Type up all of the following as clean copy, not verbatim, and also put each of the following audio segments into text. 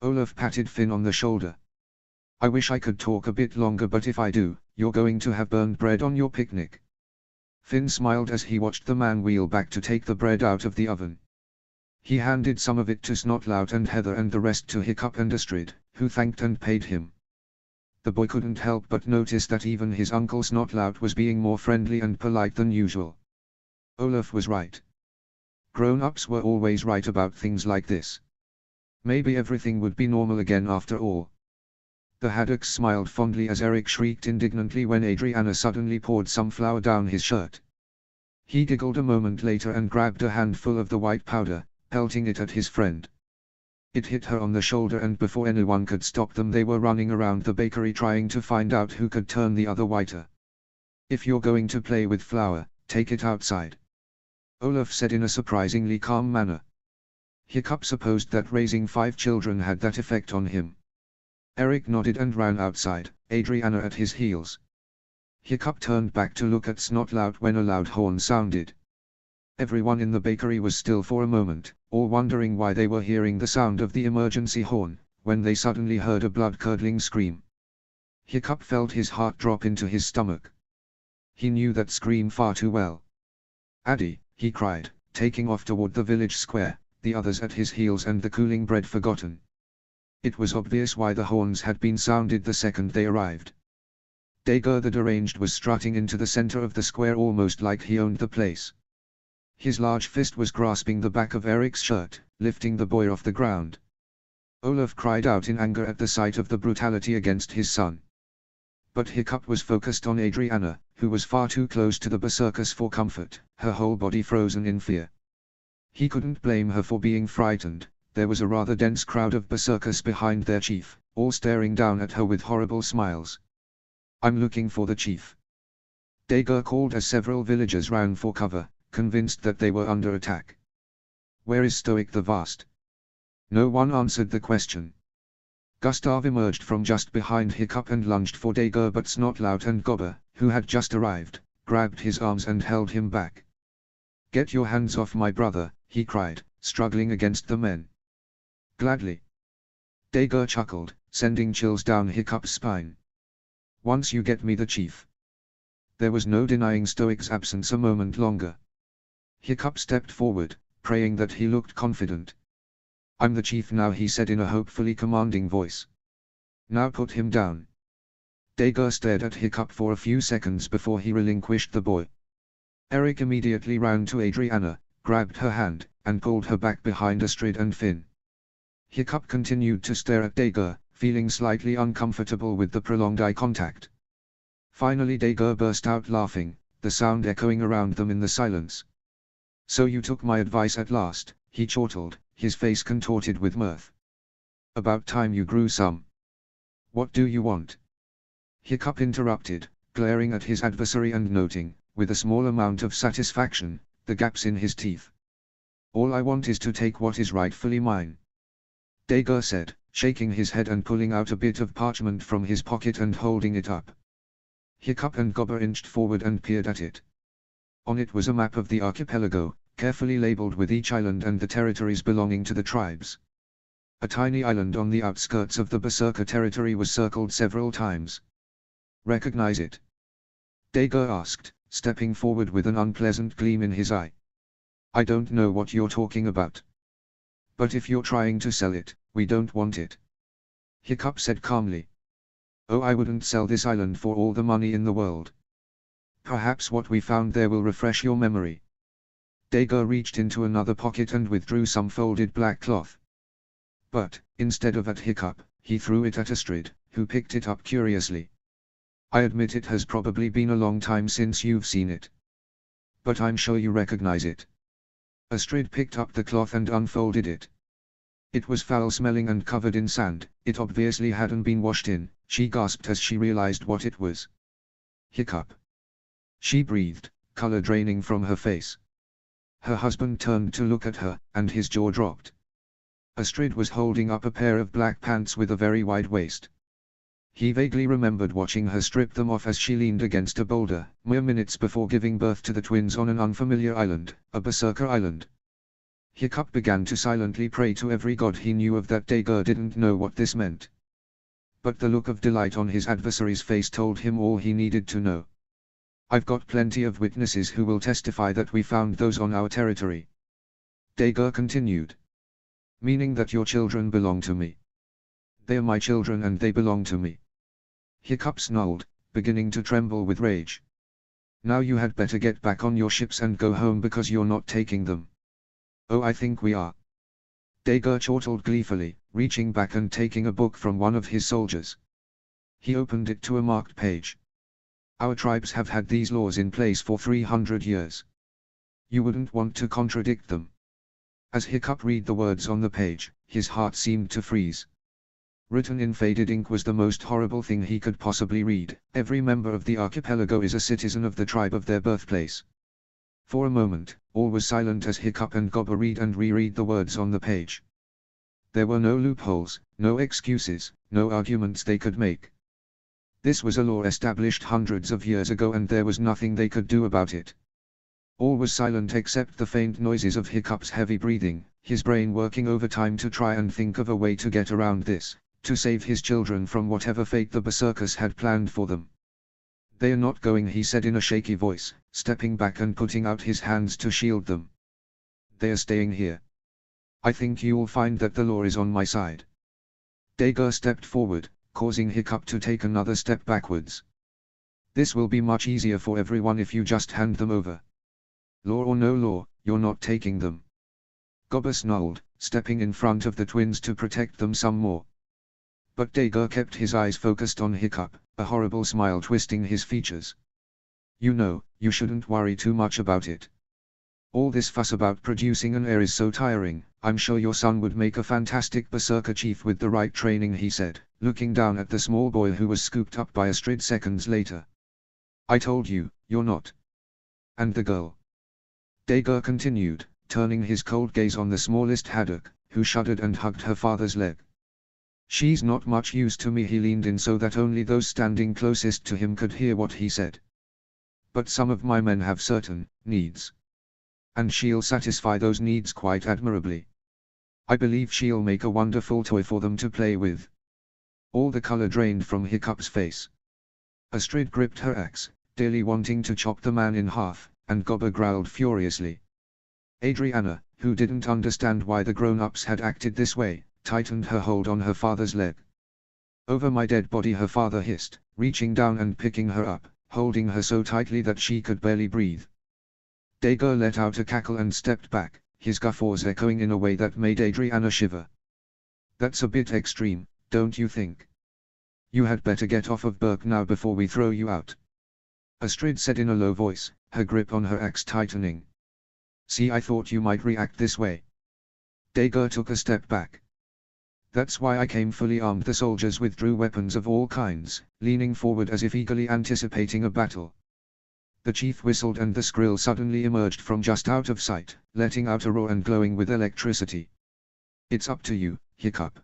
Olaf patted Finn on the shoulder. I wish I could talk a bit longer, but if I do, you're going to have burned bread on your picnic. Finn smiled as he watched the man wheel back to take the bread out of the oven. He handed some of it to Snotlout and Heather and the rest to Hiccup and Astrid, who thanked and paid him. The boy couldn't help but notice that even his uncle Snotlout was being more friendly and polite than usual. Olaf was right. Grown-ups were always right about things like this. Maybe everything would be normal again after all. The Haddocks smiled fondly as Eric shrieked indignantly when Adriana suddenly poured some flour down his shirt. He giggled a moment later and grabbed a handful of the white powder, pelting it at his friend. It hit her on the shoulder, and before anyone could stop them they were running around the bakery trying to find out who could turn the other whiter. If you're going to play with flour, take it outside, Olaf said in a surprisingly calm manner. Hiccup supposed that raising 5 children had that effect on him. Eric nodded and ran outside, Adriana at his heels. Hiccup turned back to look at Snotlout when a loud horn sounded. Everyone in the bakery was still for a moment, all wondering why they were hearing the sound of the emergency horn, when they suddenly heard a blood-curdling scream. Hiccup felt his heart drop into his stomach. He knew that scream far too well. Addy, he cried, taking off toward the village square, the others at his heels and the cooling bread forgotten. It was obvious why the horns had been sounded the second they arrived. Dager the Deranged was strutting into the center of the square almost like he owned the place. His large fist was grasping the back of Eric's shirt, lifting the boy off the ground. Olaf cried out in anger at the sight of the brutality against his son. But Hiccup was focused on Adriana, who was far too close to the berserkers for comfort, her whole body frozen in fear. He couldn't blame her for being frightened. There was a rather dense crowd of berserkers behind their chief, all staring down at her with horrible smiles. I'm looking for the chief, Dager called as several villagers ran for cover, convinced that they were under attack. Where is Stoic the Vast? No one answered the question. Gustav emerged from just behind Hiccup and lunged for Dager, but Snotlout and Gobber, who had just arrived, grabbed his arms and held him back. Get your hands off my brother, he cried, struggling against the men. Gladly. Dager chuckled, sending chills down Hiccup's spine. Once you get me the chief. There was no denying Stoic's absence a moment longer. Hiccup stepped forward, praying that he looked confident. I'm the chief now, he said in a hopefully commanding voice. Now put him down. Dager stared at Hiccup for a few seconds before he relinquished the boy. Eric immediately ran to Adriana, grabbed her hand, and pulled her back behind Astrid and Finn. Hiccup continued to stare at Dager, feeling slightly uncomfortable with the prolonged eye contact. Finally Dager burst out laughing, the sound echoing around them in the silence. So you took my advice at last, he chortled, his face contorted with mirth. About time you grew some. What do you want? Hiccup interrupted, glaring at his adversary and noting, with a small amount of satisfaction, the gaps in his teeth. All I want is to take what is rightfully mine, Dager said, shaking his head and pulling out a bit of parchment from his pocket and holding it up. Hiccup and Gobber inched forward and peered at it. On it was a map of the archipelago, carefully labeled with each island and the territories belonging to the tribes. A tiny island on the outskirts of the Berserker territory was circled several times. Recognize it? Dager asked, stepping forward with an unpleasant gleam in his eye. I don't know what you're talking about. But if you're trying to sell it, we don't want it, Hiccup said calmly. Oh, I wouldn't sell this island for all the money in the world. Perhaps what we found there will refresh your memory. Dager reached into another pocket and withdrew some folded black cloth. But, instead of at Hiccup, he threw it at Astrid, who picked it up curiously. I admit it has probably been a long time since you've seen it. But I'm sure you recognize it. Astrid picked up the cloth and unfolded it. It was foul-smelling and covered in sand. It obviously hadn't been washed in, she gasped as she realized what it was. Hiccup. She breathed, color draining from her face. Her husband turned to look at her, and his jaw dropped. Astrid was holding up a pair of black pants with a very wide waist. He vaguely remembered watching her strip them off as she leaned against a boulder, mere minutes before giving birth to the twins on an unfamiliar island, a Berserker island. Hiccup began to silently pray to every god he knew of. That Dagur didn't know what this meant. But the look of delight on his adversary's face told him all he needed to know. I've got plenty of witnesses who will testify that we found those on our territory. Dagur continued. Meaning that your children belong to me. They are my children and they belong to me. Hiccup snarled, beginning to tremble with rage. Now you had better get back on your ships and go home because you're not taking them. Oh, I think we are. Dagur chortled gleefully, reaching back and taking a book from one of his soldiers. He opened it to a marked page. Our tribes have had these laws in place for 300 years. You wouldn't want to contradict them. As Hiccup read the words on the page, his heart seemed to freeze. Written in faded ink was the most horrible thing he could possibly read. Every member of the archipelago is a citizen of the tribe of their birthplace. For a moment, all was silent as Hiccup and Gobber read and reread the words on the page. There were no loopholes, no excuses, no arguments they could make. This was a law established hundreds of years ago and there was nothing they could do about it. All was silent except the faint noises of Hiccup's heavy breathing, his brain working overtime to try and think of a way to get around this, to save his children from whatever fate the Berserkers had planned for them. They are not going, he said in a shaky voice, stepping back and putting out his hands to shield them. They are staying here. I think you'll find that the law is on my side. Dagur stepped forward, causing Hiccup to take another step backwards. This will be much easier for everyone if you just hand them over. Law or no law, you're not taking them. Gobber snarled, stepping in front of the twins to protect them some more. But Dagur kept his eyes focused on Hiccup, a horrible smile twisting his features. You know, you shouldn't worry too much about it. All this fuss about producing an heir is so tiring. I'm sure your son would make a fantastic Berserker chief with the right training, he said, looking down at the small boy who was scooped up by Astrid seconds later. I told you, you're not. And the girl? Dagur continued, turning his cold gaze on the smallest haddock, who shuddered and hugged her father's leg. She's not much use to me. He leaned in so that only those standing closest to him could hear what he said. But some of my men have certain needs. And she'll satisfy those needs quite admirably. I believe she'll make a wonderful toy for them to play with. All the color drained from Hiccup's face. Astrid gripped her axe, daily wanting to chop the man in half, and Gobber growled furiously. Adriana, who didn't understand why the grown-ups had acted this way, tightened her hold on her father's leg. Over my dead body, her father hissed, reaching down and picking her up, holding her so tightly that she could barely breathe. Dagur let out a cackle and stepped back, his guffaws echoing in a way that made Adriana shiver. That's a bit extreme, don't you think? You had better get off of Berk now before we throw you out. Astrid said in a low voice, her grip on her axe tightening. See, I thought you might react this way. Dagur took a step back. That's why I came fully armed. The soldiers withdrew weapons of all kinds, leaning forward as if eagerly anticipating a battle. The chief whistled and the skrill suddenly emerged from just out of sight, letting out a roar and glowing with electricity. It's up to you, Hiccup.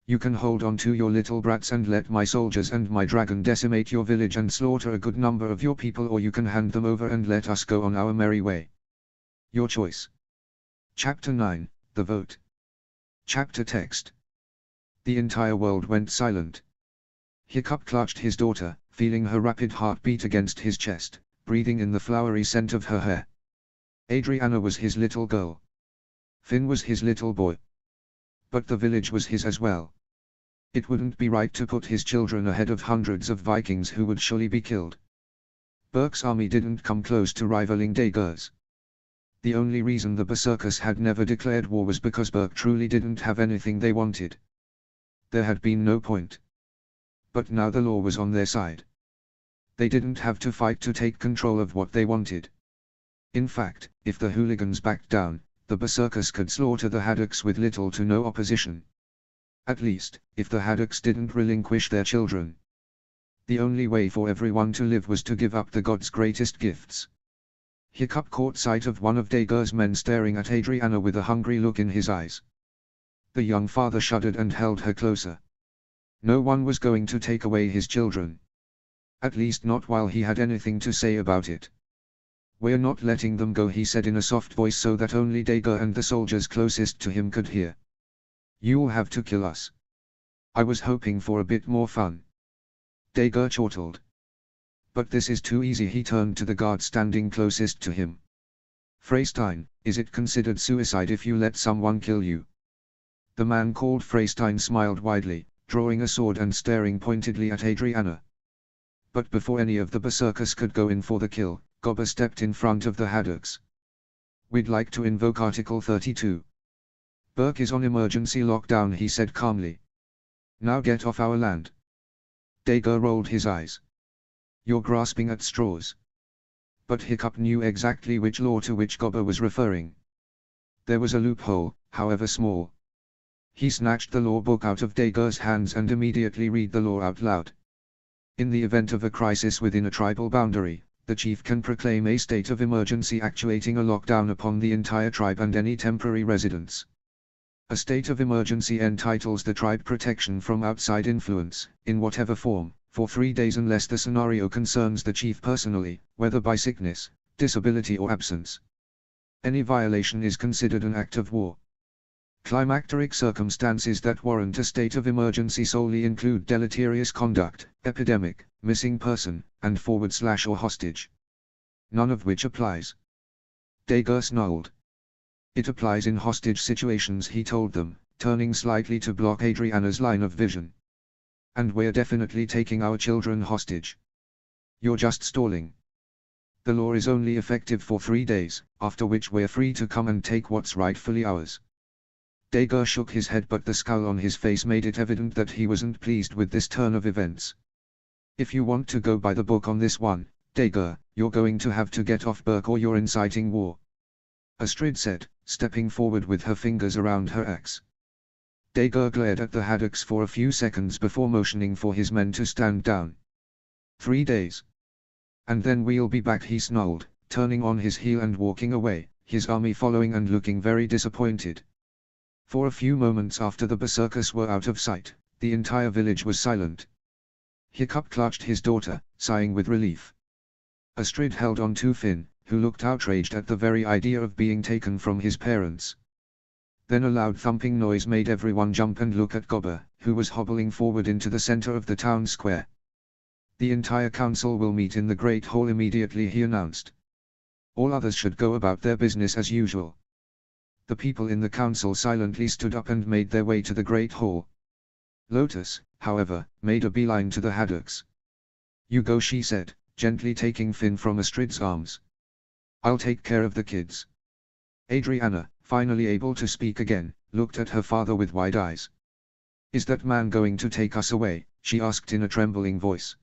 You can hold on to your little brats and let my soldiers and my dragon decimate your village and slaughter a good number of your people, or you can hand them over and let us go on our merry way. Your choice. Chapter 9, The Vote. Chapter text. The entire world went silent. Hiccup clutched his daughter, feeling her rapid heartbeat against his chest, breathing in the flowery scent of her hair. Adriana was his little girl. Finn was his little boy. But the village was his as well. It wouldn't be right to put his children ahead of hundreds of Vikings who would surely be killed. Berk's army didn't come close to rivaling Dagur's. The only reason the Berserkers had never declared war was because Berk truly didn't have anything they wanted. There had been no point. But now the law was on their side. They didn't have to fight to take control of what they wanted. In fact, if the hooligans backed down, the Berserkers could slaughter the Haddocks with little to no opposition. At least, if the Haddocks didn't relinquish their children. The only way for everyone to live was to give up the gods' greatest gifts. Hiccup caught sight of one of Dagur's men staring at Adriana with a hungry look in his eyes. The young father shuddered and held her closer. No one was going to take away his children. At least not while he had anything to say about it. "We're not letting them go," he said in a soft voice so that only Dager and the soldiers closest to him could hear. "You'll have to kill us. I was hoping for a bit more fun." Dager chortled. "But this is too easy." He turned to the guard standing closest to him. "Freystein, is it considered suicide if you let someone kill you?" The man called Freystein smiled widely, drawing a sword and staring pointedly at Adriana. But before any of the berserkers could go in for the kill, Gobber stepped in front of the haddocks. "We'd like to invoke Article 32. Burke is on emergency lockdown," he said calmly. "Now get off our land." Dager rolled his eyes. "You're grasping at straws." But Hiccup knew exactly which law to which Gobber was referring. There was a loophole, however small. He snatched the law book out of Dager's hands and immediately read the law out loud. "In the event of a crisis within a tribal boundary, the chief can proclaim a state of emergency actuating a lockdown upon the entire tribe and any temporary residents. A state of emergency entitles the tribe protection from outside influence, in whatever form, for 3 days unless the scenario concerns the chief personally, whether by sickness, disability or absence. Any violation is considered an act of war. Climacteric circumstances that warrant a state of emergency solely include deleterious conduct, epidemic, missing person, and / or hostage. None of which applies." Dager snarled. "It applies in hostage situations," he told them, turning slightly to block Adriana's line of vision. "And we're definitely taking our children hostage. You're just stalling. The law is only effective for 3 days, after which we're free to come and take what's rightfully ours." Dager shook his head, but the scowl on his face made it evident that he wasn't pleased with this turn of events. "If you want to go by the book on this one, Dager, you're going to have to get off Burke or you're inciting war," Astrid said, stepping forward with her fingers around her axe. Dager glared at the haddocks for a few seconds before motioning for his men to stand down. 3 days. And then we'll be back," he snarled, turning on his heel and walking away, his army following and looking very disappointed. For a few moments after the berserkers were out of sight, the entire village was silent. Hiccup clutched his daughter, sighing with relief. Astrid held on to Finn, who looked outraged at the very idea of being taken from his parents. Then a loud thumping noise made everyone jump and look at Gobber, who was hobbling forward into the center of the town square. "The entire council will meet in the Great Hall immediately," he announced. "All others should go about their business as usual." The people in the council silently stood up and made their way to the Great Hall. Lotus, however, made a beeline to the haddocks. "You go," she said, gently taking Finn from Astrid's arms. "I'll take care of the kids." Adriana, finally able to speak again, looked at her father with wide eyes. "Is that man going to take us away?" she asked in a trembling voice.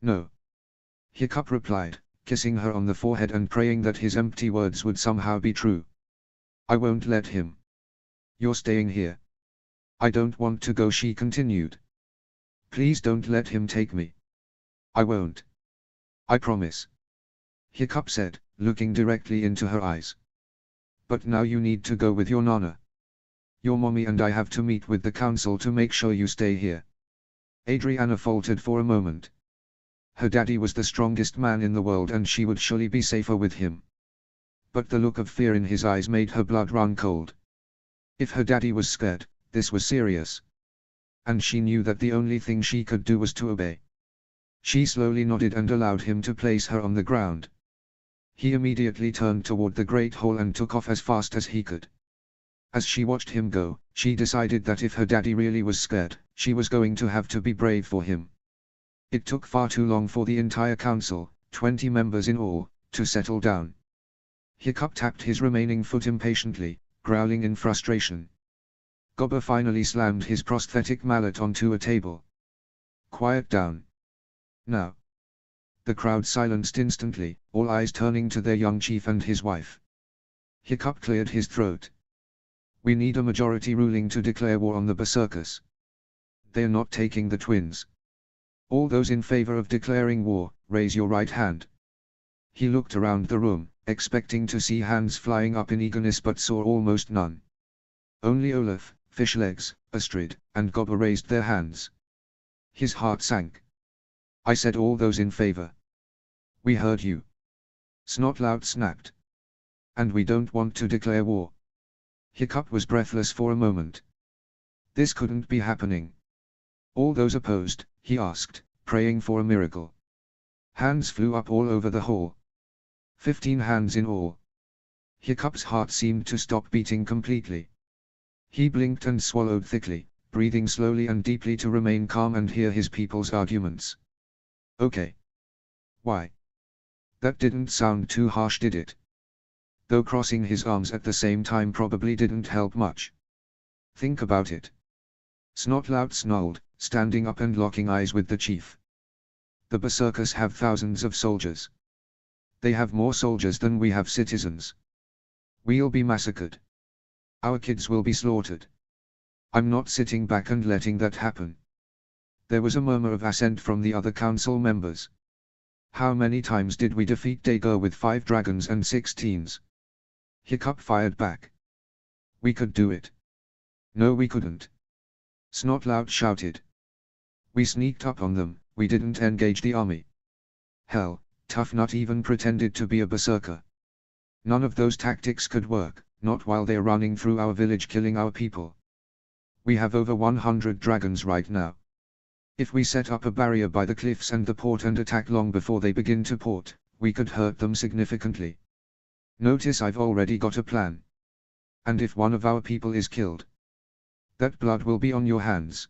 "No." Hiccup replied, kissing her on the forehead and praying that his empty words would somehow be true. "I won't let him. You're staying here." "I don't want to go," she continued. "Please don't let him take me." "I won't. I promise," Hiccup said, looking directly into her eyes. "But now you need to go with your nana. Your mommy and I have to meet with the council to make sure you stay here." Adriana faltered for a moment. Her daddy was the strongest man in the world and she would surely be safer with him. But the look of fear in his eyes made her blood run cold. If her daddy was scared, this was serious. And she knew that the only thing she could do was to obey. She slowly nodded and allowed him to place her on the ground. He immediately turned toward the Great Hall and took off as fast as he could. As she watched him go, she decided that if her daddy really was scared, she was going to have to be brave for him. It took far too long for the entire council, 20 members in all, to settle down. Hiccup tapped his remaining foot impatiently, growling in frustration. Gobber finally slammed his prosthetic mallet onto a table. "Quiet down. Now." The crowd silenced instantly, all eyes turning to their young chief and his wife. Hiccup cleared his throat. "We need a majority ruling to declare war on the berserkers. They're not taking the twins. All those in favor of declaring war, raise your right hand." He looked around the room, expecting to see hands flying up in eagerness but saw almost none. Only Olaf, Fishlegs, Astrid, and Gobber raised their hands. His heart sank. "I said all those in favor." "We heard you." Snotlout snapped. And we don't want to declare war. Hiccup was breathless for a moment. This couldn't be happening. All those opposed, he asked, praying for a miracle. Hands flew up all over the hall. 15 hands in all. Hiccup's heart seemed to stop beating completely. He blinked and swallowed thickly, breathing slowly and deeply to remain calm and hear his people's arguments. Okay. Why? That didn't sound too harsh, did it? Though crossing his arms at the same time probably didn't help much. Think about it. Snotlout snarled, standing up and locking eyes with the chief. The Berserkers have thousands of soldiers. They have more soldiers than we have citizens. We'll be massacred. Our kids will be slaughtered. I'm not sitting back and letting that happen. There was a murmur of assent from the other council members. How many times did we defeat Dagur with 5 dragons and 6 teens? Hiccup fired back. We could do it. No, we couldn't. Snotlout shouted. We sneaked up on them, we didn't engage the army. Hell, Toughnut even pretended to be a berserker. None of those tactics could work, not while they're running through our village killing our people. We have over 100 dragons right now. If we set up a barrier by the cliffs and the port and attack long before they begin to port, we could hurt them significantly. Notice I've already got a plan. And if one of our people is killed, that blood will be on your hands.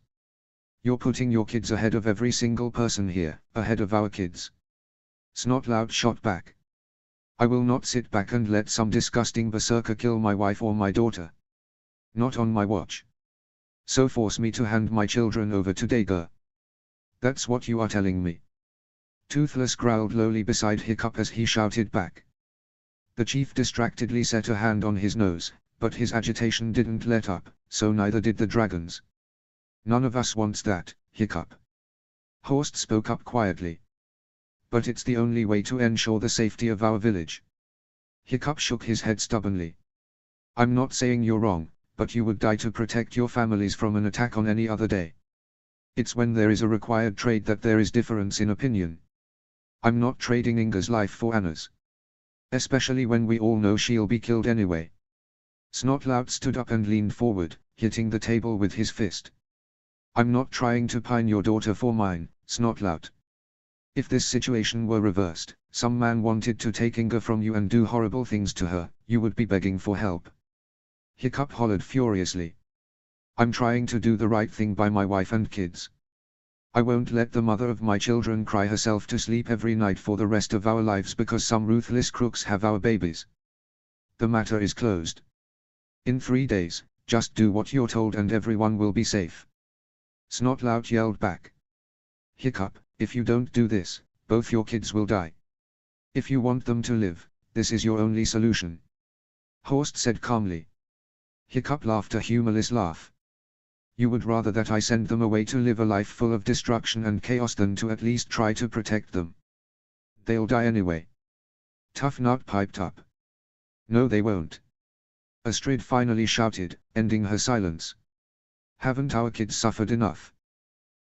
You're putting your kids ahead of every single person here, ahead of our kids. Snotlout shot back. I will not sit back and let some disgusting berserker kill my wife or my daughter. Not on my watch. So force me to hand my children over to Dagur. That's what you are telling me. Toothless growled lowly beside Hiccup as he shouted back. The chief distractedly set a hand on his nose, but his agitation didn't let up, so neither did the dragons. None of us wants that, Hiccup. Horst spoke up quietly. But it's the only way to ensure the safety of our village. Hiccup shook his head stubbornly. I'm not saying you're wrong, but you would die to protect your families from an attack on any other day. It's when there is a required trade that there is difference in opinion. I'm not trading Inga's life for Anna's. Especially when we all know she'll be killed anyway. Snotlout stood up and leaned forward, hitting the table with his fist. I'm not trying to pine your daughter for mine, Snotlout. If this situation were reversed, some man wanted to take Inga from you and do horrible things to her, you would be begging for help. Hiccup hollered furiously. I'm trying to do the right thing by my wife and kids. I won't let the mother of my children cry herself to sleep every night for the rest of our lives because some ruthless crooks have our babies. The matter is closed. In 3 days, just do what you're told and everyone will be safe. Snotlout yelled back. Hiccup, if you don't do this, both your kids will die. If you want them to live, this is your only solution. Horst said calmly. Hiccup laughed a humorless laugh. You would rather that I send them away to live a life full of destruction and chaos than to at least try to protect them. They'll die anyway. Toughnut piped up. No, they won't. Astrid finally shouted, ending her silence. Haven't our kids suffered enough?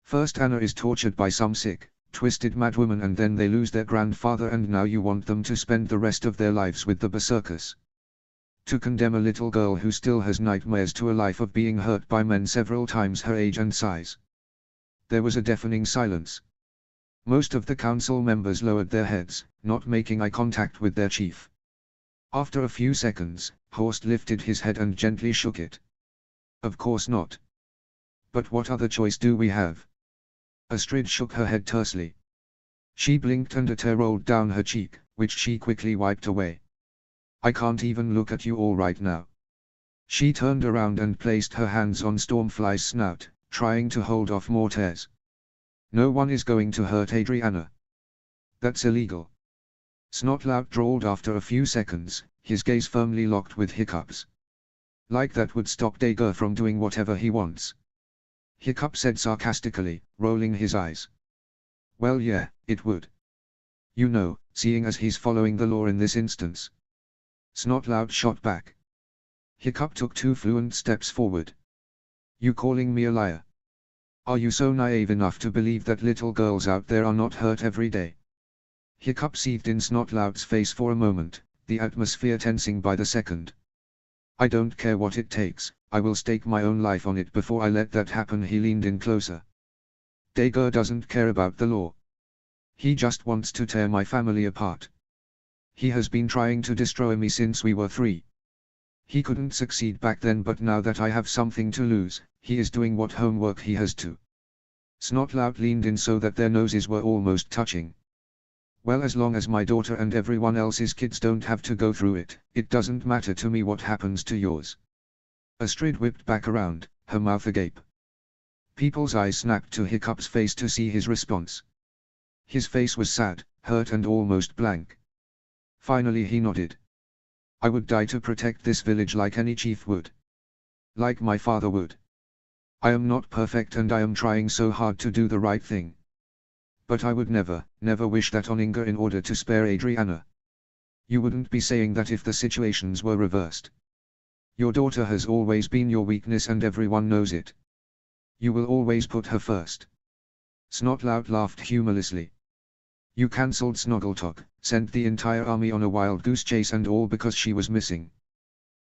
First Anna is tortured by some sick, twisted madwoman and then they lose their grandfather and now you want them to spend the rest of their lives with the berserkers. To condemn a little girl who still has nightmares to a life of being hurt by men several times her age and size. There was a deafening silence. Most of the council members lowered their heads, not making eye contact with their chief. After a few seconds, Horst lifted his head and gently shook it. Of course not. But what other choice do we have? Astrid shook her head tersely. She blinked and a tear rolled down her cheek, which she quickly wiped away. I can't even look at you all right now. She turned around and placed her hands on Stormfly's snout, trying to hold off more tears. No one is going to hurt Adriana. That's illegal. Snotlout drawled after a few seconds, his gaze firmly locked with Hiccup's. Like that would stop Dagur from doing whatever he wants. Hiccup said sarcastically, rolling his eyes. Well yeah, it would. You know, seeing as he's following the law in this instance. Snotlout shot back. Hiccup took 2 fluent steps forward. You calling me a liar? Are you so naive enough to believe that little girls out there are not hurt every day? Hiccup seethed in Snotlout's face for a moment, the atmosphere tensing by the second. I don't care what it takes, I will stake my own life on it before I let that happen. He leaned in closer. Dager doesn't care about the law. He just wants to tear my family apart. He has been trying to destroy me since we were 3. He couldn't succeed back then, but now that I have something to lose, he is doing what homework he has to. Snotlout leaned in so that their noses were almost touching. Well, as long as my daughter and everyone else's kids don't have to go through it, it doesn't matter to me what happens to yours. Astrid whipped back around, her mouth agape. People's eyes snapped to Hiccup's face to see his response. His face was sad, hurt and almost blank. Finally he nodded. I would die to protect this village like any chief would. Like my father would. I am not perfect and I am trying so hard to do the right thing. But I would never wish that on Inga in order to spare Adriana. You wouldn't be saying that if the situations were reversed. Your daughter has always been your weakness and everyone knows it. You will always put her first. Snotlout laughed humorlessly. You cancelled Snoggletalk, sent the entire army on a wild goose chase and all because she was missing.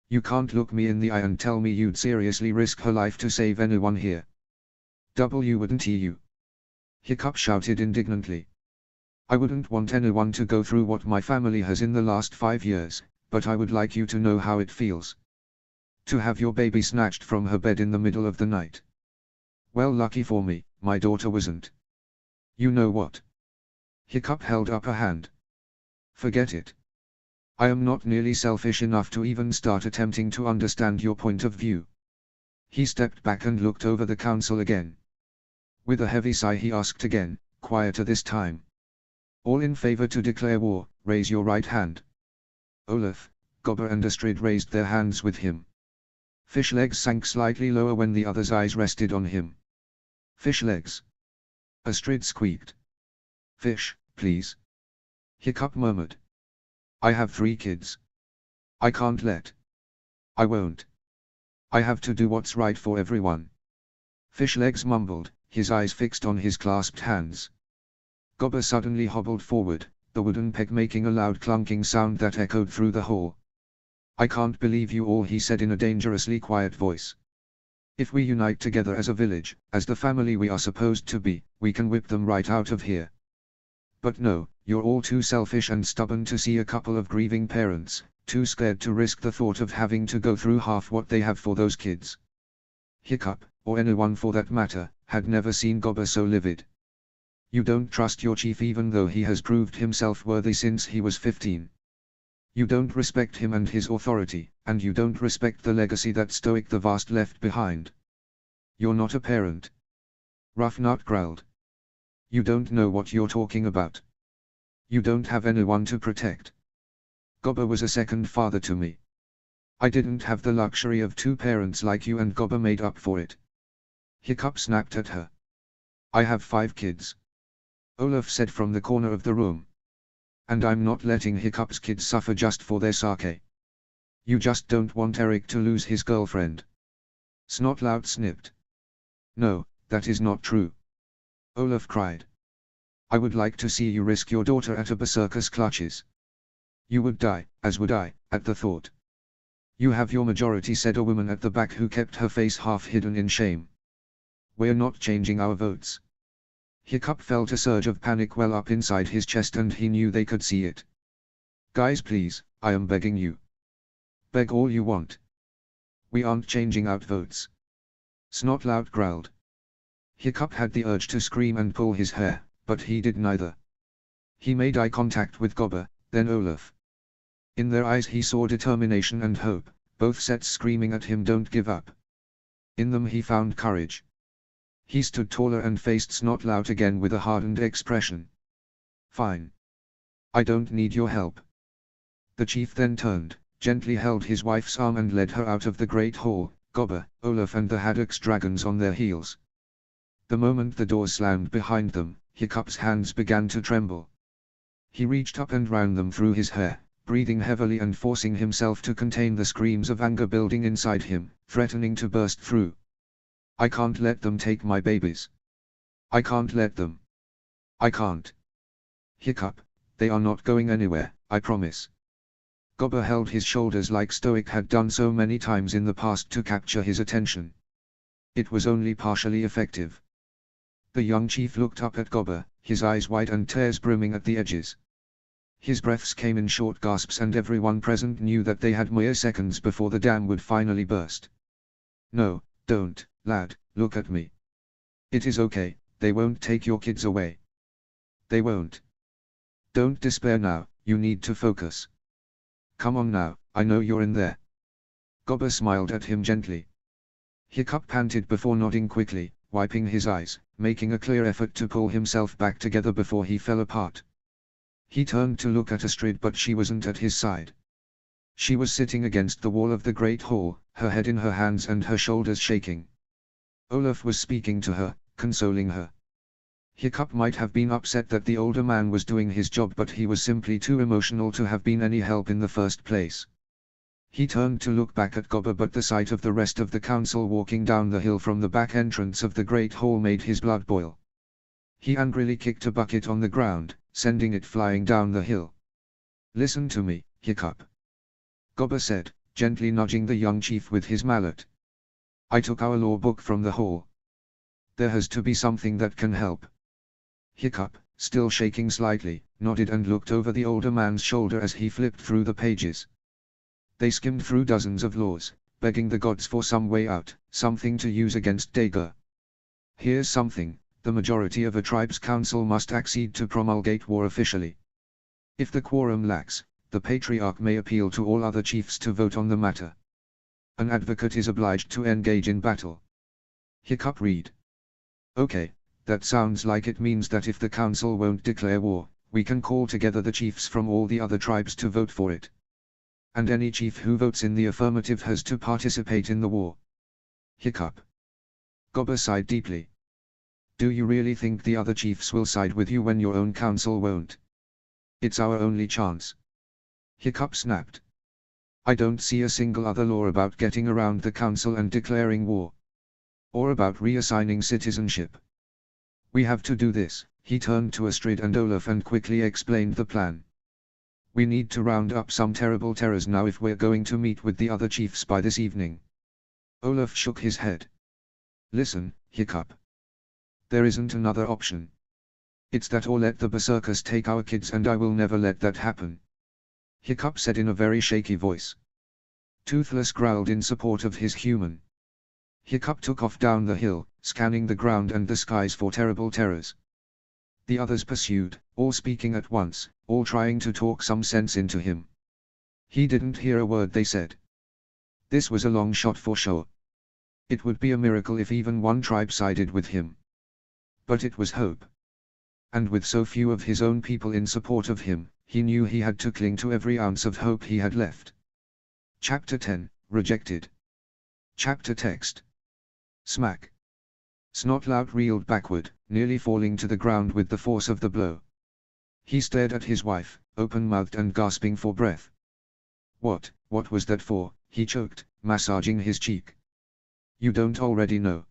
You can't look me in the eye and tell me you'd seriously risk her life to save anyone here. Wouldn't you? Hiccup shouted indignantly. I wouldn't want anyone to go through what my family has in the last 5 years, but I would like you to know how it feels. To have your baby snatched from her bed in the middle of the night. Well, lucky for me, my daughter wasn't. You know what? Hiccup held up a hand. Forget it. I am not nearly selfish enough to even start attempting to understand your point of view. He stepped back and looked over the council again. With a heavy sigh he asked again, quieter this time. All in favor to declare war, raise your right hand. Olaf, Gobber and Astrid raised their hands with him. Fishlegs sank slightly lower when the others' eyes rested on him. Fishlegs. Astrid squeaked. Fish, please. Hiccup murmured. I have 3 kids. I can't let. I won't. I have to do what's right for everyone. Fishlegs mumbled, his eyes fixed on his clasped hands. Gobber suddenly hobbled forward, the wooden peg making a loud clunking sound that echoed through the hall. I can't believe you all, he said in a dangerously quiet voice. If we unite together as a village, as the family we are supposed to be, we can whip them right out of here. But no, you're all too selfish and stubborn to see a couple of grieving parents, too scared to risk the thought of having to go through half what they have for those kids. Hiccup, or anyone for that matter, had never seen Gobber so livid. You don't trust your chief even though he has proved himself worthy since he was 15. You don't respect him and his authority, and you don't respect the legacy that Stoic the Vast left behind. You're not a parent. Roughnut growled. You don't know what you're talking about. You don't have anyone to protect. Gobber was a second father to me. I didn't have the luxury of 2 parents like you and Gobber made up for it. Hiccup snapped at her. I have 5 kids. Olaf said from the corner of the room. And I'm not letting Hiccup's kids suffer just for their sake. You just don't want Eric to lose his girlfriend. Snotlout snipped. No, that is not true. Olaf cried. I would like to see you risk your daughter at a berserker's clutches. You would die, as would I, at the thought. You have your majority, said a woman at the back who kept her face half hidden in shame. We're not changing our votes. Hiccup felt a surge of panic well up inside his chest and he knew they could see it. Guys, please, I am begging you. Beg all you want. We aren't changing out votes. Snotlout growled. Hiccup had the urge to scream and pull his hair, but he did neither. He made eye contact with Gobber, then Olaf. In their eyes he saw determination and hope, both sets screaming at him, don't give up. In them he found courage. He stood taller and faced Snotlout again with a hardened expression. Fine. I don't need your help. The chief then turned, gently held his wife's arm and led her out of the great hall, Gobber, Olaf and the Haddock's dragons on their heels. The moment the door slammed behind them, Hiccup's hands began to tremble. He reached up and ran them through his hair, breathing heavily and forcing himself to contain the screams of anger building inside him, threatening to burst through. I can't let them take my babies. I can't let them. I can't. Hiccup, They are not going anywhere, I promise. Gobber held his shoulders like Stoic had done so many times in the past to capture his attention. It was only partially effective. The young chief looked up at Gobber, his eyes wide and tears brimming at the edges. His breaths came in short gasps and everyone present knew that they had mere seconds before the dam would finally burst. No, don't, lad, look at me. It is okay, they won't take your kids away. They won't. Don't despair now, you need to focus. Come on now, I know you're in there. Gobber smiled at him gently. Hiccup panted before nodding quickly, wiping his eyes, making a clear effort to pull himself back together before he fell apart. He turned to look at Astrid but she wasn't at his side. She was sitting against the wall of the great hall, her head in her hands and her shoulders shaking. Olaf was speaking to her, consoling her. Hiccup might have been upset that the older man was doing his job but he was simply too emotional to have been any help in the first place. He turned to look back at Gobber but the sight of the rest of the council walking down the hill from the back entrance of the great hall made his blood boil. He angrily kicked a bucket on the ground, sending it flying down the hill. Listen to me, Hiccup. Gobber said, gently nudging the young chief with his mallet. I took our law book from the hall. There has to be something that can help. Hiccup, still shaking slightly, nodded and looked over the older man's shoulder as he flipped through the pages. They skimmed through dozens of laws, begging the gods for some way out, something to use against Dager. Here's something: the majority of a tribe's council must accede to promulgate war officially. If the quorum lacks, the patriarch may appeal to all other chiefs to vote on the matter. An advocate is obliged to engage in battle. Hiccup read. Okay, that sounds like it means that if the council won't declare war, we can call together the chiefs from all the other tribes to vote for it. And any chief who votes in the affirmative has to participate in the war. Hiccup. Gobber sighed deeply. Do you really think the other chiefs will side with you when your own council won't? It's our only chance. Hiccup snapped. I don't see a single other law about getting around the council and declaring war. Or about reassigning citizenship. We have to do this. He turned to Astrid and Olaf and quickly explained the plan. We need to round up some terrible terrors now if we're going to meet with the other chiefs by this evening. Olaf shook his head. Listen, Hiccup. There isn't another option. It's that or let the berserkers take our kids, and I will never let that happen. Hiccup said in a very shaky voice. Toothless growled in support of his human. Hiccup took off down the hill, scanning the ground and the skies for terrible terrors. The others pursued, all speaking at once, all trying to talk some sense into him. He didn't hear a word they said. This was a long shot for sure. It would be a miracle if even one tribe sided with him. But it was hope. And with so few of his own people in support of him, he knew he had to cling to every ounce of hope he had left. Chapter 10, Rejected. Chapter text. Smack. Snotlout reeled backward, nearly falling to the ground with the force of the blow. He stared at his wife, open-mouthed and gasping for breath. What was that for? He choked, massaging his cheek. You don't already know.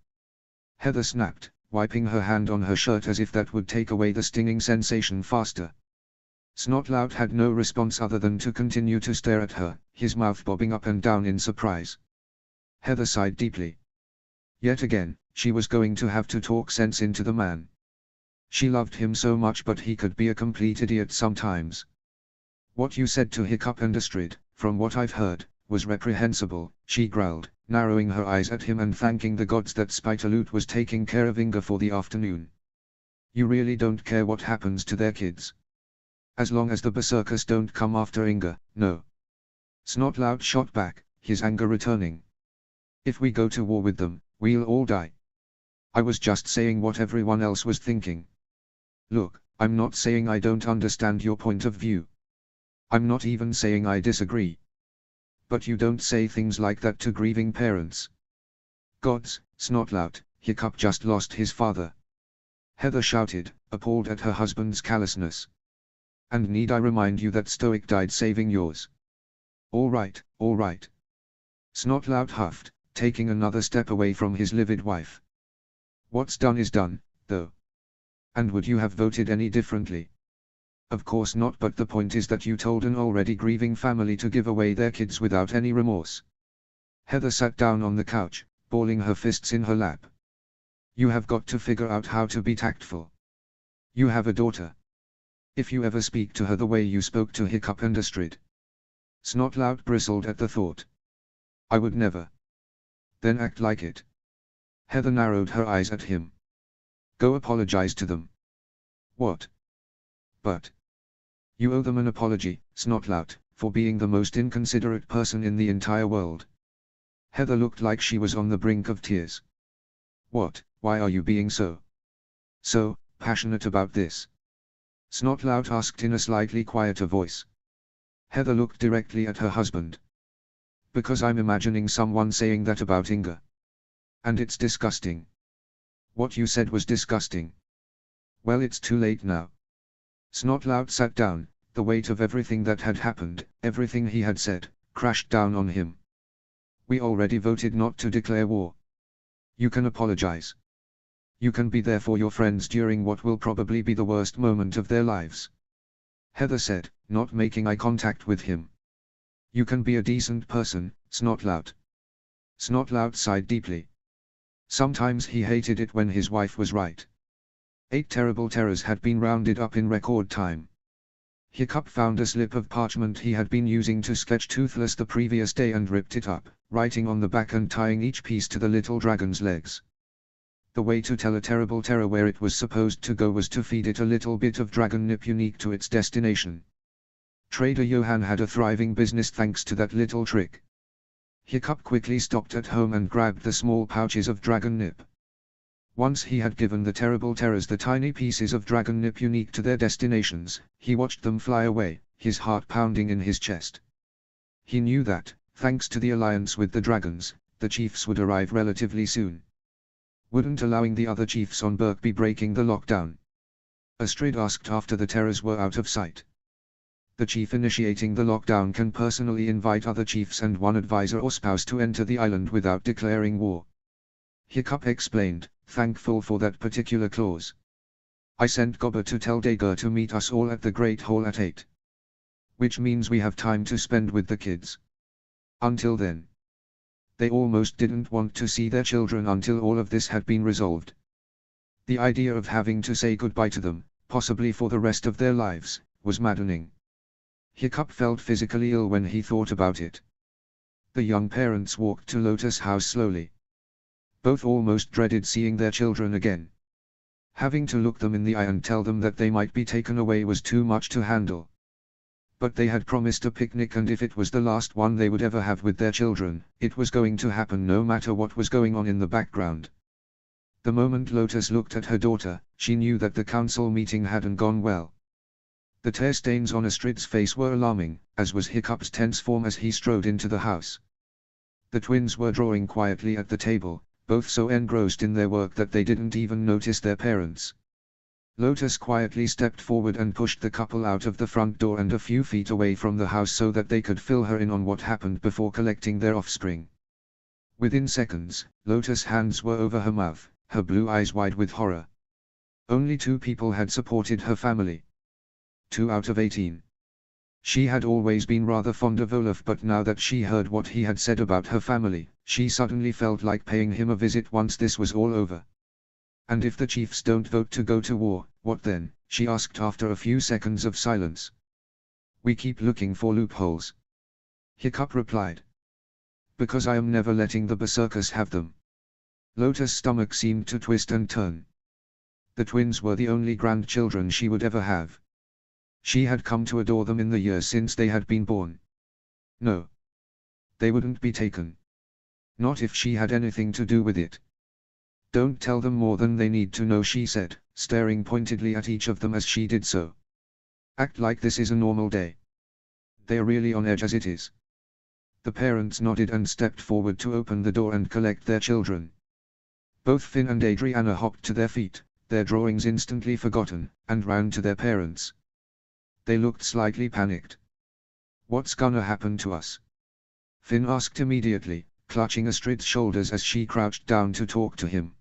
Heather snapped, wiping her hand on her shirt as if that would take away the stinging sensation faster. Snotlout had no response other than to continue to stare at her, his mouth bobbing up and down in surprise. Heather sighed deeply. Yet again, she was going to have to talk sense into the man. She loved him so much, but he could be a complete idiot sometimes. What you said to Hiccup and Astrid, from what I've heard, was reprehensible, she growled, narrowing her eyes at him and thanking the gods that Spitaloot was taking care of Inga for the afternoon. You really don't care what happens to their kids? As long as the berserkers don't come after Inga, no. Snotlout shot back, his anger returning. If we go to war with them, we'll all die. I was just saying what everyone else was thinking. Look, I'm not saying I don't understand your point of view. I'm not even saying I disagree. But you don't say things like that to grieving parents. Gods, Snotlout, Hiccup just lost his father. Heather shouted, appalled at her husband's callousness. And need I remind you that Stoic died saving yours? All right. Snotlout huffed, taking another step away from his livid wife. What's done is done, though. And would you have voted any differently? Of course not, but the point is that you told an already grieving family to give away their kids without any remorse. Heather sat down on the couch, balling her fists in her lap. You have got to figure out how to be tactful. You have a daughter. If you ever speak to her the way you spoke to Hiccup and Astrid. Snotlout bristled at the thought. I would never. Then act like it. Heather narrowed her eyes at him. Go apologize to them. What? But. You owe them an apology, Snotlout, for being the most inconsiderate person in the entire world. Heather looked like she was on the brink of tears. What, why are you being so passionate about this? Snotlout asked in a slightly quieter voice. Heather looked directly at her husband. Because I'm imagining someone saying that about Inga. And it's disgusting. What you said was disgusting. Well, it's too late now. Snotlout sat down, the weight of everything that had happened, everything he had said, crashed down on him. We already voted not to declare war. You can apologize. You can be there for your friends during what will probably be the worst moment of their lives. Heather said, not making eye contact with him. You can be a decent person, Snotlout. Snotlout sighed deeply. Sometimes he hated it when his wife was right. 8 terrible terrors had been rounded up in record time. Hiccup found a slip of parchment he had been using to sketch Toothless the previous day and ripped it up, writing on the back and tying each piece to the little dragon's legs. The way to tell a terrible terror where it was supposed to go was to feed it a little bit of dragon nip unique to its destination. Trader Johann had a thriving business thanks to that little trick. Hiccup quickly stopped at home and grabbed the small pouches of dragon nip. Once he had given the terrible terrors the tiny pieces of dragon nip unique to their destinations, he watched them fly away, his heart pounding in his chest. He knew that, thanks to the alliance with the dragons, the chiefs would arrive relatively soon. Wouldn't allowing the other chiefs on Berk be breaking the lockdown? Astrid asked after the terrors were out of sight. The chief initiating the lockdown can personally invite other chiefs and one advisor or spouse to enter the island without declaring war. Hiccup explained, thankful for that particular clause. I sent Gobber to tell Dager to meet us all at the Great Hall at 8. Which means we have time to spend with the kids. Until then. They almost didn't want to see their children until all of this had been resolved. The idea of having to say goodbye to them, possibly for the rest of their lives, was maddening. Hiccup felt physically ill when he thought about it. The young parents walked to Lotus House slowly. Both almost dreaded seeing their children again. Having to look them in the eye and tell them that they might be taken away was too much to handle. But they had promised a picnic, and if it was the last one they would ever have with their children, it was going to happen no matter what was going on in the background. The moment Lotus looked at her daughter, she knew that the council meeting hadn't gone well. The tear stains on Astrid's face were alarming, as was Hiccup's tense form as he strode into the house. The twins were drawing quietly at the table, both so engrossed in their work that they didn't even notice their parents. Lotus quietly stepped forward and pushed the couple out of the front door and a few feet away from the house so that they could fill her in on what happened before collecting their offspring. Within seconds, Lotus' hands were over her mouth, her blue eyes wide with horror. Only 2 people had supported her family. 2 out of 18. She had always been rather fond of Olaf, but now that she heard what he had said about her family, she suddenly felt like paying him a visit once this was all over. And if the chiefs don't vote to go to war, what then? She asked after a few seconds of silence. We keep looking for loopholes. Hiccup replied. Because I am never letting the berserkers have them. Lotus' stomach seemed to twist and turn. The twins were the only grandchildren she would ever have. She had come to adore them in the years since they had been born. No. They wouldn't be taken. Not if she had anything to do with it. Don't tell them more than they need to know, she said, staring pointedly at each of them as she did so. Act like this is a normal day. They're really on edge as it is. The parents nodded and stepped forward to open the door and collect their children. Both Finn and Adriana hopped to their feet, their drawings instantly forgotten, and ran to their parents. They looked slightly panicked. What's gonna happen to us? Finn asked immediately, clutching Astrid's shoulders as she crouched down to talk to him.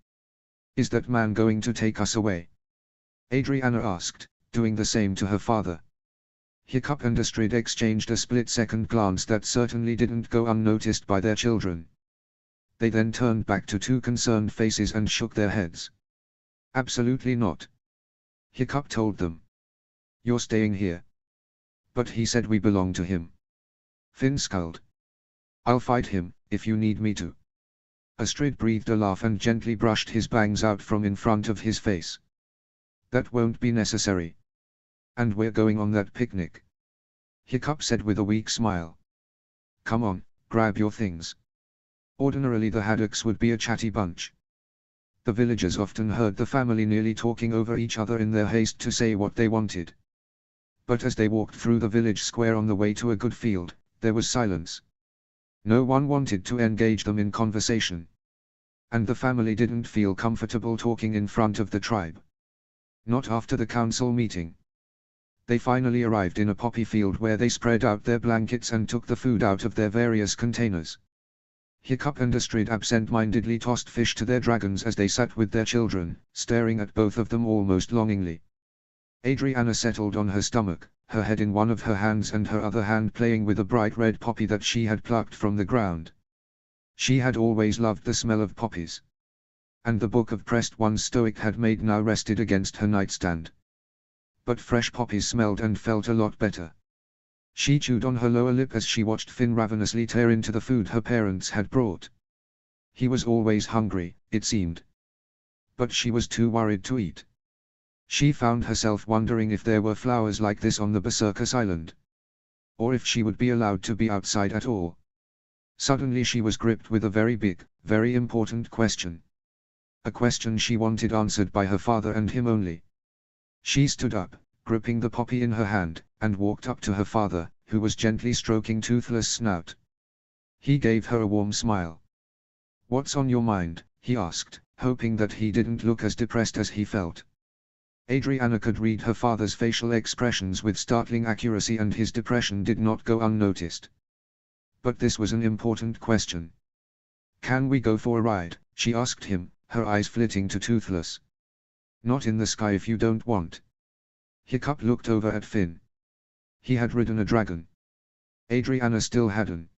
Is that man going to take us away? Adriana asked, doing the same to her father. Hiccup and Astrid exchanged a split-second glance that certainly didn't go unnoticed by their children. They then turned back to two concerned faces and shook their heads. Absolutely not. Hiccup told them. You're staying here. But he said we belong to him. Finn scowled. I'll fight him, if you need me to. Astrid breathed a laugh and gently brushed his bangs out from in front of his face. That won't be necessary. And we're going on that picnic. Hiccup said with a weak smile. Come on, grab your things. Ordinarily the Haddocks would be a chatty bunch. The villagers often heard the family nearly talking over each other in their haste to say what they wanted. But as they walked through the village square on the way to a good field, there was silence. No one wanted to engage them in conversation. And the family didn't feel comfortable talking in front of the tribe. Not after the council meeting. They finally arrived in a poppy field where they spread out their blankets and took the food out of their various containers. Hiccup and Astrid absent-mindedly tossed fish to their dragons as they sat with their children, staring at both of them almost longingly. Adriana settled on her stomach, her head in one of her hands and her other hand playing with a bright red poppy that she had plucked from the ground. She had always loved the smell of poppies. And the book of pressed ones Stoic had made now rested against her nightstand. But fresh poppies smelled and felt a lot better. She chewed on her lower lip as she watched Finn ravenously tear into the food her parents had brought. He was always hungry, it seemed. But she was too worried to eat. She found herself wondering if there were flowers like this on the Berserkers Island. Or if she would be allowed to be outside at all. Suddenly she was gripped with a very big, very important question. A question she wanted answered by her father and him only. She stood up, gripping the poppy in her hand, and walked up to her father, who was gently stroking Toothless' snout. He gave her a warm smile. "What's on your mind?" he asked, hoping that he didn't look as depressed as he felt. Adriana could read her father's facial expressions with startling accuracy and his depression did not go unnoticed. But this was an important question. "Can we go for a ride?" she asked him, her eyes flitting to Toothless. "Not in the sky if you don't want." Hiccup looked over at Finn. He had ridden a dragon. Adriana still hadn't.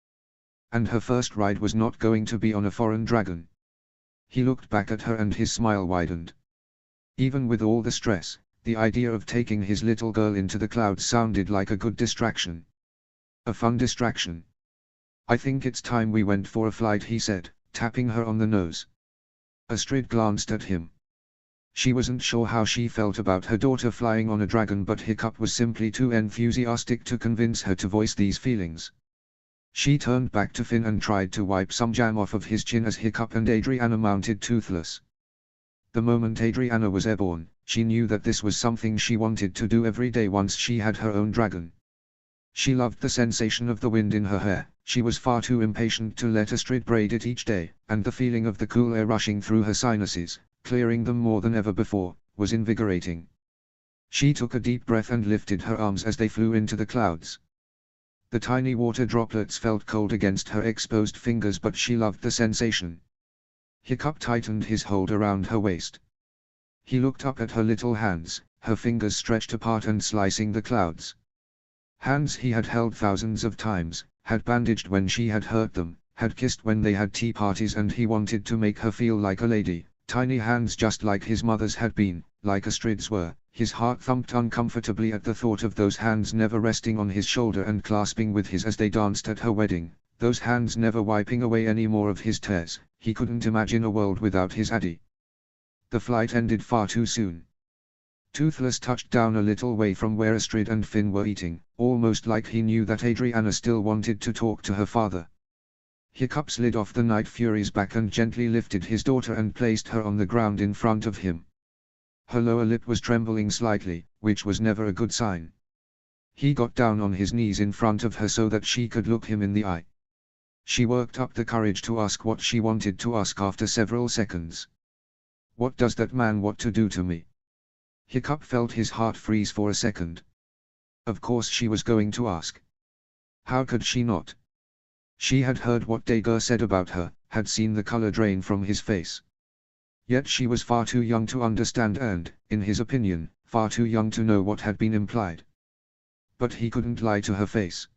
And her first ride was not going to be on a foreign dragon. He looked back at her and his smile widened. Even with all the stress, the idea of taking his little girl into the clouds sounded like a good distraction. A fun distraction. "I think it's time we went for a flight," he said, tapping her on the nose. Astrid glanced at him. She wasn't sure how she felt about her daughter flying on a dragon, but Hiccup was simply too enthusiastic to convince her to voice these feelings. She turned back to Finn and tried to wipe some jam off of his chin as Hiccup and Adriana mounted Toothless. The moment Adriana was airborne, she knew that this was something she wanted to do every day once she had her own dragon. She loved the sensation of the wind in her hair, she was far too impatient to let Astrid braid it each day, and the feeling of the cool air rushing through her sinuses, clearing them more than ever before, was invigorating. She took a deep breath and lifted her arms as they flew into the clouds. The tiny water droplets felt cold against her exposed fingers, but she loved the sensation. Hiccup tightened his hold around her waist. He looked up at her little hands, her fingers stretched apart and slicing the clouds. Hands he had held thousands of times, had bandaged when she had hurt them, had kissed when they had tea parties, and he wanted to make her feel like a lady. Tiny hands just like his mother's had been, like Astrid's were. His heart thumped uncomfortably at the thought of those hands never resting on his shoulder and clasping with his as they danced at her wedding, those hands never wiping away any more of his tears. He couldn't imagine a world without his Addie. The flight ended far too soon. Toothless touched down a little way from where Astrid and Finn were eating, almost like he knew that Adriana still wanted to talk to her father. Hiccup slid off the Night Fury's back and gently lifted his daughter and placed her on the ground in front of him. Her lower lip was trembling slightly, which was never a good sign. He got down on his knees in front of her so that she could look him in the eye. She worked up the courage to ask what she wanted to ask after several seconds. "What does that man want to do to me?" Hiccup felt his heart freeze for a second. Of course she was going to ask. How could she not? She had heard what Dagur said about her, had seen the color drain from his face. Yet she was far too young to understand and, in his opinion, far too young to know what had been implied. But he couldn't lie to her face.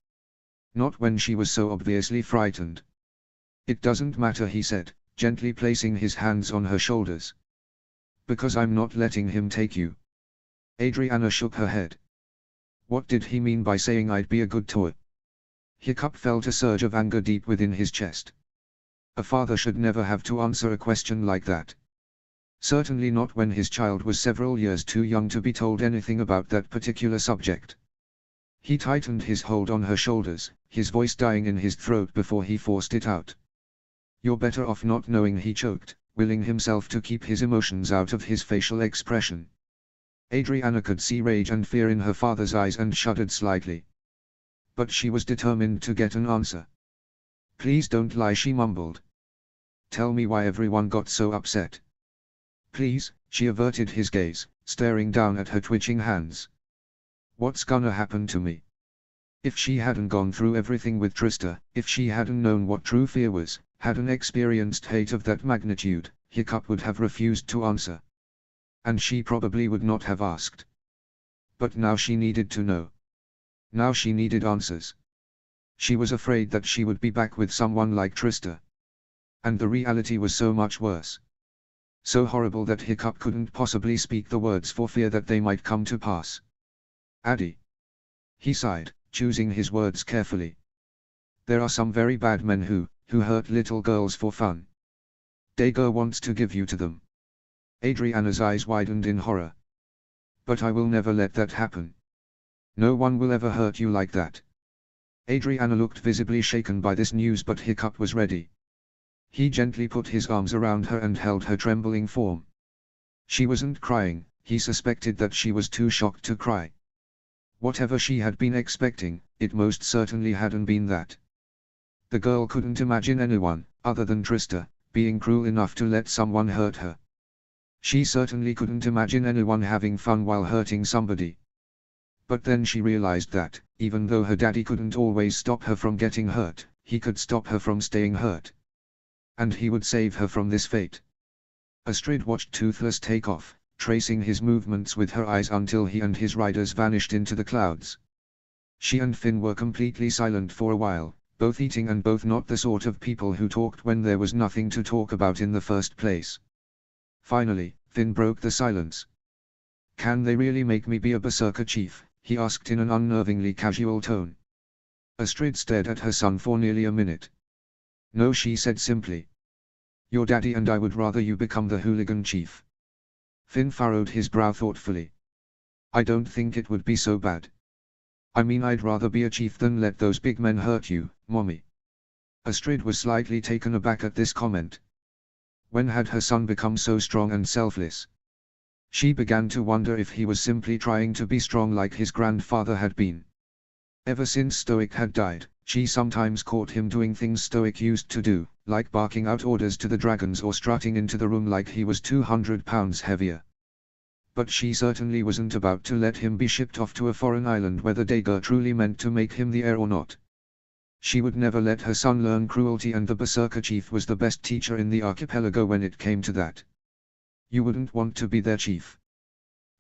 Not when she was so obviously frightened. "It doesn't matter," he said, gently placing his hands on her shoulders. "Because I'm not letting him take you." Adriana shook her head. What did he mean by saying I'd be a good toy? Hiccup felt a surge of anger deep within his chest. A father should never have to answer a question like that. Certainly not when his child was several years too young to be told anything about that particular subject. He tightened his hold on her shoulders, his voice dying in his throat before he forced it out. "You're better off not knowing," he choked, willing himself to keep his emotions out of his facial expression. Adriana could see rage and fear in her father's eyes and shuddered slightly. But she was determined to get an answer. "Please don't lie," she mumbled. "Tell me why everyone got so upset." "Please," she averted his gaze, staring down at her twitching hands. "What's gonna happen to me?" If she hadn't gone through everything with Trista, if she hadn't known what true fear was, hadn't experienced hate of that magnitude, Hiccup would have refused to answer. And she probably would not have asked. But now she needed to know. Now she needed answers. She was afraid that she would be back with someone like Trista. And the reality was so much worse. So horrible that Hiccup couldn't possibly speak the words for fear that they might come to pass. "Addie." He sighed, choosing his words carefully. "There are some very bad men who hurt little girls for fun. Dager wants to give you to them." Adriana's eyes widened in horror. "But I will never let that happen. No one will ever hurt you like that." Adriana looked visibly shaken by this news, but Hiccup was ready. He gently put his arms around her and held her trembling form. She wasn't crying, he suspected that she was too shocked to cry. Whatever she had been expecting, it most certainly hadn't been that. The girl couldn't imagine anyone, other than Trista, being cruel enough to let someone hurt her. She certainly couldn't imagine anyone having fun while hurting somebody. But then she realized that, even though her daddy couldn't always stop her from getting hurt, he could stop her from staying hurt. And he would save her from this fate. Astrid watched Toothless take off, tracing his movements with her eyes until he and his riders vanished into the clouds. She and Finn were completely silent for a while, both eating and both not the sort of people who talked when there was nothing to talk about in the first place. Finally, Finn broke the silence. "Can they really make me be a berserker chief?" he asked in an unnervingly casual tone. Astrid stared at her son for nearly a minute. "No," she said simply. "Your daddy and I would rather you become the hooligan chief." Finn furrowed his brow thoughtfully. "I don't think it would be so bad. I mean, I'd rather be a chief than let those big men hurt you, Mommy." Astrid was slightly taken aback at this comment. When had her son become so strong and selfless? She began to wonder if he was simply trying to be strong like his grandfather had been. Ever since Stoic had died, she sometimes caught him doing things Stoic used to do, like barking out orders to the dragons or strutting into the room like he was 200 pounds heavier. But she certainly wasn't about to let him be shipped off to a foreign island whether Dager truly meant to make him the heir or not. She would never let her son learn cruelty, and the Berserker Chief was the best teacher in the archipelago when it came to that. "You wouldn't want to be their chief?"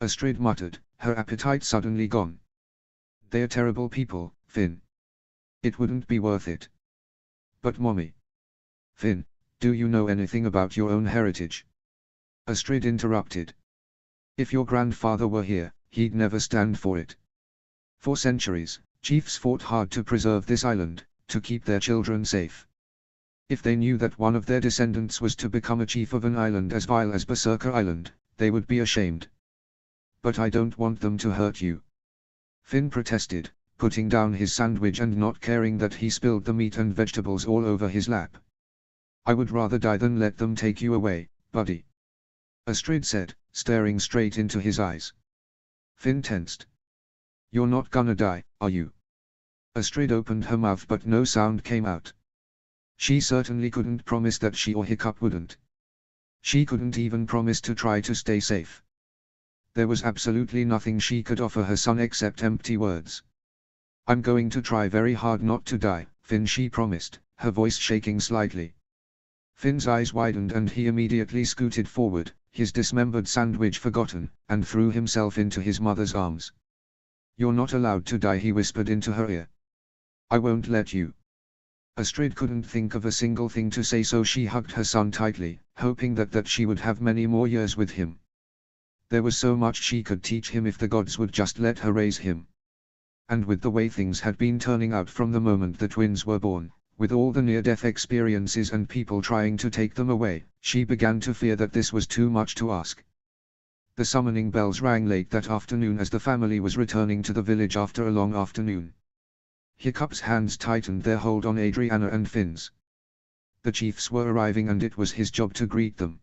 Astrid muttered, her appetite suddenly gone. "They're terrible people, Finn. It wouldn't be worth it." "But Mommy." "Finn, do you know anything about your own heritage?" Astrid interrupted. "If your grandfather were here, he'd never stand for it. For centuries, chiefs fought hard to preserve this island, to keep their children safe. If they knew that one of their descendants was to become a chief of an island as vile as Berserker Island, they would be ashamed. But I don't want them to hurt you." Finn protested, putting down his sandwich and not caring that he spilled the meat and vegetables all over his lap. "I would rather die than let them take you away, buddy," Astrid said, staring straight into his eyes. Finn tensed. "You're not gonna die, are you?" Astrid opened her mouth but no sound came out. She certainly couldn't promise that she or Hiccup wouldn't. She couldn't even promise to try to stay safe. There was absolutely nothing she could offer her son except empty words. "I'm going to try very hard not to die, Finn," she promised, her voice shaking slightly. Finn's eyes widened and he immediately scooted forward, his dismembered sandwich forgotten, and threw himself into his mother's arms. "You're not allowed to die," he whispered into her ear. "I won't let you." Astrid couldn't think of a single thing to say, so she hugged her son tightly, hoping that she would have many more years with him. There was so much she could teach him if the gods would just let her raise him. And with the way things had been turning out from the moment the twins were born, with all the near-death experiences and people trying to take them away, she began to fear that this was too much to ask. The summoning bells rang late that afternoon as the family was returning to the village after a long afternoon. Hiccup's hands tightened their hold on Adriana and Finn's. The chiefs were arriving and it was his job to greet them.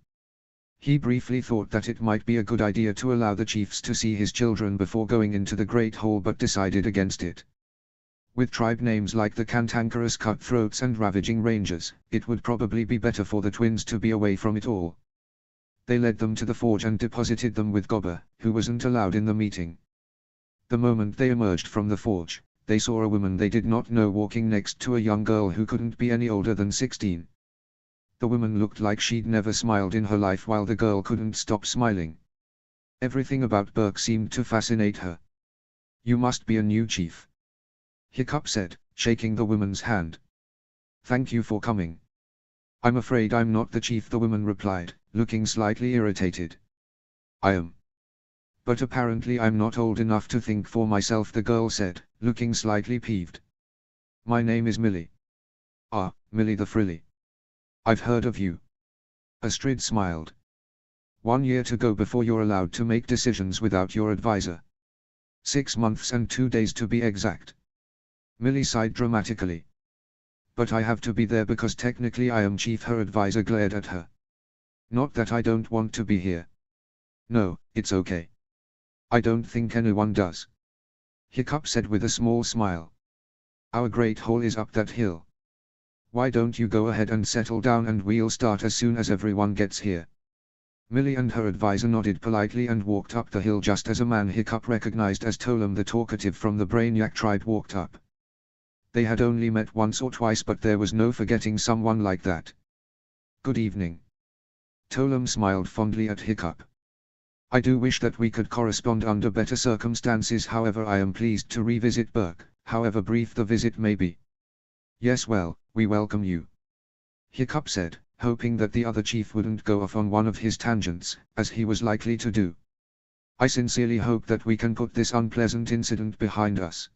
He briefly thought that it might be a good idea to allow the chiefs to see his children before going into the Great Hall, but decided against it. With tribe names like the Cantankerous Cutthroats and Ravaging Rangers, it would probably be better for the twins to be away from it all. They led them to the forge and deposited them with Gobber, who wasn't allowed in the meeting. The moment they emerged from the forge, they saw a woman they did not know walking next to a young girl who couldn't be any older than 16. The woman looked like she'd never smiled in her life, while the girl couldn't stop smiling. Everything about Berk seemed to fascinate her. "You must be a new chief," Hiccup said, shaking the woman's hand. "Thank you for coming." "I'm afraid I'm not the chief," the woman replied, looking slightly irritated. "I am. But apparently I'm not old enough to think for myself," the girl said, looking slightly peeved. "My name is Millie." "Ah, Millie the Frilly. I've heard of you." Astrid smiled. 1 year to go before you're allowed to make decisions without your advisor. 6 months and 2 days to be exact. Millie sighed dramatically. "But I have to be there because technically I am chief," her advisor glared at her. "Not that I don't want to be here." "No, it's okay. I don't think anyone does," Hiccup said with a small smile. "Our Great Hall is up that hill. Why don't you go ahead and settle down and we'll start as soon as everyone gets here." Millie and her advisor nodded politely and walked up the hill just as a man Hiccup recognized as Tolam the Talkative from the Brainiac tribe walked up. They had only met once or twice, but there was no forgetting someone like that. "Good evening." Tolam smiled fondly at Hiccup. "I do wish that we could correspond under better circumstances, however I am pleased to revisit Berk, however brief the visit may be." "Yes, well, we welcome you," Hiccup said, hoping that the other chief wouldn't go off on one of his tangents, as he was likely to do. "I sincerely hope that we can put this unpleasant incident behind us,"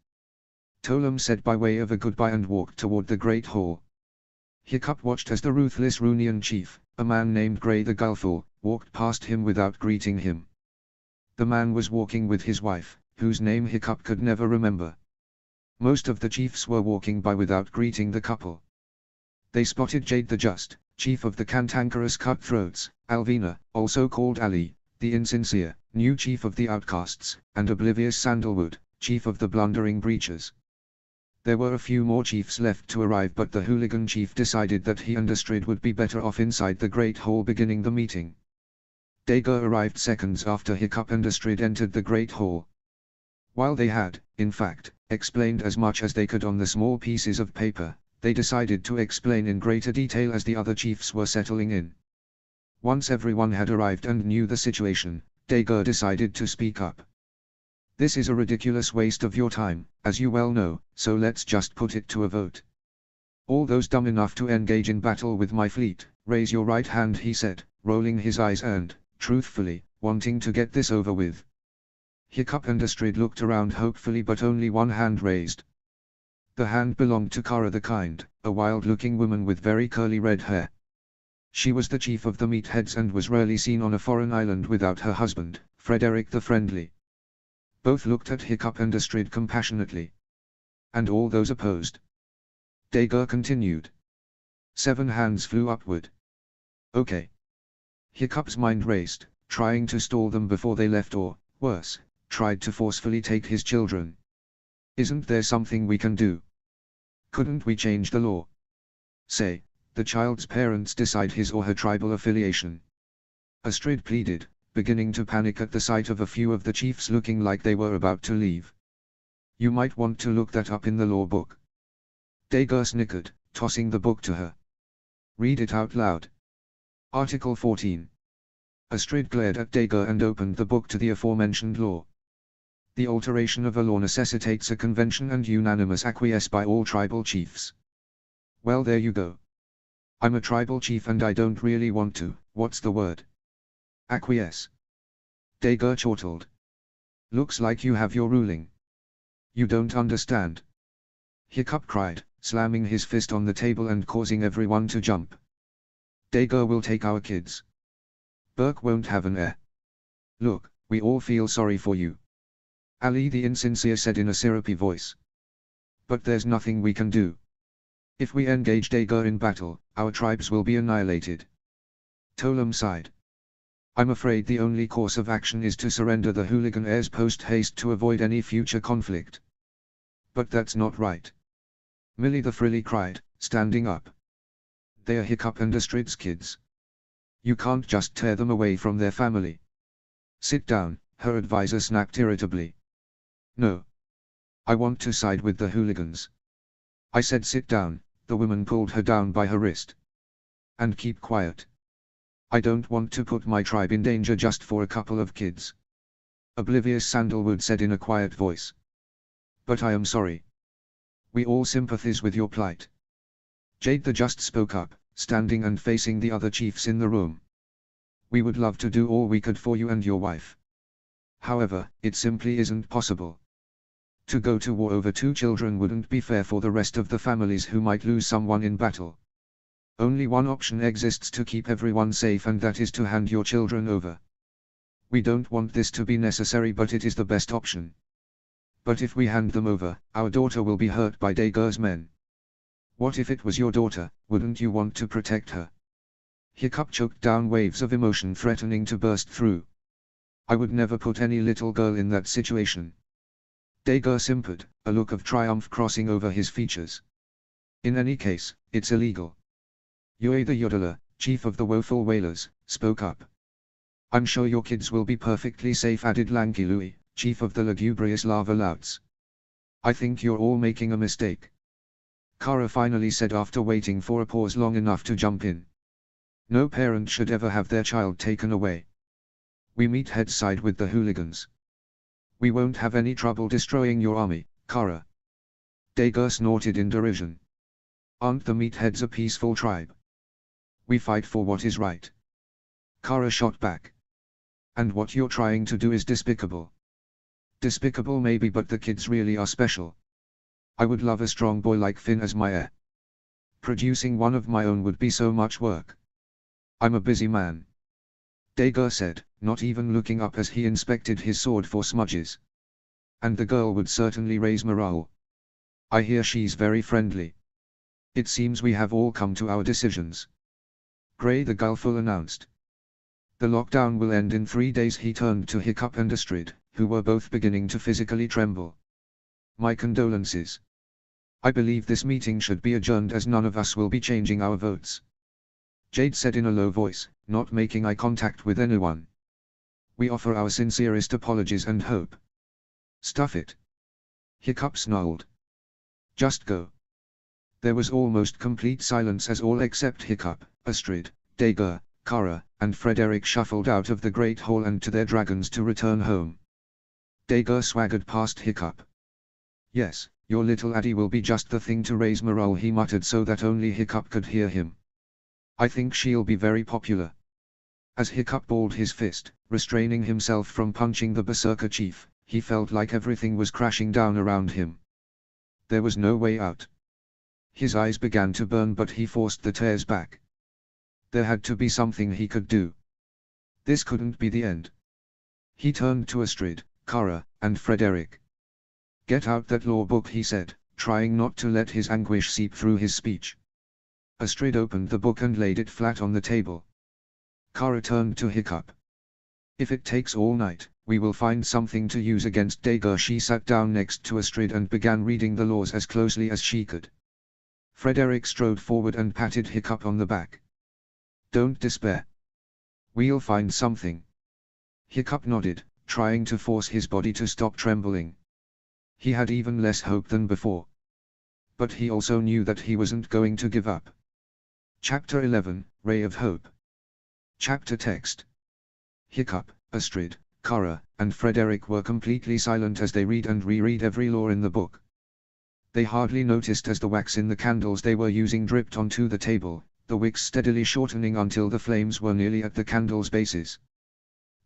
Tolam said by way of a goodbye and walked toward the Great Hall. Hiccup watched as the ruthless Runian chief, a man named Grey the Gulful, walked past him without greeting him. The man was walking with his wife, whose name Hiccup could never remember. Most of the chiefs were walking by without greeting the couple. They spotted Jade the Just, chief of the Cantankerous Cutthroats, Alvina, also called Ali, the Insincere, new chief of the Outcasts, and Oblivious Sandalwood, chief of the Blundering Breachers. There were a few more chiefs left to arrive, but the hooligan chief decided that he and Astrid would be better off inside the Great Hall beginning the meeting. Dager arrived seconds after Hiccup and Astrid entered the Great Hall. While they had, in fact, explained as much as they could on the small pieces of paper, they decided to explain in greater detail as the other chiefs were settling in. Once everyone had arrived and knew the situation, Dager decided to speak up. "This is a ridiculous waste of your time, as you well know, so let's just put it to a vote. All those dumb enough to engage in battle with my fleet, raise your right hand," he said, rolling his eyes and, truthfully, wanting to get this over with. Hiccup and Astrid looked around hopefully, but only one hand raised. The hand belonged to Kara the Kind, a wild-looking woman with very curly red hair. She was the chief of the Meatheads and was rarely seen on a foreign island without her husband, Frederick the Friendly. Both looked at Hiccup and Astrid compassionately. "And all those opposed?" Dager continued. 7 hands flew upward. "Okay." Hiccup's mind raced, trying to stall them before they left or, worse, tried to forcefully take his children. "Isn't there something we can do? Couldn't we change the law? Say, the child's parents decide his or her tribal affiliation?" Astrid pleaded, beginning to panic at the sight of a few of the chiefs looking like they were about to leave. "You might want to look that up in the law book." Dager snickered, tossing the book to her. "Read it out loud." Article 14. Astrid glared at Dager and opened the book to the aforementioned law. The alteration of a law necessitates a convention and unanimous acquiesce by all tribal chiefs. Well, there you go. I'm a tribal chief and I don't really want to, what's the word? Acquiesce. Dager chortled. Looks like you have your ruling. You don't understand. Hiccup cried, slamming his fist on the table and causing everyone to jump. Dager will take our kids. Burke won't have an heir. Look, we all feel sorry for you. Ali the insincere said in a syrupy voice. But there's nothing we can do. If we engage Dager in battle, our tribes will be annihilated. Tolam sighed. I'm afraid the only course of action is to surrender the hooligan heirs post-haste to avoid any future conflict. But that's not right. Millie the Frilly cried, standing up. They're Hiccup and Astrid's kids. You can't just tear them away from their family. Sit down, her advisor snapped irritably. No. I want to side with the hooligans. I said sit down, the woman pulled her down by her wrist. And keep quiet. I don't want to put my tribe in danger just for a couple of kids. Oblivious Sandalwood said in a quiet voice. But I am sorry. We all sympathize with your plight. Jade the Just spoke up, standing and facing the other chiefs in the room. We would love to do all we could for you and your wife. However, it simply isn't possible. To go to war over 2 children wouldn't be fair for the rest of the families who might lose someone in battle. Only one option exists to keep everyone safe, and that is to hand your children over. We don't want this to be necessary, but it is the best option. But if we hand them over, our daughter will be hurt by Dager's men. What if it was your daughter, wouldn't you want to protect her? Hiccup choked down waves of emotion threatening to burst through. I would never put any little girl in that situation. Dager simpered, a look of triumph crossing over his features. In any case, it's illegal. Yue the Yodeler, chief of the Woeful Whalers, spoke up. I'm sure your kids will be perfectly safe, added Lanky Louie, chief of the Lugubrious Lava Louts. I think you're all making a mistake. Kara finally said after waiting for a pause long enough to jump in. No parent should ever have their child taken away. We meatheads side with the hooligans. We won't have any trouble destroying your army, Kara. Dager snorted in derision. Aren't the meatheads a peaceful tribe? We fight for what is right. Kara shot back. And what you're trying to do is despicable. Despicable maybe, but the kids really are special. I would love a strong boy like Finn as my heir. Producing one of my own would be so much work. I'm a busy man. Dager said, not even looking up as he inspected his sword for smudges. And the girl would certainly raise morale. I hear she's very friendly. It seems we have all come to our decisions. Gray the Gullfool announced. The lockdown will end in 3 days. He turned to Hiccup and Astrid, who were both beginning to physically tremble. My condolences. I believe this meeting should be adjourned as none of us will be changing our votes. Jade said in a low voice, not making eye contact with anyone. We offer our sincerest apologies and hope. Stuff it. Hiccup snarled. Just go. There was almost complete silence as all except Hiccup, Astrid, Dager, Kara, and Frederick shuffled out of the Great Hall and to their dragons to return home. Dager swaggered past Hiccup. Yes, your little Addie will be just the thing to raise morale, he muttered so that only Hiccup could hear him. I think she'll be very popular. As Hiccup balled his fist, restraining himself from punching the Berserker chief, he felt like everything was crashing down around him. There was no way out. His eyes began to burn, but he forced the tears back. There had to be something he could do. This couldn't be the end. He turned to Astrid, Kara, and Frederick. Get out that law book, he said, trying not to let his anguish seep through his speech. Astrid opened the book and laid it flat on the table. Kara turned to Hiccup. If it takes all night, we will find something to use against Dager. She sat down next to Astrid and began reading the laws as closely as she could. Frederick strode forward and patted Hiccup on the back. Don't despair. We'll find something. Hiccup nodded, trying to force his body to stop trembling. He had even less hope than before. But he also knew that he wasn't going to give up. Chapter 11, Ray of Hope. Chapter text. Hiccup, Astrid, Kara, and Frederick were completely silent as they read and reread every law in the book. They hardly noticed as the wax in the candles they were using dripped onto the table, the wicks steadily shortening until the flames were nearly at the candles' bases.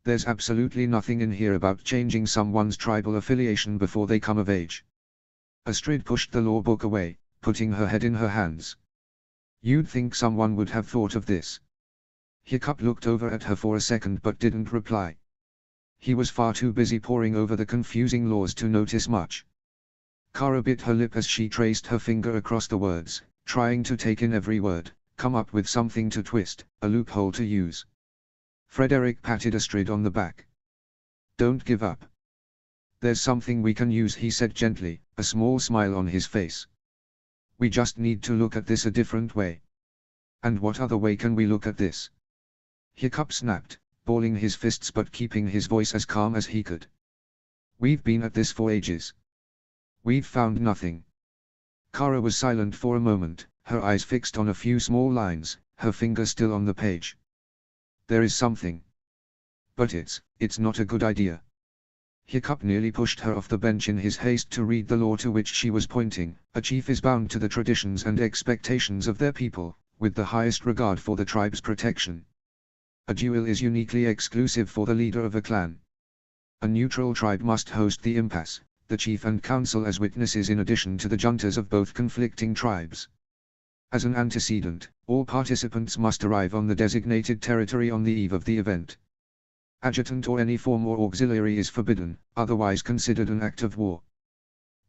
There's absolutely nothing in here about changing someone's tribal affiliation before they come of age. Astrid pushed the law book away, putting her head in her hands. You'd think someone would have thought of this. Hiccup looked over at her for a second but didn't reply. He was far too busy poring over the confusing laws to notice much. Kara bit her lip as she traced her finger across the words, trying to take in every word, come up with something to twist, a loophole to use. Frederick patted Astrid on the back. Don't give up. There's something we can use, he said gently, a small smile on his face. We just need to look at this a different way. And what other way can we look at this? Hiccup snapped, balling his fists but keeping his voice as calm as he could. We've been at this for ages. We've found nothing. Kara was silent for a moment, her eyes fixed on a few small lines, her finger still on the page. There is something. But it's not a good idea. Hiccup nearly pushed her off the bench in his haste to read the law to which she was pointing. A chief is bound to the traditions and expectations of their people, with the highest regard for the tribe's protection. A duel is uniquely exclusive for the leader of a clan. A neutral tribe must host the impasse, the chief and council as witnesses in addition to the juntas of both conflicting tribes. As an antecedent, all participants must arrive on the designated territory on the eve of the event. Adjutant or any form or auxiliary is forbidden, otherwise considered an act of war.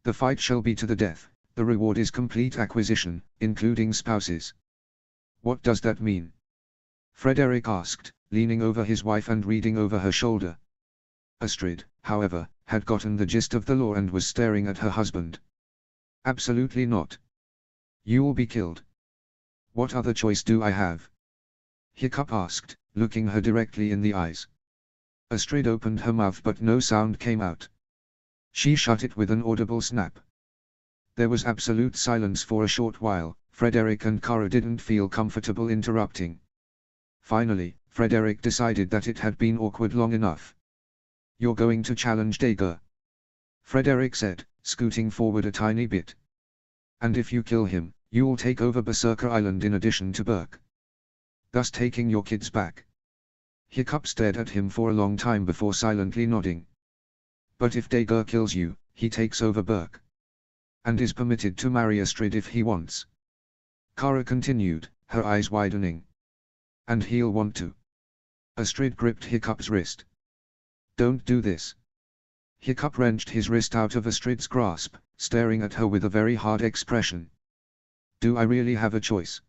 The fight shall be to the death, the reward is complete acquisition, including spouses. What does that mean? Frederick asked, leaning over his wife and reading over her shoulder. Astrid, however, had gotten the gist of the law and was staring at her husband. Absolutely not. You'll be killed. What other choice do I have? Hiccup asked, looking her directly in the eyes. Astrid opened her mouth but no sound came out. She shut it with an audible snap. There was absolute silence for a short while. Frederick and Kara didn't feel comfortable interrupting. Finally, Frederick decided that it had been awkward long enough. You're going to challenge Dager? Frederick said, scooting forward a tiny bit. And if you kill him, you'll take over Berserker Island in addition to Berk. Thus taking your kids back. Hiccup stared at him for a long time before silently nodding. But if Dager kills you, he takes over Berk. And is permitted to marry Astrid if he wants. Kara continued, her eyes widening. And he'll want to. Astrid gripped Hiccup's wrist. Don't do this. Hiccup wrenched his wrist out of Astrid's grasp, staring at her with a very hard expression. Do I really have a choice?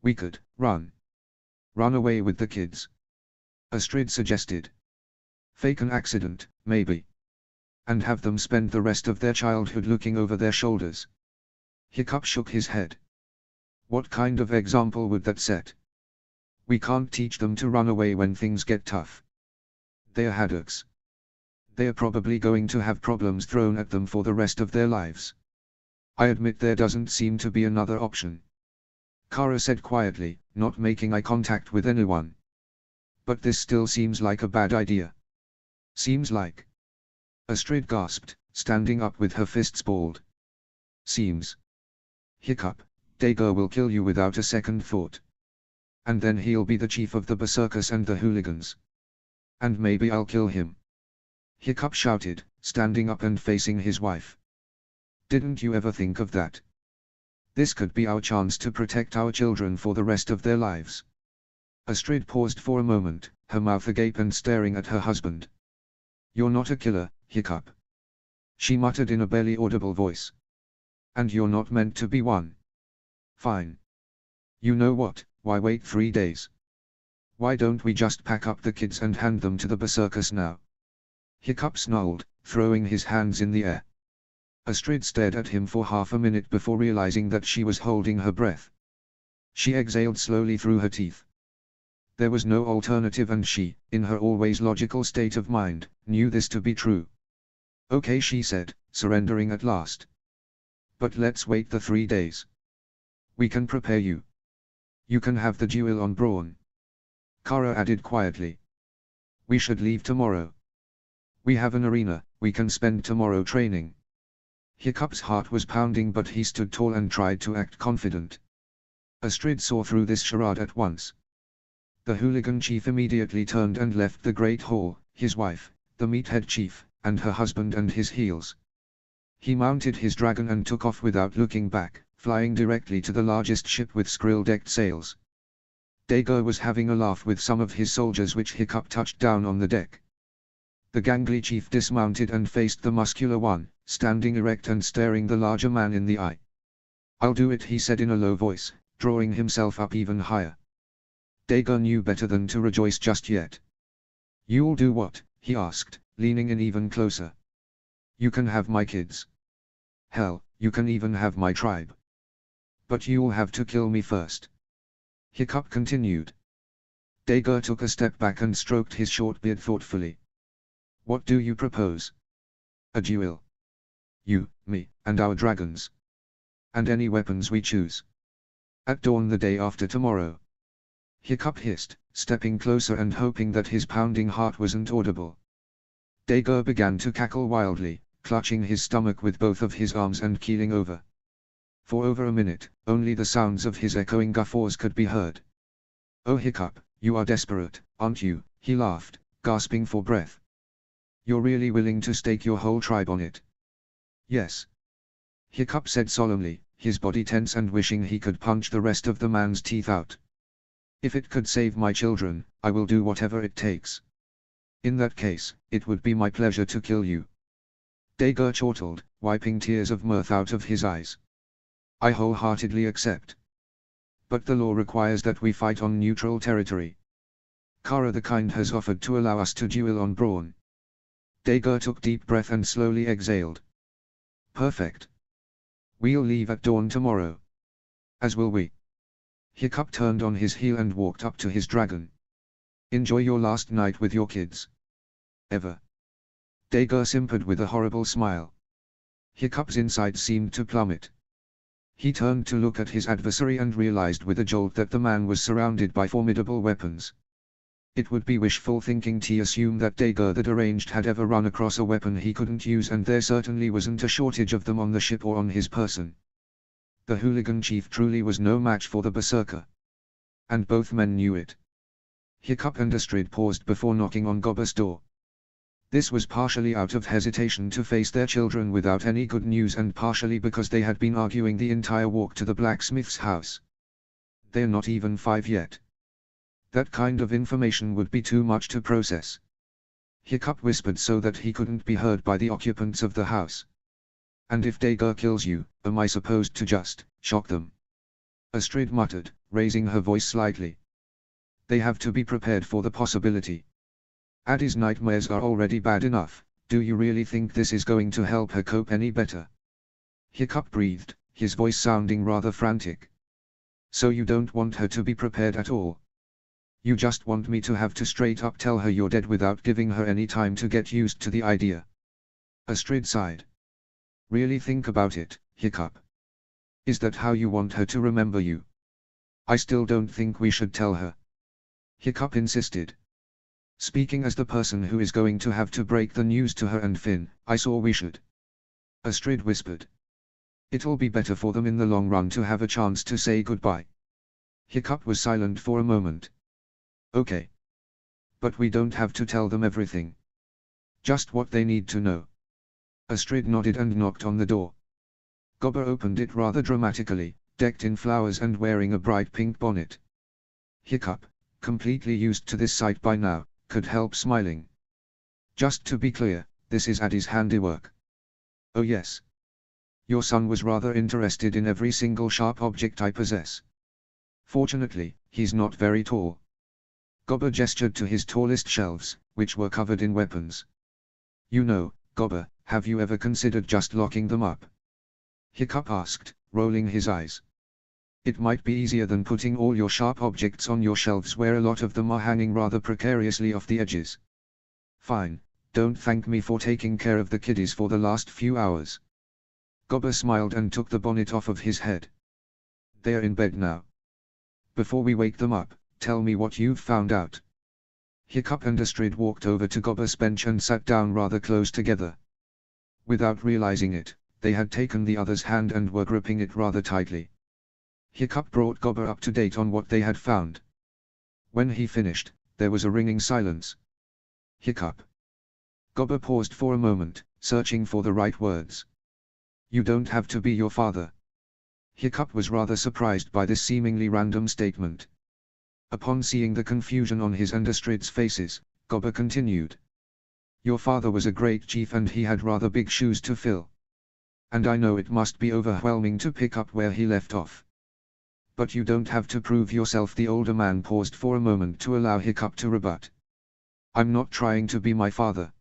We could run. Run away with the kids. Astrid suggested. Fake an accident, maybe. And have them spend the rest of their childhood looking over their shoulders. Hiccup shook his head. What kind of example would that set? We can't teach them to run away when things get tough. They're haddocks. They're probably going to have problems thrown at them for the rest of their lives. I admit there doesn't seem to be another option. Kara said quietly, not making eye contact with anyone. But this still seems like a bad idea. Seems like. Astrid gasped, standing up with her fists balled. Seems. Hiccup, Dager will kill you without a second thought. And then he'll be the chief of the Berserkers and the hooligans. And maybe I'll kill him. Hiccup shouted, standing up and facing his wife. Didn't you ever think of that? This could be our chance to protect our children for the rest of their lives. Astrid paused for a moment, her mouth agape and staring at her husband. You're not a killer, Hiccup. She muttered in a barely audible voice. And you're not meant to be one. Fine. You know what, why wait 3 days? Why don't we just pack up the kids and hand them to the Berserkers now? Hiccup snarled, throwing his hands in the air. Astrid stared at him for half a minute before realizing that she was holding her breath. She exhaled slowly through her teeth. There was no alternative and she, in her always logical state of mind, knew this to be true. Okay, she said, surrendering at last. But let's wait the 3 days. We can prepare you. You can have the duel on Braun. Kara added quietly. We should leave tomorrow. We have an arena, we can spend tomorrow training. Hiccup's heart was pounding, but he stood tall and tried to act confident. Astrid saw through this charade at once. The hooligan chief immediately turned and left the great hall, his wife, the meathead chief, and her husband and his heels. He mounted his dragon and took off without looking back, flying directly to the largest ship with skrill-decked sails. Dago was having a laugh with some of his soldiers which Hiccup touched down on the deck. The gangly chief dismounted and faced the muscular one, standing erect and staring the larger man in the eye. "I'll do it," he said in a low voice, drawing himself up even higher. Dago knew better than to rejoice just yet. "You'll do what?" he asked, leaning in even closer. "You can have my kids. Hell, you can even have my tribe. But you'll have to kill me first." Hiccup continued. Dago took a step back and stroked his short beard thoughtfully. "What do you propose?" "A duel. You, me, and our dragons. And any weapons we choose. At dawn the day after tomorrow." Hiccup hissed, stepping closer and hoping that his pounding heart wasn't audible. Dago began to cackle wildly, clutching his stomach with both of his arms and keeling over. For over a minute, only the sounds of his echoing guffaws could be heard. "Oh Hiccup, you are desperate, aren't you?" he laughed, gasping for breath. "You're really willing to stake your whole tribe on it?" "Yes," Hiccup said solemnly, his body tense and wishing he could punch the rest of the man's teeth out. "If it could save my children, I will do whatever it takes. In that case, it would be my pleasure to kill you." Dago chortled, wiping tears of mirth out of his eyes. "I wholeheartedly accept. But the law requires that we fight on neutral territory. Kara the Kind has offered to allow us to duel on brawn." Dago took deep breath and slowly exhaled. "Perfect. We'll leave at dawn tomorrow. As will we." Hiccup turned on his heel and walked up to his dragon. "Enjoy your last night with your kids. Ever." Dago simpered with a horrible smile. Hiccup's insides seemed to plummet. He turned to look at his adversary and realized with a jolt that the man was surrounded by formidable weapons. It would be wishful thinking to assume that Dago the Deranged had ever run across a weapon he couldn't use, and there certainly wasn't a shortage of them on the ship or on his person. The hooligan chief truly was no match for the berserker. And both men knew it. Hiccup and Astrid paused before knocking on Gobber's door. This was partially out of hesitation to face their children without any good news, and partially because they had been arguing the entire walk to the blacksmith's house. "They're not even 5 yet. That kind of information would be too much to process." Hiccup whispered so that he couldn't be heard by the occupants of the house. "And if Dago kills you, am I supposed to just shock them?" Astrid muttered, raising her voice slightly. "They have to be prepared for the possibility. Addie's nightmares are already bad enough, do you really think this is going to help her cope any better?" Hiccup breathed, his voice sounding rather frantic. "So you don't want her to be prepared at all? You just want me to have to straight up tell her you're dead without giving her any time to get used to the idea?" Astrid sighed. "Really think about it, Hiccup. Is that how you want her to remember you?" "I still don't think we should tell her," Hiccup insisted. "Speaking as the person who is going to have to break the news to her and Finn, I saw we should," Astrid whispered. "It'll be better for them in the long run to have a chance to say goodbye." Hiccup was silent for a moment. "Okay. But we don't have to tell them everything. Just what they need to know." Astrid nodded and knocked on the door. Gobber opened it rather dramatically, decked in flowers and wearing a bright pink bonnet. Hiccup, completely used to this sight by now, could help smiling. "Just to be clear, this is Addie's handiwork." "Oh yes. Your son was rather interested in every single sharp object I possess. Fortunately, he's not very tall." Gobber gestured to his tallest shelves, which were covered in weapons. "You know, Gobber, have you ever considered just locking them up?" Hiccup asked, rolling his eyes. "It might be easier than putting all your sharp objects on your shelves where a lot of them are hanging rather precariously off the edges." "Fine, don't thank me for taking care of the kiddies for the last few hours." Gobber smiled and took the bonnet off of his head. "They're in bed now. Before we wake them up, tell me what you've found out." Hiccup and Astrid walked over to Gobber's bench and sat down rather close together. Without realizing it, they had taken the other's hand and were gripping it rather tightly. Hiccup brought Gobber up to date on what they had found. When he finished, there was a ringing silence. Hiccup. Gobber paused for a moment, searching for the right words. You don't have to be your father. Hiccup was rather surprised by this seemingly random statement. Upon seeing the confusion on his and Astrid's faces, Gobber continued. Your father was a great chief and he had rather big shoes to fill. And I know it must be overwhelming to pick up where he left off. But you don't have to prove yourself. The older man paused for a moment to allow Hiccup to rebut. I'm not trying to be my father.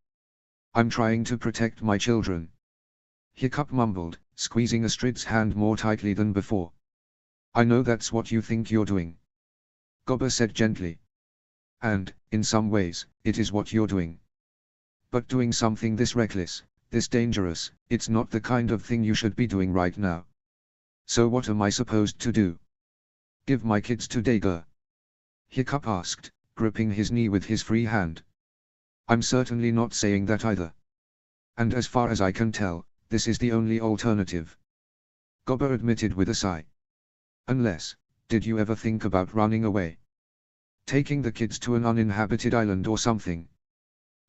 I'm trying to protect my children. Hiccup mumbled, squeezing Astrid's hand more tightly than before. I know that's what you think you're doing. Gobber said gently. And, in some ways, it is what you're doing. But doing something this reckless, this dangerous, it's not the kind of thing you should be doing right now. So what am I supposed to do? Give my kids to Dager? Hiccup asked, gripping his knee with his free hand. I'm certainly not saying that either. And as far as I can tell, this is the only alternative. Gobber admitted with a sigh. Unless, did you ever think about running away? Taking the kids to an uninhabited island or something?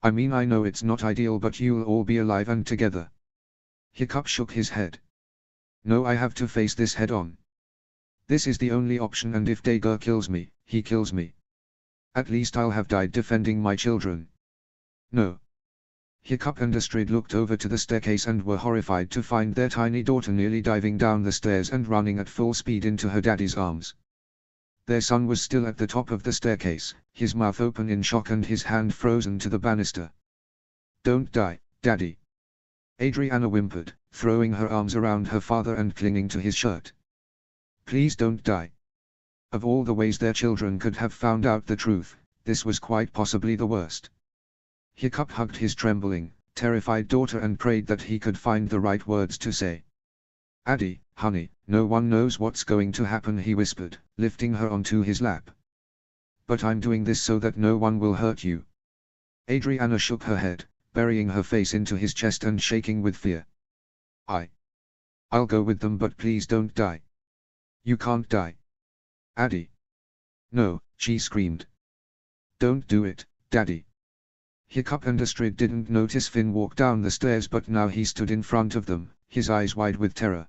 I mean, I know it's not ideal, but you'll all be alive and together. Hiccup shook his head. No, I have to face this head on. This is the only option, and if Dager kills me, he kills me. At least I'll have died defending my children. No. Hiccup and Astrid looked over to the staircase and were horrified to find their tiny daughter nearly diving down the stairs and running at full speed into her daddy's arms. Their son was still at the top of the staircase, his mouth open in shock and his hand frozen to the banister. Don't die, Daddy. Adriana whimpered, throwing her arms around her father and clinging to his shirt. Please don't die. Of all the ways their children could have found out the truth, this was quite possibly the worst. Hiccup hugged his trembling, terrified daughter and prayed that he could find the right words to say. Addie, honey, no one knows what's going to happen, he whispered, lifting her onto his lap. But I'm doing this so that no one will hurt you. Adriana shook her head, burying her face into his chest and shaking with fear. I'll go with them, but please don't die. You can't die. Addie. No, she screamed. Don't do it, Daddy. Hiccup and Astrid didn't notice Finn walk down the stairs, but now he stood in front of them, his eyes wide with terror.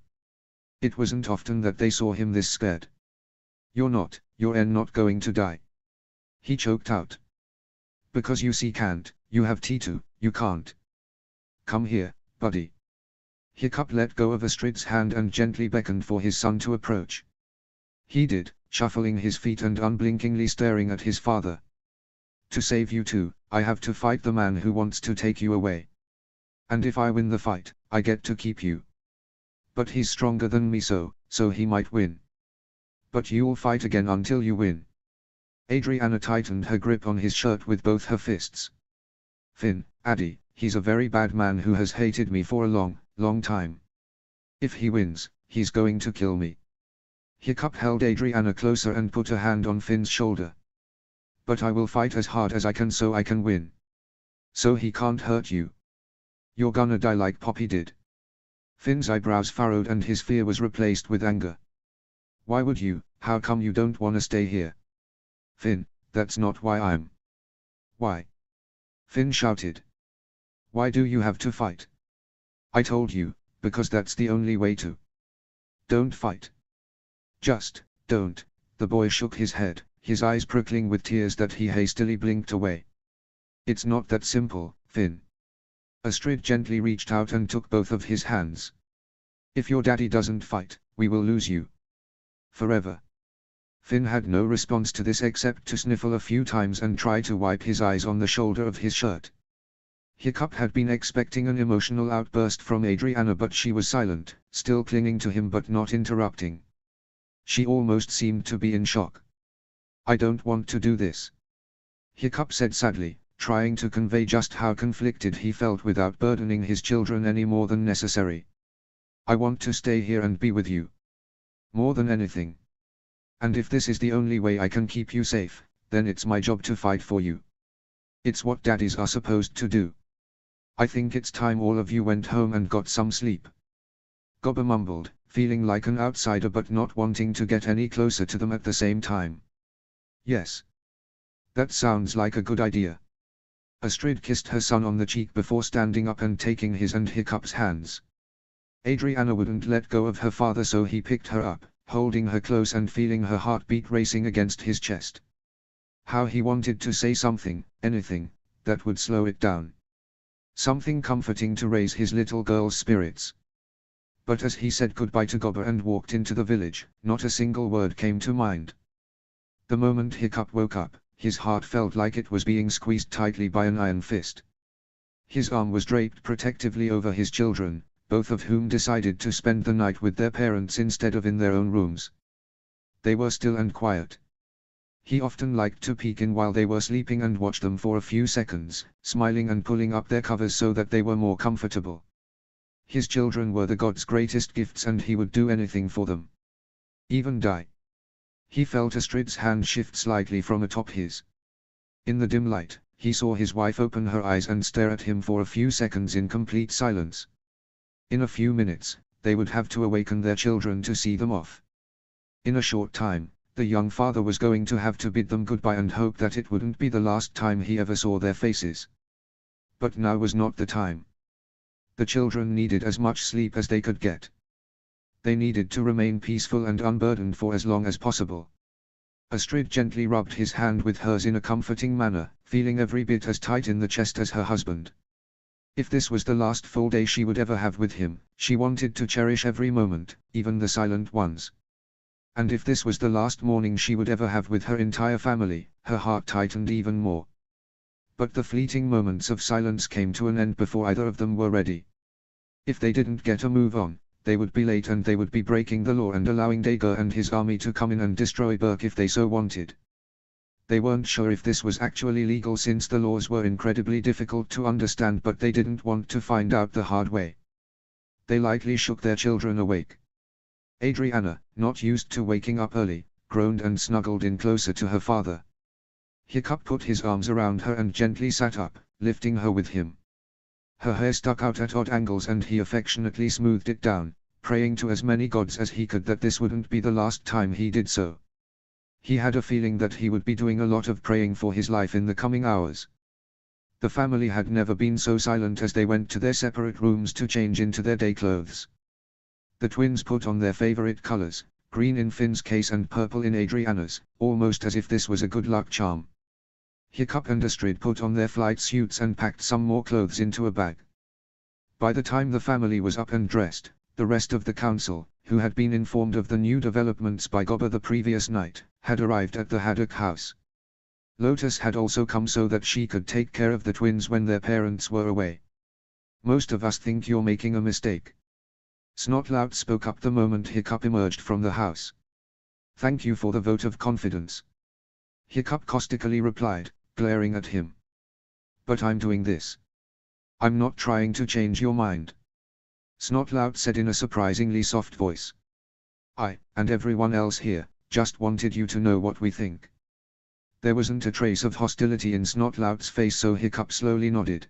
It wasn't often that they saw him this scared. You're not going to die. He choked out. Because you see can't, you have T2, you can't. Come here, buddy. Hiccup let go of Astrid's hand and gently beckoned for his son to approach. He did, shuffling his feet and unblinkingly staring at his father. To save you two, I have to fight the man who wants to take you away. And if I win the fight, I get to keep you. But he's stronger than me, so he might win. But you'll fight again until you win. Adriana tightened her grip on his shirt with both her fists. Finn, Addie, he's a very bad man who has hated me for a long time. If he wins, he's going to kill me. Hiccup held Adriana closer and put a hand on Finn's shoulder. But I will fight as hard as I can so I can win. So he can't hurt you. You're gonna die like Poppy did. Finn's eyebrows furrowed and his fear was replaced with anger. Why would you? How come you don't wanna stay here? Finn, that's not why I'm. Why? Finn shouted. Why do you have to fight? I told you, because that's the only way to. Don't fight. Just, don't. The boy shook his head, his eyes prickling with tears that he hastily blinked away. It's not that simple, Finn. Astrid gently reached out and took both of his hands. If your daddy doesn't fight, we will lose you. Forever. Finn had no response to this except to sniffle a few times and try to wipe his eyes on the shoulder of his shirt. Hiccup had been expecting an emotional outburst from Adriana, but she was silent, still clinging to him but not interrupting. She almost seemed to be in shock. I don't want to do this. Hiccup said sadly, trying to convey just how conflicted he felt without burdening his children any more than necessary. I want to stay here and be with you. More than anything. And if this is the only way I can keep you safe, then it's my job to fight for you. It's what daddies are supposed to do. I think it's time all of you went home and got some sleep. Gobber mumbled, feeling like an outsider but not wanting to get any closer to them at the same time. Yes. That sounds like a good idea. Astrid kissed her son on the cheek before standing up and taking his and Hiccup's hands. Adriana wouldn't let go of her father, so he picked her up, holding her close and feeling her heartbeat racing against his chest. How he wanted to say something, anything, that would slow it down. Something comforting to raise his little girl's spirits. But as he said goodbye to Gobber and walked into the village, not a single word came to mind. The moment Hiccup woke up, his heart felt like it was being squeezed tightly by an iron fist. His arm was draped protectively over his children, both of whom decided to spend the night with their parents instead of in their own rooms. They were still and quiet. He often liked to peek in while they were sleeping and watch them for a few seconds, smiling and pulling up their covers so that they were more comfortable. His children were the God's greatest gifts and he would do anything for them. Even die. He felt Astrid's hand shift slightly from atop his. In the dim light, he saw his wife open her eyes and stare at him for a few seconds in complete silence. In a few minutes, they would have to awaken their children to see them off. In a short time, the young father was going to have to bid them goodbye and hope that it wouldn't be the last time he ever saw their faces. But now was not the time. The children needed as much sleep as they could get. They needed to remain peaceful and unburdened for as long as possible. Astrid gently rubbed his hand with hers in a comforting manner, feeling every bit as tight in the chest as her husband. If this was the last full day she would ever have with him, she wanted to cherish every moment, even the silent ones. And if this was the last morning she would ever have with her entire family, her heart tightened even more. But the fleeting moments of silence came to an end before either of them were ready. If they didn't get a move on, they would be late and they would be breaking the law and allowing Dager and his army to come in and destroy Berk if they so wanted. They weren't sure if this was actually legal since the laws were incredibly difficult to understand, but they didn't want to find out the hard way. They lightly shook their children awake. Adriana, not used to waking up early, groaned and snuggled in closer to her father. Hiccup put his arms around her and gently sat up, lifting her with him. Her hair stuck out at odd angles and he affectionately smoothed it down, praying to as many gods as he could that this wouldn't be the last time he did so. He had a feeling that he would be doing a lot of praying for his life in the coming hours. The family had never been so silent as they went to their separate rooms to change into their day clothes. The twins put on their favorite colors, green in Finn's case and purple in Adriana's, almost as if this was a good luck charm. Hiccup and Astrid put on their flight suits and packed some more clothes into a bag. By the time the family was up and dressed, the rest of the council, who had been informed of the new developments by Gobber the previous night, had arrived at the Haddock house. Lotus had also come so that she could take care of the twins when their parents were away. "Most of us think you're making a mistake." Snotlout spoke up the moment Hiccup emerged from the house. "Thank you for the vote of confidence." Hiccup caustically replied, glaring at him. "But I'm doing this. I'm not trying to change your mind." Snotlout said in a surprisingly soft voice. "I, and everyone else here, just wanted you to know what we think." There wasn't a trace of hostility in Snotlout's face, so Hiccup slowly nodded.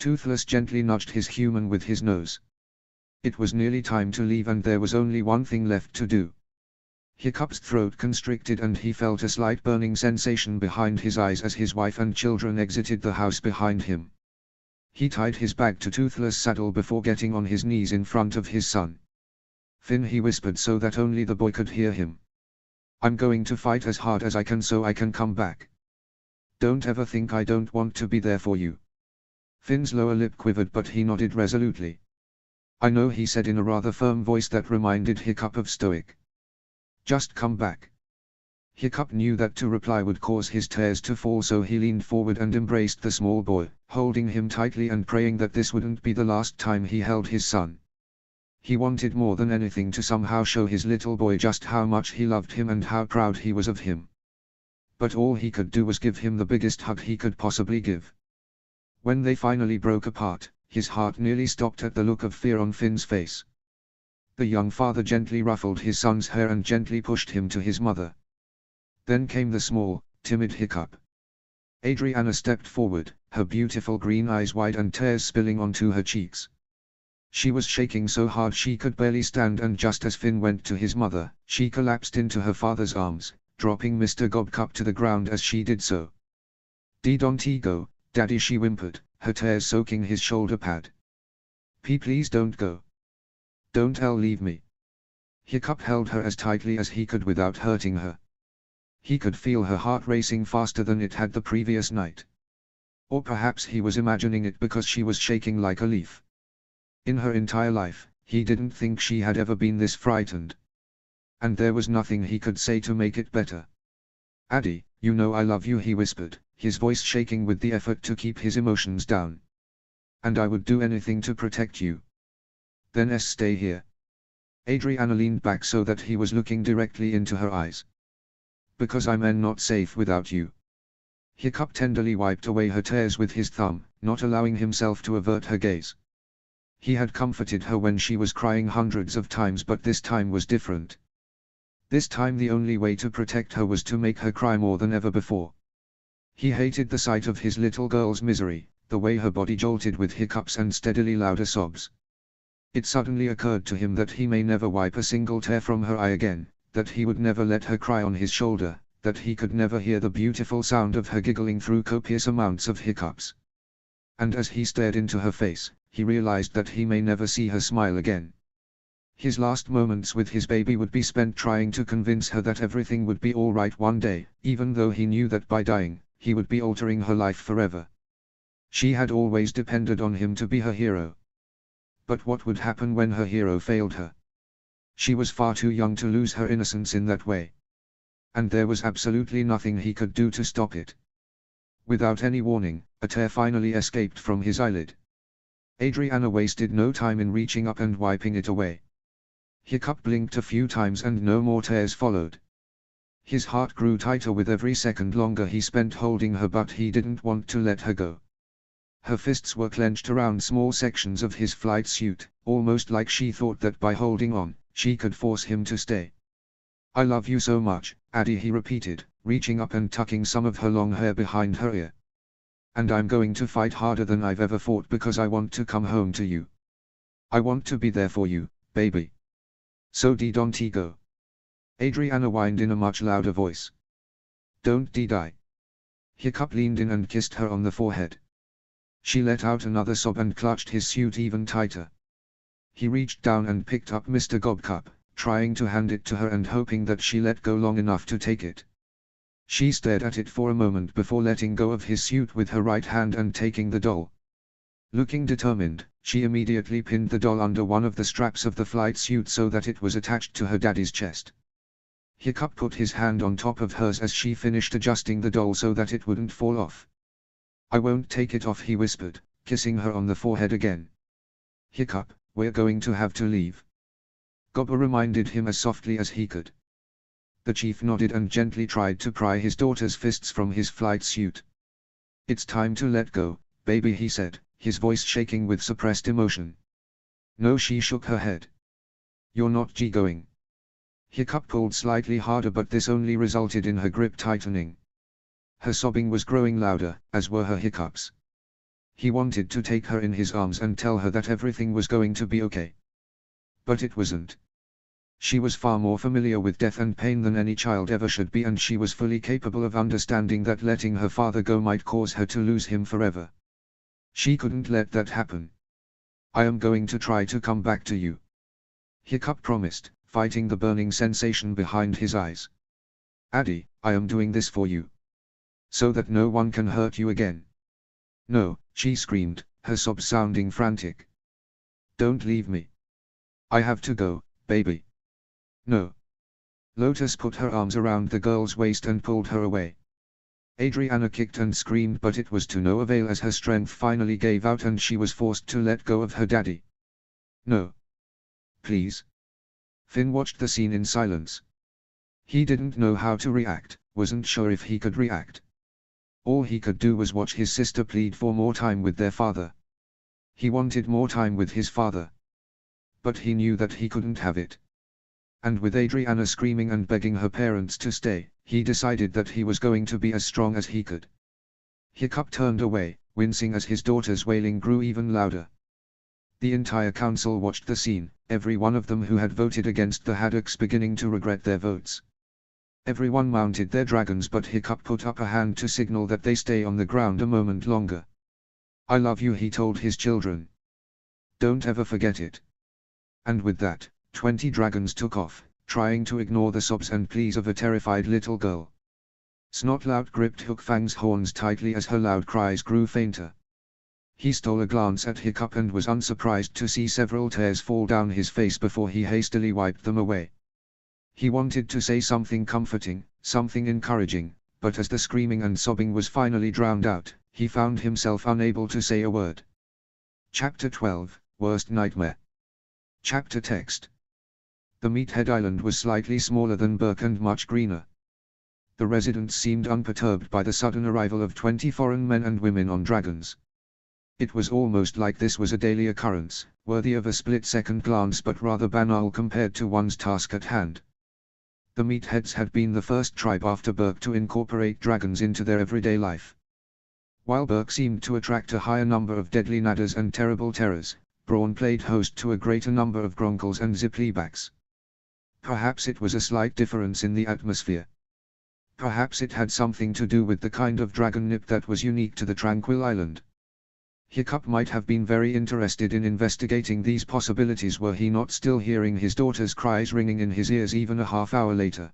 Toothless gently nudged his human with his nose. It was nearly time to leave and there was only one thing left to do. Hiccup's throat constricted and he felt a slight burning sensation behind his eyes as his wife and children exited the house behind him. He tied his bag to Toothless' saddle before getting on his knees in front of his son. "Finn," he whispered so that only the boy could hear him. "I'm going to fight as hard as I can so I can come back. Don't ever think I don't want to be there for you." Finn's lower lip quivered but he nodded resolutely. "I know," he said in a rather firm voice that reminded Hiccup of Stoic. "Just come back." Hiccup knew that to reply would cause his tears to fall, so he leaned forward and embraced the small boy, holding him tightly and praying that this wouldn't be the last time he held his son. He wanted more than anything to somehow show his little boy just how much he loved him and how proud he was of him. But all he could do was give him the biggest hug he could possibly give. When they finally broke apart, his heart nearly stopped at the look of fear on Finn's face. The young father gently ruffled his son's hair and gently pushed him to his mother. Then came the small, timid Hiccup. Adriana stepped forward, her beautiful green eyes wide and tears spilling onto her cheeks. She was shaking so hard she could barely stand, and just as Finn went to his mother, she collapsed into her father's arms, dropping Mr. Gobcup to the ground as she did so. Don't go, Daddy, she whimpered, her tears soaking his shoulder pad. Please don't go. Don't leave me. Hiccup held her as tightly as he could without hurting her. He could feel her heart racing faster than it had the previous night. Or perhaps he was imagining it because she was shaking like a leaf. In her entire life, he didn't think she had ever been this frightened. And there was nothing he could say to make it better. Addie, you know I love you, he whispered, his voice shaking with the effort to keep his emotions down. And I would do anything to protect you. Then stay here. Adriana leaned back so that he was looking directly into her eyes. Because I'm not safe without you. Hiccup tenderly wiped away her tears with his thumb, not allowing himself to avert her gaze. He had comforted her when she was crying hundreds of times, but this time was different. This time the only way to protect her was to make her cry more than ever before. He hated the sight of his little girl's misery, the way her body jolted with hiccups and steadily louder sobs. It suddenly occurred to him that he may never wipe a single tear from her eye again, that he would never let her cry on his shoulder, that he could never hear the beautiful sound of her giggling through copious amounts of hiccups. And as he stared into her face, he realized that he may never see her smile again. His last moments with his baby would be spent trying to convince her that everything would be all right one day, even though he knew that by dying, he would be altering her life forever. She had always depended on him to be her hero. But what would happen when her hero failed her? She was far too young to lose her innocence in that way. And there was absolutely nothing he could do to stop it. Without any warning, a tear finally escaped from his eyelid. Adriana wasted no time in reaching up and wiping it away. Hiccup blinked a few times and no more tears followed. His heart grew tighter with every second longer he spent holding her, but he didn't want to let her go. Her fists were clenched around small sections of his flight suit, almost like she thought that by holding on, she could force him to stay. I love you so much, Addie, he repeated, reaching up and tucking some of her long hair behind her ear. And I'm going to fight harder than I've ever fought because I want to come home to you. I want to be there for you, baby. So don't go. Adriana whined in a much louder voice. Don't die. Hiccup leaned in and kissed her on the forehead. She let out another sob and clutched his suit even tighter. He reached down and picked up Mr. Gobcup, trying to hand it to her and hoping that she let go long enough to take it. She stared at it for a moment before letting go of his suit with her right hand and taking the doll. Looking determined, she immediately pinned the doll under one of the straps of the flight suit so that it was attached to her daddy's chest. Hiccup put his hand on top of hers as she finished adjusting the doll so that it wouldn't fall off. I won't take it off, he whispered, kissing her on the forehead again. Hiccup, we're going to have to leave. Gobber reminded him as softly as he could. The chief nodded and gently tried to pry his daughter's fists from his flight suit. It's time to let go, baby, he said, his voice shaking with suppressed emotion. No, she shook her head. You're not going. Hiccup pulled slightly harder, but this only resulted in her grip tightening. Her sobbing was growing louder, as were her hiccups. He wanted to take her in his arms and tell her that everything was going to be okay. But it wasn't. She was far more familiar with death and pain than any child ever should be, and she was fully capable of understanding that letting her father go might cause her to lose him forever. She couldn't let that happen. I am going to try to come back to you. Hiccup promised, fighting the burning sensation behind his eyes. Addie, I am doing this for you. So that no one can hurt you again. No, she screamed, her sobs sounding frantic. Don't leave me. I have to go, baby. No. Lotus put her arms around the girl's waist and pulled her away. Adriana kicked and screamed, but it was to no avail as her strength finally gave out and she was forced to let go of her daddy. No. Please. Finn watched the scene in silence. He didn't know how to react, wasn't sure if he could react. All he could do was watch his sister plead for more time with their father. He wanted more time with his father. But he knew that he couldn't have it. And with Adriana screaming and begging her parents to stay, he decided that he was going to be as strong as he could. Hiccup turned away, wincing as his daughter's wailing grew even louder. The entire council watched the scene, every one of them who had voted against the Haddocks beginning to regret their votes. Everyone mounted their dragons, but Hiccup put up a hand to signal that they stay on the ground a moment longer. "I love you," he told his children. "Don't ever forget it." And with that, 20 dragons took off, trying to ignore the sobs and pleas of a terrified little girl. Snotlout gripped Hook Fang's horns tightly as her loud cries grew fainter. He stole a glance at Hiccup and was unsurprised to see several tears fall down his face before he hastily wiped them away. He wanted to say something comforting, something encouraging, but as the screaming and sobbing was finally drowned out, he found himself unable to say a word. Chapter 12, Worst Nightmare. Chapter Text. The Meathead Island was slightly smaller than Berk and much greener. The residents seemed unperturbed by the sudden arrival of 20 foreign men and women on dragons. It was almost like this was a daily occurrence, worthy of a split-second glance but rather banal compared to one's task at hand. The Meatheads had been the first tribe after Berk to incorporate dragons into their everyday life. While Berk seemed to attract a higher number of deadly nadders and terrible terrors, Brawn played host to a greater number of gronkles and ziplybacks. Perhaps it was a slight difference in the atmosphere. Perhaps it had something to do with the kind of dragon nip that was unique to the Tranquil Island. Hiccup might have been very interested in investigating these possibilities were he not still hearing his daughter's cries ringing in his ears even a half-hour later.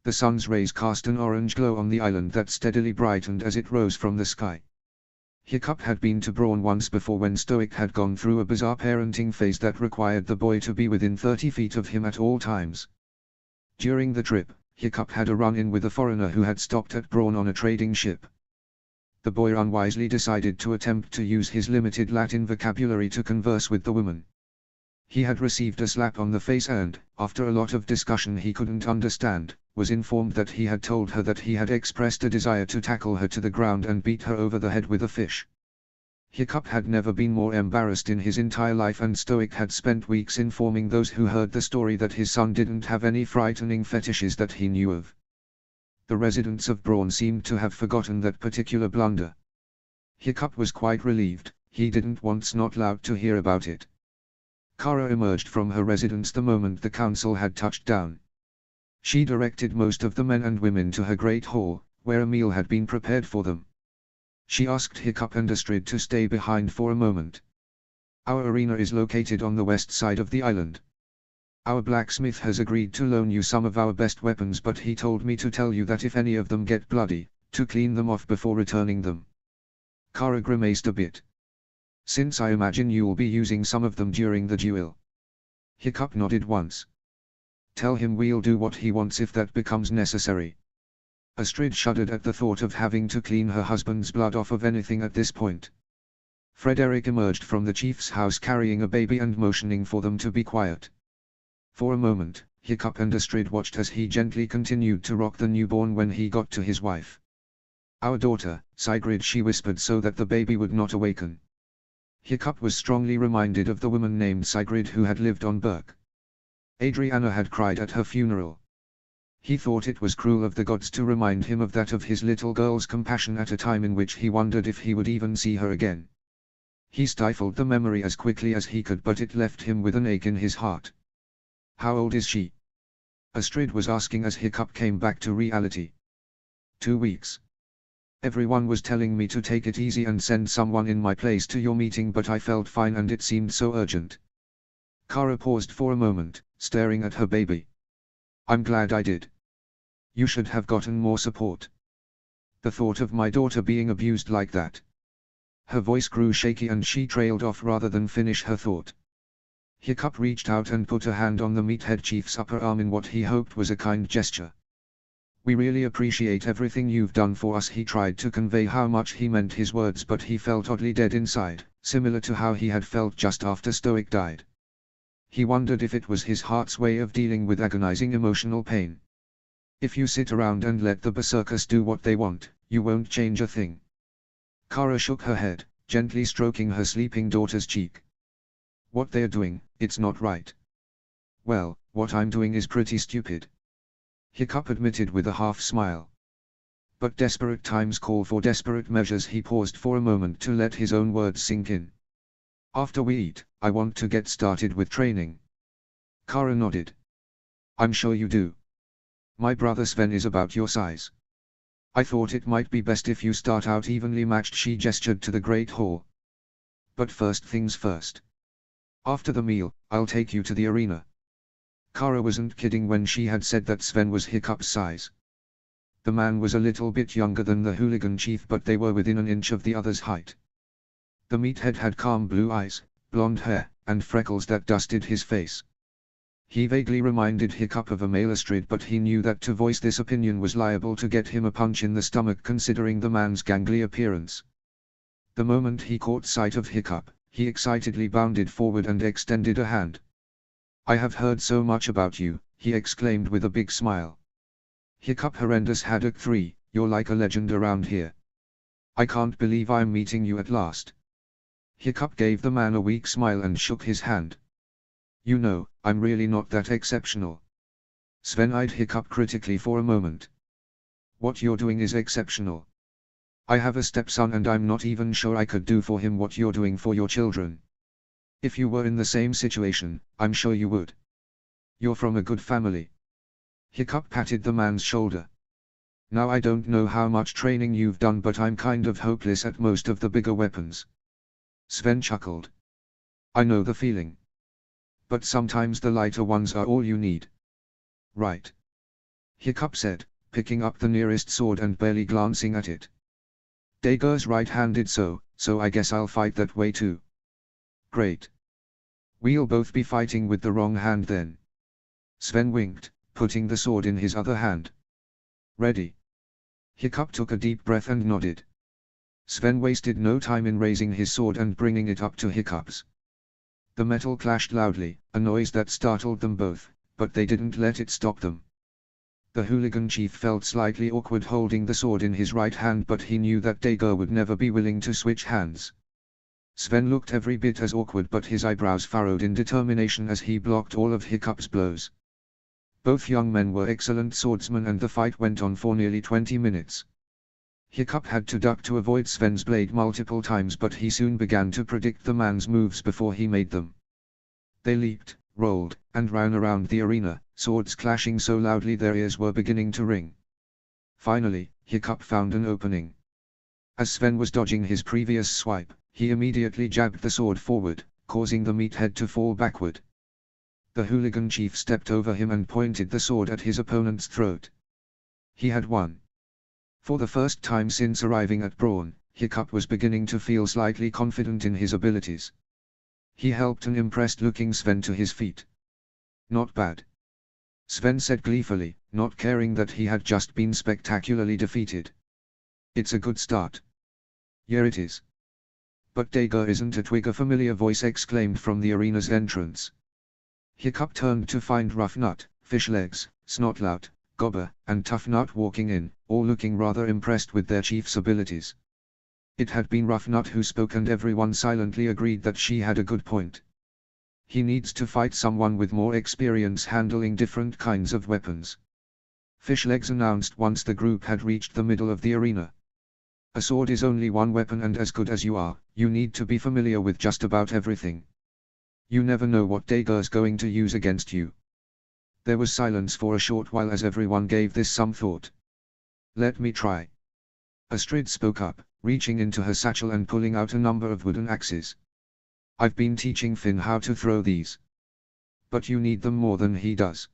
The sun's rays cast an orange glow on the island that steadily brightened as it rose from the sky. Hiccup had been to Brawn once before when Stoic had gone through a bizarre parenting phase that required the boy to be within 30 feet of him at all times. During the trip, Hiccup had a run-in with a foreigner who had stopped at Brawn on a trading ship. The boy unwisely decided to attempt to use his limited Latin vocabulary to converse with the woman. He had received a slap on the face and, after a lot of discussion he couldn't understand, was informed that he had told her that he had expressed a desire to tackle her to the ground and beat her over the head with a fish. Hiccup had never been more embarrassed in his entire life, and Stoic had spent weeks informing those who heard the story that his son didn't have any frightening fetishes that he knew of. The residents of Brawn seemed to have forgotten that particular blunder. Hiccup was quite relieved, he didn't want Snotlout to hear about it. Kara emerged from her residence the moment the council had touched down. She directed most of the men and women to her great hall, where a meal had been prepared for them. She asked Hiccup and Astrid to stay behind for a moment. "Our arena is located on the west side of the island. Our blacksmith has agreed to loan you some of our best weapons, but he told me to tell you that if any of them get bloody, to clean them off before returning them." Kara grimaced a bit. "Since I imagine you'll be using some of them during the duel." Hiccup nodded once. "Tell him we'll do what he wants if that becomes necessary." Astrid shuddered at the thought of having to clean her husband's blood off of anything at this point. Frederick emerged from the chief's house carrying a baby and motioning for them to be quiet. For a moment, Hiccup and Astrid watched as he gently continued to rock the newborn when he got to his wife. "Our daughter, Sigrid," she whispered so that the baby would not awaken. Hiccup was strongly reminded of the woman named Sigrid who had lived on Berk. Adriana had cried at her funeral. He thought it was cruel of the gods to remind him of that, of his little girl's compassion at a time in which he wondered if he would even see her again. He stifled the memory as quickly as he could, but it left him with an ache in his heart. "How old is she?" Astrid was asking as Hiccup came back to reality. 2 weeks. Everyone was telling me to take it easy and send someone in my place to your meeting, but I felt fine and it seemed so urgent." Kara paused for a moment, staring at her baby. "I'm glad I did. You should have gotten more support. The thought of my daughter being abused like that." Her voice grew shaky and she trailed off rather than finish her thought. Hiccup reached out and put a hand on the Meathead chief's upper arm in what he hoped was a kind gesture. "We really appreciate everything you've done for us." He tried to convey how much he meant his words, but he felt oddly dead inside, similar to how he had felt just after Stoic died. He wondered if it was his heart's way of dealing with agonizing emotional pain. "If you sit around and let the berserkers do what they want, you won't change a thing." Kara shook her head, gently stroking her sleeping daughter's cheek. "What they're doing, it's not right." "Well, what I'm doing is pretty stupid," Hiccup admitted with a half smile. But desperate times call for desperate measures. He paused for a moment to let his own words sink in. After we eat, I want to get started with training. Kara nodded. I'm sure you do. My brother Sven is about your size. I thought it might be best if you start out evenly matched. She gestured to the great hall. But first things first. After the meal, I'll take you to the arena. Kara wasn't kidding when she had said that Sven was Hiccup's size. The man was a little bit younger than the hooligan chief, but they were within an inch of the other's height. The meathead had calm blue eyes, blonde hair, and freckles that dusted his face. He vaguely reminded Hiccup of a male Astrid, but he knew that to voice this opinion was liable to get him a punch in the stomach considering the man's gangly appearance. The moment he caught sight of Hiccup, he excitedly bounded forward and extended a hand. I have heard so much about you, he exclaimed with a big smile. Hiccup Horrendous Haddock 3, you're like a legend around here. I can't believe I'm meeting you at last. Hiccup gave the man a weak smile and shook his hand. You know, I'm really not that exceptional. Sven eyed Hiccup critically for a moment. What you're doing is exceptional. I have a stepson and I'm not even sure I could do for him what you're doing for your children. If you were in the same situation, I'm sure you would. You're from a good family. Hiccup patted the man's shoulder. Now I don't know how much training you've done, but I'm kind of hopeless at most of the bigger weapons. Sven chuckled. I know the feeling. But sometimes the lighter ones are all you need. Right. Hiccup said, picking up the nearest sword and barely glancing at it. Dager's right-handed, so I guess I'll fight that way too. Great. We'll both be fighting with the wrong hand then. Sven winked, putting the sword in his other hand. Ready. Hiccup took a deep breath and nodded. Sven wasted no time in raising his sword and bringing it up to Hiccup's. The metal clashed loudly, a noise that startled them both, but they didn't let it stop them. The hooligan chief felt slightly awkward holding the sword in his right hand, but he knew that Dager would never be willing to switch hands. Sven looked every bit as awkward, but his eyebrows furrowed in determination as he blocked all of Hiccup's blows. Both young men were excellent swordsmen and the fight went on for nearly 20 minutes. Hiccup had to duck to avoid Sven's blade multiple times, but he soon began to predict the man's moves before he made them. They leaped, rolled, and ran around the arena, swords clashing so loudly their ears were beginning to ring. Finally, Hiccup found an opening. As Sven was dodging his previous swipe, he immediately jabbed the sword forward, causing the meathead to fall backward. The hooligan chief stepped over him and pointed the sword at his opponent's throat. He had won. For the first time since arriving at Brawn, Hiccup was beginning to feel slightly confident in his abilities. He helped an impressed-looking Sven to his feet. Not bad. Sven said gleefully, not caring that he had just been spectacularly defeated. It's a good start. Yeah, it is. But Dager isn't a twig, a familiar voice exclaimed from the arena's entrance. Hiccup turned to find Rough Nut, Fishlegs, Snotlout, Gobber, and Tough Nut walking in, all looking rather impressed with their chief's abilities. It had been Rough Nut who spoke, and everyone silently agreed that she had a good point. He needs to fight someone with more experience handling different kinds of weapons. Fishlegs announced once the group had reached the middle of the arena. A sword is only one weapon, and as good as you are, you need to be familiar with just about everything. You never know what Dager's going to use against you. There was silence for a short while as everyone gave this some thought. Let me try. Astrid spoke up, reaching into her satchel and pulling out a number of wooden axes. I've been teaching Finn how to throw these. But you need them more than he does.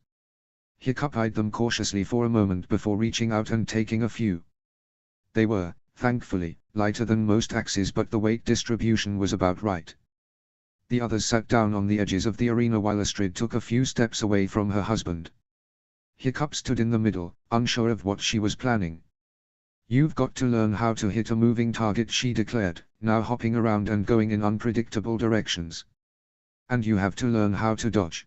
Hiccup eyed them cautiously for a moment before reaching out and taking a few. They were, thankfully, lighter than most axes, but the weight distribution was about right. The others sat down on the edges of the arena while Astrid took a few steps away from her husband. Hiccup stood in the middle, unsure of what she was planning. You've got to learn how to hit a moving target, she declared, now hopping around and going in unpredictable directions. And you have to learn how to dodge.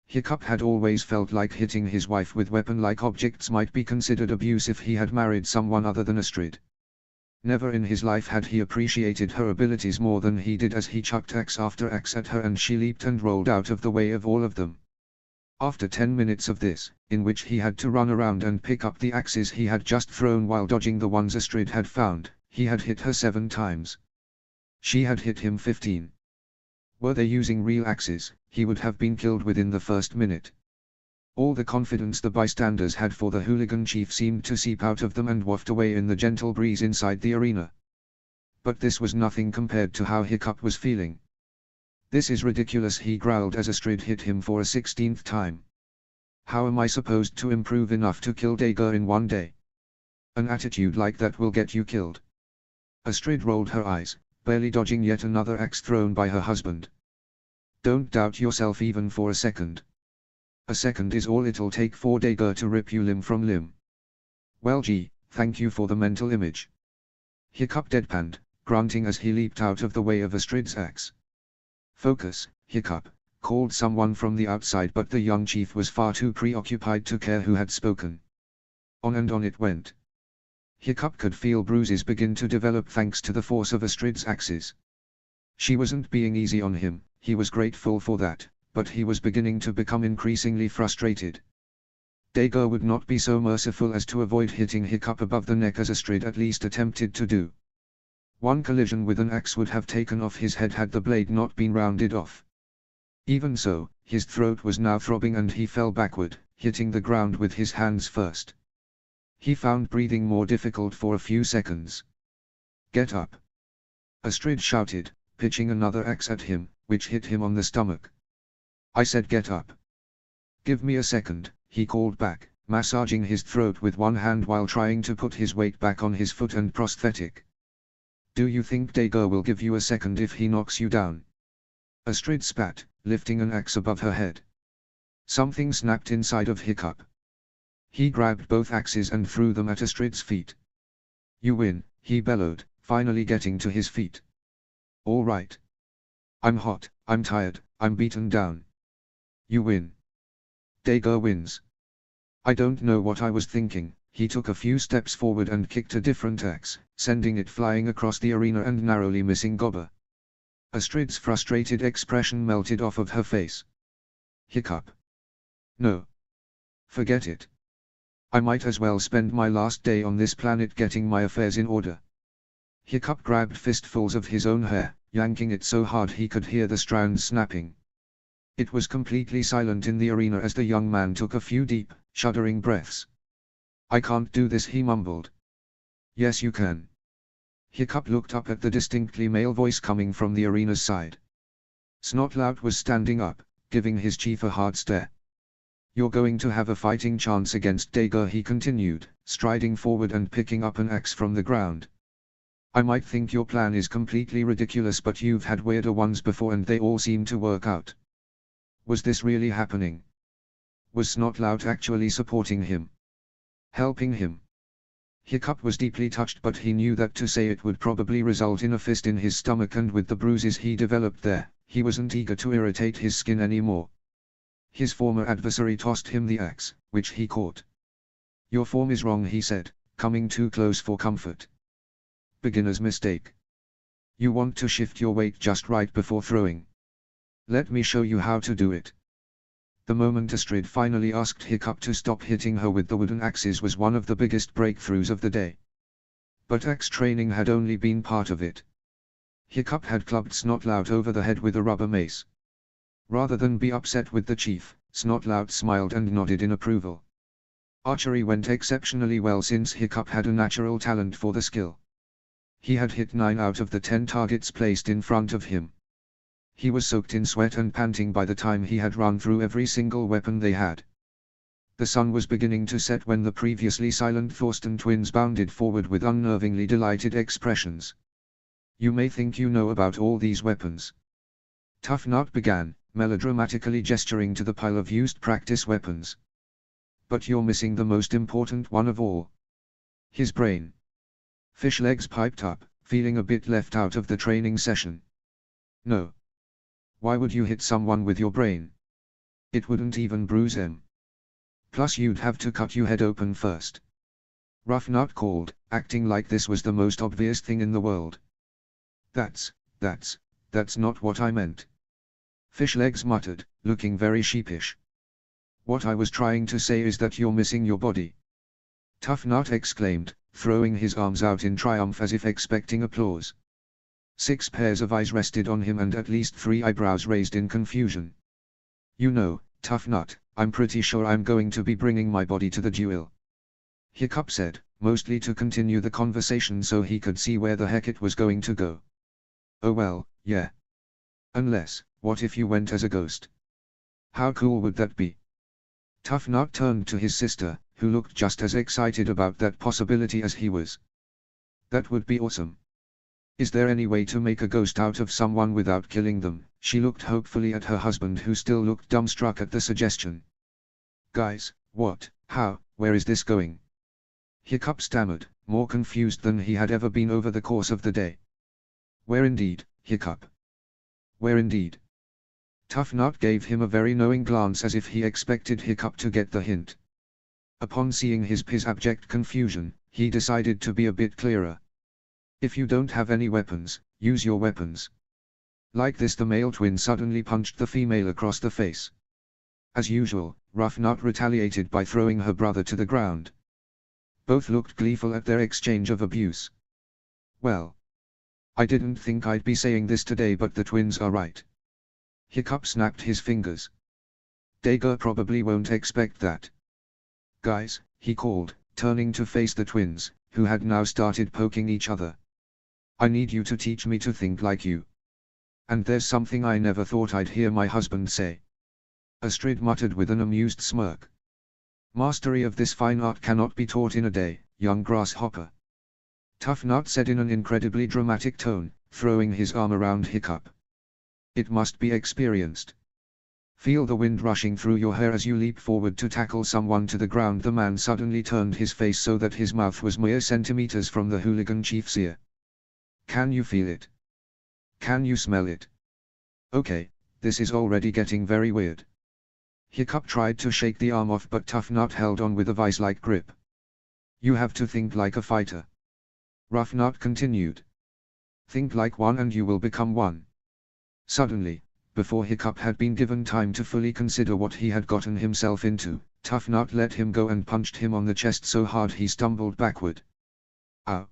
Hiccup had always felt like hitting his wife with weapon-like objects might be considered abuse if he had married someone other than Astrid. Never in his life had he appreciated her abilities more than he did as he chucked axe after axe at her and she leaped and rolled out of the way of all of them. After 10 minutes of this, in which he had to run around and pick up the axes he had just thrown while dodging the ones Astrid had found, he had hit her 7 times. She had hit him 15. Were they using real axes, he would have been killed within the first minute. All the confidence the bystanders had for the hooligan chief seemed to seep out of them and waft away in the gentle breeze inside the arena. But this was nothing compared to how Hiccup was feeling. "This is ridiculous," he growled as Astrid hit him for a 16th time. "How am I supposed to improve enough to kill Dager in one day? An attitude like that will get you killed." Astrid rolled her eyes, barely dodging yet another axe thrown by her husband. "Don't doubt yourself even for a second. A second is all it'll take for Dager to rip you limb from limb." "Well gee, thank you for the mental image." Hiccup deadpanned, grunting as he leaped out of the way of Astrid's axe. "Focus, Hiccup," called someone from the outside, but the young chief was far too preoccupied to care who had spoken. On and on it went. Hiccup could feel bruises begin to develop thanks to the force of Astrid's axes. She wasn't being easy on him, he was grateful for that, but he was beginning to become increasingly frustrated. Dager would not be so merciful as to avoid hitting Hiccup above the neck as Astrid at least attempted to do. One collision with an axe would have taken off his head had the blade not been rounded off. Even so, his throat was now throbbing and he fell backward, hitting the ground with his hands first. He found breathing more difficult for a few seconds. "Get up!" Astrid shouted, pitching another axe at him, which hit him on the stomach. "I said get up." "Give me a second," he called back, massaging his throat with one hand while trying to put his weight back on his foot and prosthetic. "Do you think Dager will give you a second if he knocks you down?" Astrid spat, lifting an axe above her head. Something snapped inside of Hiccup. He grabbed both axes and threw them at Astrid's feet. "You win," he bellowed, finally getting to his feet. "All right. I'm hot, I'm tired, I'm beaten down. You win. Dager wins." "I don't know what I was thinking." He took a few steps forward and kicked a different axe, sending it flying across the arena and narrowly missing Gobber. Astrid's frustrated expression melted off of her face. "Hiccup. No. Forget it. I might as well spend my last day on this planet getting my affairs in order." Hiccup grabbed fistfuls of his own hair, yanking it so hard he could hear the strands snapping. It was completely silent in the arena as the young man took a few deep, shuddering breaths. "I can't do this," he mumbled. "Yes you can." Hiccup looked up at the distinctly male voice coming from the arena's side. Snotlout was standing up, giving his chief a hard stare. "You're going to have a fighting chance against Dager," he continued, striding forward and picking up an axe from the ground. "I might think your plan is completely ridiculous, but you've had weirder ones before and they all seem to work out." Was this really happening? Was Snotlout actually supporting him? Helping him? Hiccup was deeply touched, but he knew that to say it would probably result in a fist in his stomach, and with the bruises he developed there, he wasn't eager to irritate his skin anymore. His former adversary tossed him the axe, which he caught. "Your form is wrong," he said, coming too close for comfort. "Beginner's mistake. You want to shift your weight just right before throwing. Let me show you how to do it." The moment Astrid finally asked Hiccup to stop hitting her with the wooden axes was one of the biggest breakthroughs of the day. But axe training had only been part of it. Hiccup had clubbed Snotlout over the head with a rubber mace. Rather than be upset with the chief, Snotlout smiled and nodded in approval. Archery went exceptionally well since Hiccup had a natural talent for the skill. He had hit 9 out of the 10 targets placed in front of him. He was soaked in sweat and panting by the time he had run through every single weapon they had. The sun was beginning to set when the previously silent Thorsten twins bounded forward with unnervingly delighted expressions. "You may think you know about all these weapons," Toughnut began, melodramatically gesturing to the pile of used practice weapons. "But you're missing the most important one of all. His brain." Fishlegs piped up, feeling a bit left out of the training session. "No. Why would you hit someone with your brain? It wouldn't even bruise him. Plus you'd have to cut your head open first." Roughnut called, acting like this was the most obvious thing in the world. That's not what I meant." Fishlegs muttered, looking very sheepish. What I was trying to say is that you're missing your body. Tough Nut exclaimed, throwing his arms out in triumph as if expecting applause. 6 pairs of eyes rested on him and at least 3 eyebrows raised in confusion. You know, Tough Nut, I'm pretty sure I'm going to be bringing my body to the duel. Hiccup said, mostly to continue the conversation so he could see where the heck it was going to go. Oh well, yeah. Unless, what if you went as a ghost? How cool would that be? Tough Nut turned to his sister, who looked just as excited about that possibility as he was. That would be awesome. Is there any way to make a ghost out of someone without killing them? She looked hopefully at her husband who still looked dumbstruck at the suggestion. Guys, what, how, where is this going? Hiccup stammered, more confused than he had ever been over the course of the day. Where indeed, Hiccup? Where indeed? Tough Nut gave him a very knowing glance as if he expected Hiccup to get the hint. Upon seeing his abject confusion, he decided to be a bit clearer. If you don't have any weapons, use your weapons. Like this, the male twin suddenly punched the female across the face. As usual, Rough Nut retaliated by throwing her brother to the ground. Both looked gleeful at their exchange of abuse. Well, I didn't think I'd be saying this today, but the twins are right. Hiccup snapped his fingers. Dager probably won't expect that. Guys, he called, turning to face the twins, who had now started poking each other. I need you to teach me to think like you. And there's something I never thought I'd hear my husband say. Astrid muttered with an amused smirk. Mastery of this fine art cannot be taught in a day, young grasshopper. Tough Nut said in an incredibly dramatic tone, throwing his arm around Hiccup. It must be experienced. Feel the wind rushing through your hair as you leap forward to tackle someone to the ground. The man suddenly turned his face so that his mouth was mere centimeters from the hooligan chief's ear. Can you feel it? Can you smell it? Okay, this is already getting very weird. Hiccup tried to shake the arm off, but Tough Nut held on with a vice-like grip. You have to think like a fighter. Rough Nut continued. Think like one and you will become one. Suddenly, before Hiccup had been given time to fully consider what he had gotten himself into, Tough Nut let him go and punched him on the chest so hard he stumbled backward. Ow!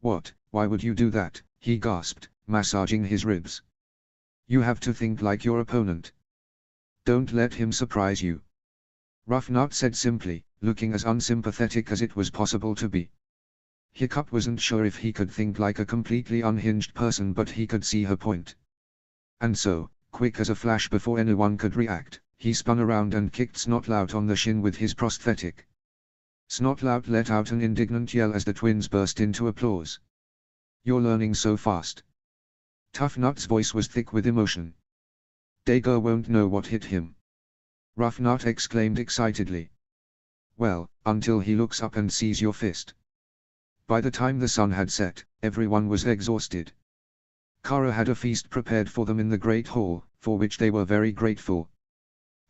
What, why would you do that? He gasped, massaging his ribs. You have to think like your opponent. Don't let him surprise you. Rough Nut said simply, looking as unsympathetic as it was possible to be. Hiccup wasn't sure if he could think like a completely unhinged person, but he could see her point. And so, quick as a flash before anyone could react, he spun around and kicked Snotlout on the shin with his prosthetic. Snotlout let out an indignant yell as the twins burst into applause. You're learning so fast. Tough Nut's voice was thick with emotion. Dager won't know what hit him. Rough Nut exclaimed excitedly. Well, until he looks up and sees your fist. By the time the sun had set, everyone was exhausted. Kara had a feast prepared for them in the Great Hall, for which they were very grateful.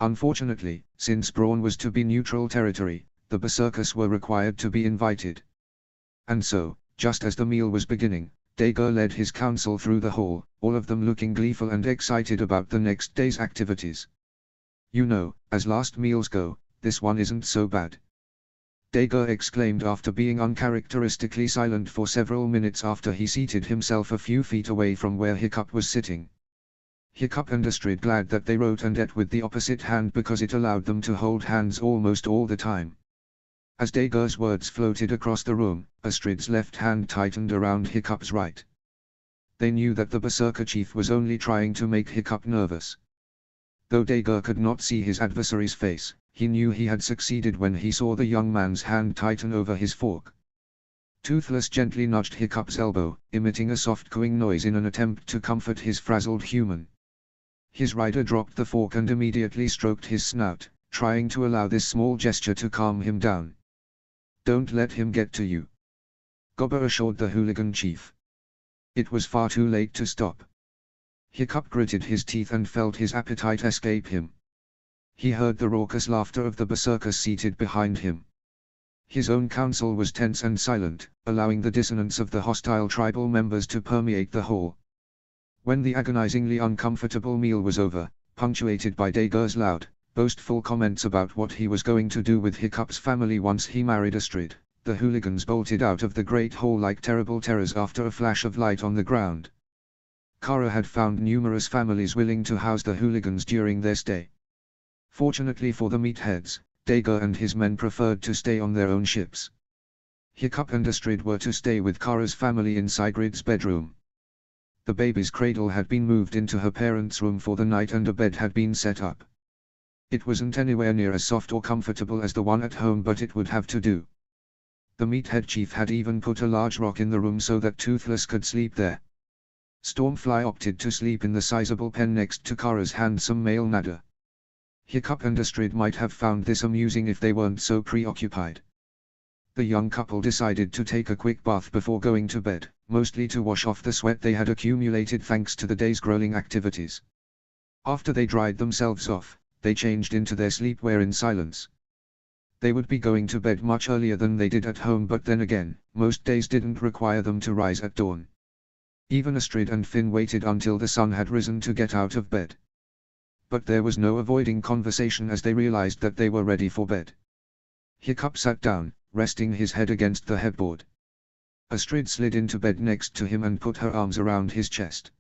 Unfortunately, since Brawn was to be neutral territory, the Berserkers were required to be invited. And so, just as the meal was beginning, Dager led his council through the hall, all of them looking gleeful and excited about the next day's activities. You know, as last meals go, this one isn't so bad. Dager exclaimed after being uncharacteristically silent for several minutes after he seated himself a few feet away from where Hiccup was sitting. Hiccup and Astrid glad that they wrote and ate with the opposite hand because it allowed them to hold hands almost all the time. As Dager's words floated across the room, Astrid's left hand tightened around Hiccup's right. They knew that the Berserker chief was only trying to make Hiccup nervous. Though Dager could not see his adversary's face, he knew he had succeeded when he saw the young man's hand tighten over his fork. Toothless gently nudged Hiccup's elbow, emitting a soft cooing noise in an attempt to comfort his frazzled human. His rider dropped the fork and immediately stroked his snout, trying to allow this small gesture to calm him down. Don't let him get to you, Gobber assured the hooligan chief. It was far too late to stop. Hiccup gritted his teeth and felt his appetite escape him. He heard the raucous laughter of the berserkers seated behind him. His own council was tense and silent, allowing the dissonance of the hostile tribal members to permeate the hall. When the agonizingly uncomfortable meal was over, punctuated by Dager's loud, boastful comments about what he was going to do with Hiccup's family once he married Astrid. The hooligans bolted out of the great hall like terrible terrors after a flash of light on the ground. Kara had found numerous families willing to house the hooligans during their stay. Fortunately for the meatheads, Dager and his men preferred to stay on their own ships. Hiccup and Astrid were to stay with Kara's family in Sigrid's bedroom. The baby's cradle had been moved into her parents' room for the night and a bed had been set up. It wasn't anywhere near as soft or comfortable as the one at home, but it would have to do. The meathead chief had even put a large rock in the room so that Toothless could sleep there. Stormfly opted to sleep in the sizable pen next to Kara's handsome male Nada. Hiccup and Astrid might have found this amusing if they weren't so preoccupied. The young couple decided to take a quick bath before going to bed, mostly to wash off the sweat they had accumulated thanks to the day's grueling activities. After they dried themselves off, they changed into their sleepwear in silence. They would be going to bed much earlier than they did at home, but then again, most days didn't require them to rise at dawn. Even Astrid and Finn waited until the sun had risen to get out of bed. But there was no avoiding conversation as they realized that they were ready for bed. Hiccup sat down, resting his head against the headboard. Astrid slid into bed next to him and put her arms around his chest.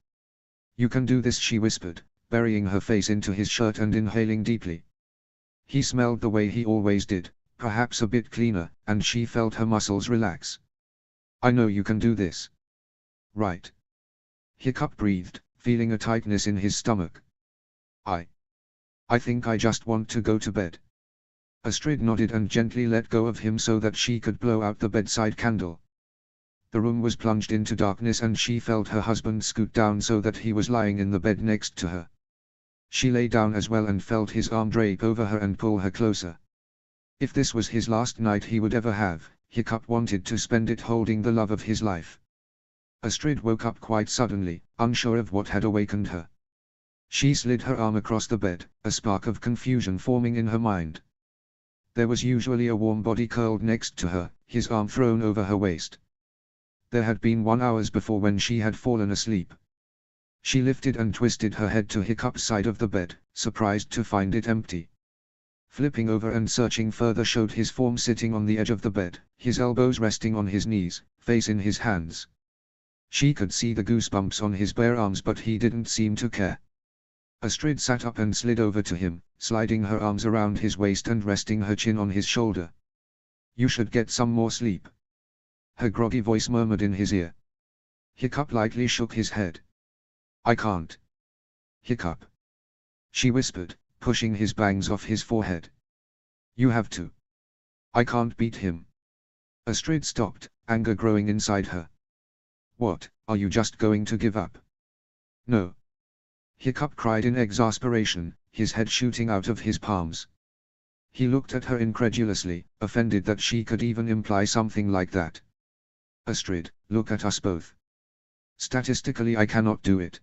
"You can do this," she whispered, burying her face into his shirt and inhaling deeply. He smelled the way he always did, perhaps a bit cleaner, and she felt her muscles relax. "I know you can do this. Right?" Hiccup breathed, feeling a tightness in his stomach. I think I just want to go to bed." Astrid nodded and gently let go of him so that she could blow out the bedside candle. The room was plunged into darkness and she felt her husband scoot down so that he was lying in the bed next to her. She lay down as well and felt his arm drape over her and pull her closer. If this was his last night he would ever have, Hiccup wanted to spend it holding the love of his life. Astrid woke up quite suddenly, unsure of what had awakened her. She slid her arm across the bed, a spark of confusion forming in her mind. There was usually a warm body curled next to her, his arm thrown over her waist. There had been 1 hour before when she had fallen asleep. She lifted and twisted her head to Hiccup's side of the bed, surprised to find it empty. Flipping over and searching further showed his form sitting on the edge of the bed, his elbows resting on his knees, face in his hands. She could see the goosebumps on his bare arms, but he didn't seem to care. Astrid sat up and slid over to him, sliding her arms around his waist and resting her chin on his shoulder. "You should get some more sleep," her groggy voice murmured in his ear. Hiccup lightly shook his head. "I can't." "Hiccup," she whispered, pushing his bangs off his forehead. "You have to. I can't beat him." Astrid stopped, anger growing inside her. "What, are you just going to give up?" "No." Hiccup cried in exasperation, his head shooting out of his palms. He looked at her incredulously, offended that she could even imply something like that. "Astrid, look at us both. Statistically I cannot do it.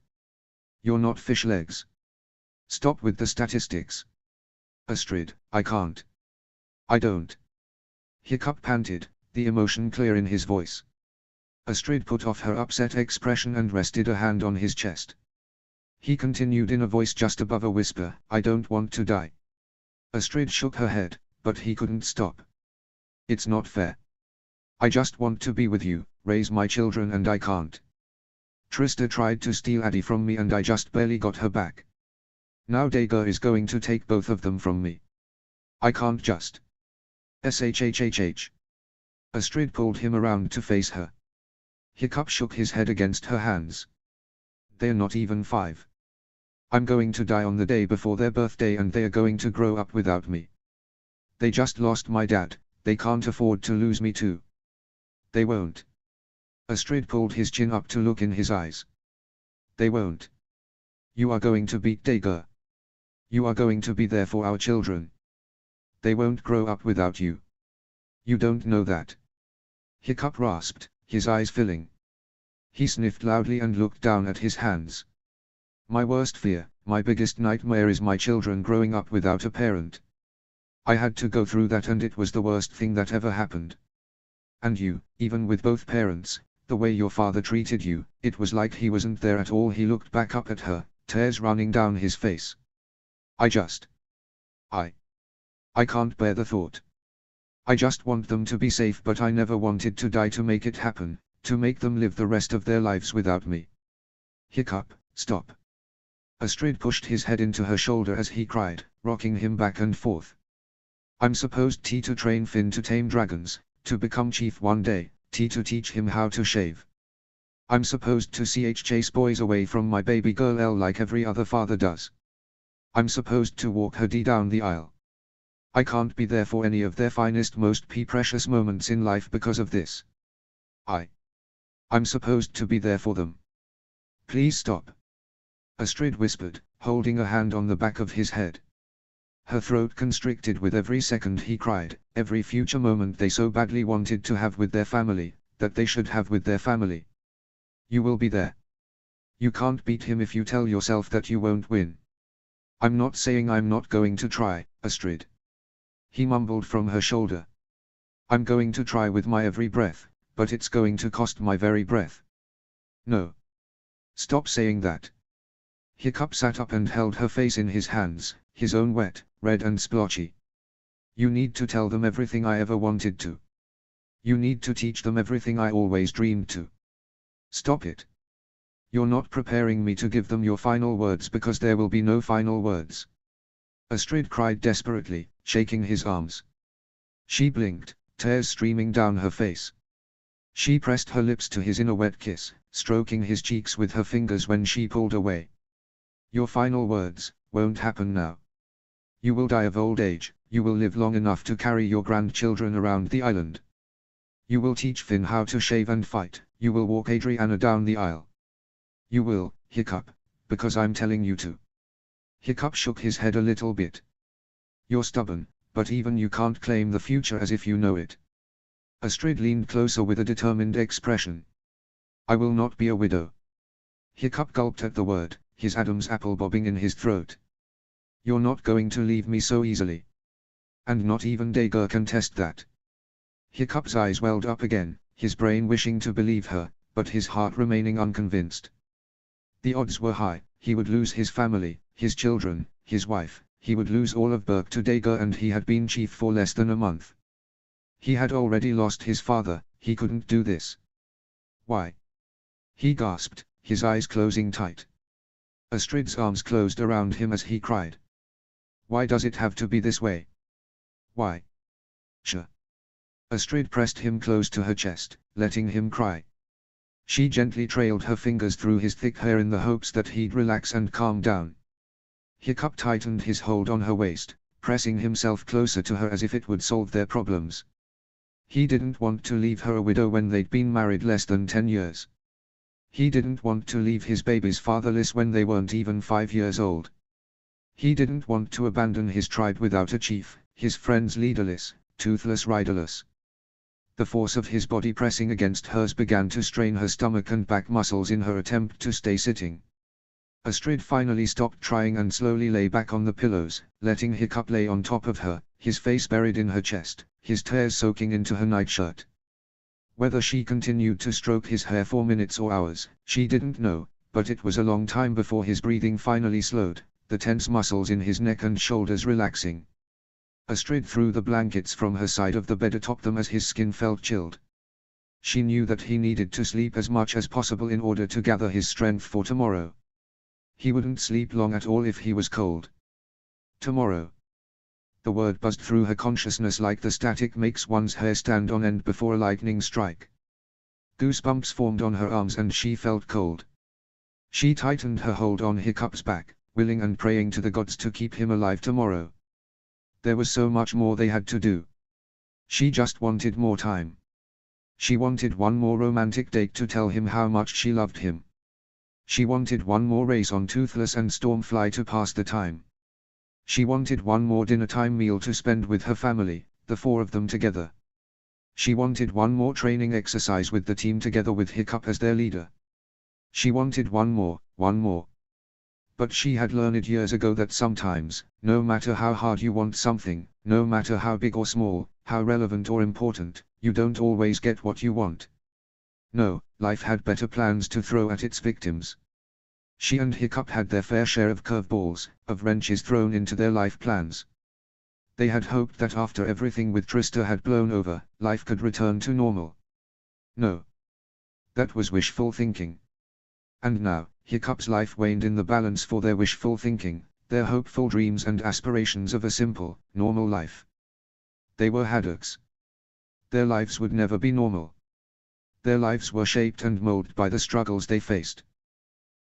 You're not fish legs. Stop with the statistics." "Astrid, I can't. I don't." Hiccup panted, the emotion clear in his voice. Astrid put off her upset expression and rested a hand on his chest. He continued in a voice just above a whisper, "I don't want to die." Astrid shook her head, but he couldn't stop. "It's not fair. I just want to be with you, raise my children, and I can't. Trista tried to steal Addie from me and I just barely got her back. Now Dager is going to take both of them from me. I can't just. Shhhh. Astrid pulled him around to face her. Hiccup shook his head against her hands. "They're not even 5. I'm going to die on the day before their birthday and they are going to grow up without me. They just lost my dad, they can't afford to lose me too." "They won't." Astrid pulled his chin up to look in his eyes. "They won't. You are going to beat Dager. You are going to be there for our children. They won't grow up without you. You don't know that." Hiccup rasped, his eyes filling. He sniffed loudly and looked down at his hands. "My worst fear, my biggest nightmare is my children growing up without a parent. I had to go through that and it was the worst thing that ever happened. And you, even with both parents, the way your father treated you, it was like he wasn't there at all." He looked back up at her, tears running down his face. I just I can't bear the thought. I just want them to be safe, but I never wanted to die to make it happen, to make them live the rest of their lives without me. Hiccup, stop. Astrid pushed his head into her shoulder as he cried, rocking him back and forth. I'm supposed to train Finn to tame dragons, to become chief one day, to teach him how to shave. I'm supposed to chase boys away from my baby girl Elle like every other father does. I'm supposed to walk her down the aisle. I can't be there for any of their finest, most precious moments in life because of this. I'm supposed to be there for them. Please stop. Astrid whispered, holding a hand on the back of his head. Her throat constricted with every second he cried, every future moment they so badly wanted to have with their family, that they should have with their family. You will be there. You can't beat him if you tell yourself that you won't win. I'm not saying I'm not going to try, Astrid. He mumbled from her shoulder. I'm going to try with my every breath, but it's going to cost my very breath. No. Stop saying that. Hiccup sat up and held her face in his hands, his own wet, red and splotchy. You need to tell them everything I ever wanted to. You need to teach them everything I always dreamed to. Stop it. You're not preparing me to give them your final words because there will be no final words. Astrid cried desperately, shaking his arms. She blinked, tears streaming down her face. She pressed her lips to his in a wet kiss, stroking his cheeks with her fingers when she pulled away. Your final words won't happen now. You will die of old age, you will live long enough to carry your grandchildren around the island. You will teach Finn how to shave and fight, you will walk Adriana down the aisle. You will, Hiccup, because I'm telling you to. Hiccup shook his head a little bit. You're stubborn, but even you can't claim the future as if you know it. Astrid leaned closer with a determined expression. I will not be a widow. Hiccup gulped at the word, his Adam's apple bobbing in his throat. You're not going to leave me so easily. And not even Dagger can test that. Hiccup's eyes welled up again, his brain wishing to believe her, but his heart remaining unconvinced. The odds were high, he would lose his family, his children, his wife, he would lose all of Berk to Dagger, and he had been chief for less than a month. He had already lost his father, he couldn't do this. Why? He gasped, his eyes closing tight. Astrid's arms closed around him as he cried. Why does it have to be this way? Why? Sure. Astrid pressed him close to her chest, letting him cry. She gently trailed her fingers through his thick hair in the hopes that he'd relax and calm down. Hiccup tightened his hold on her waist, pressing himself closer to her as if it would solve their problems. He didn't want to leave her a widow when they'd been married less than 10 years. He didn't want to leave his babies fatherless when they weren't even 5 years old. He didn't want to abandon his tribe without a chief, his friends leaderless, toothless, riderless. The force of his body pressing against hers began to strain her stomach and back muscles in her attempt to stay sitting. Astrid finally stopped trying and slowly lay back on the pillows, letting Hiccup lay on top of her, his face buried in her chest, his tears soaking into her nightshirt. Whether she continued to stroke his hair for minutes or hours, she didn't know, but it was a long time before his breathing finally slowed, the tense muscles in his neck and shoulders relaxing. Astrid threw the blankets from her side of the bed atop them as his skin felt chilled. She knew that he needed to sleep as much as possible in order to gather his strength for tomorrow. He wouldn't sleep long at all if he was cold. Tomorrow. The word buzzed through her consciousness like the static makes one's hair stand on end before a lightning strike. Goosebumps formed on her arms and she felt cold. She tightened her hold on Hiccup's back, willing and praying to the gods to keep him alive tomorrow. There was so much more they had to do. She just wanted more time. She wanted one more romantic date to tell him how much she loved him. She wanted one more race on Toothless and Stormfly to pass the time. She wanted one more dinner-time meal to spend with her family, the 4 of them together. She wanted one more training exercise with the team together with Hiccup as their leader. She wanted one more. But she had learned years ago that sometimes, no matter how hard you want something, no matter how big or small, how relevant or important, you don't always get what you want. No, life had better plans to throw at its victims. She and Hiccup had their fair share of curveballs, of wrenches thrown into their life plans. They had hoped that after everything with Trista had blown over, life could return to normal. No. That was wishful thinking. And now, Hiccup's life waned in the balance for their wishful thinking, their hopeful dreams and aspirations of a simple, normal life. They were Haddocks. Their lives would never be normal. Their lives were shaped and molded by the struggles they faced.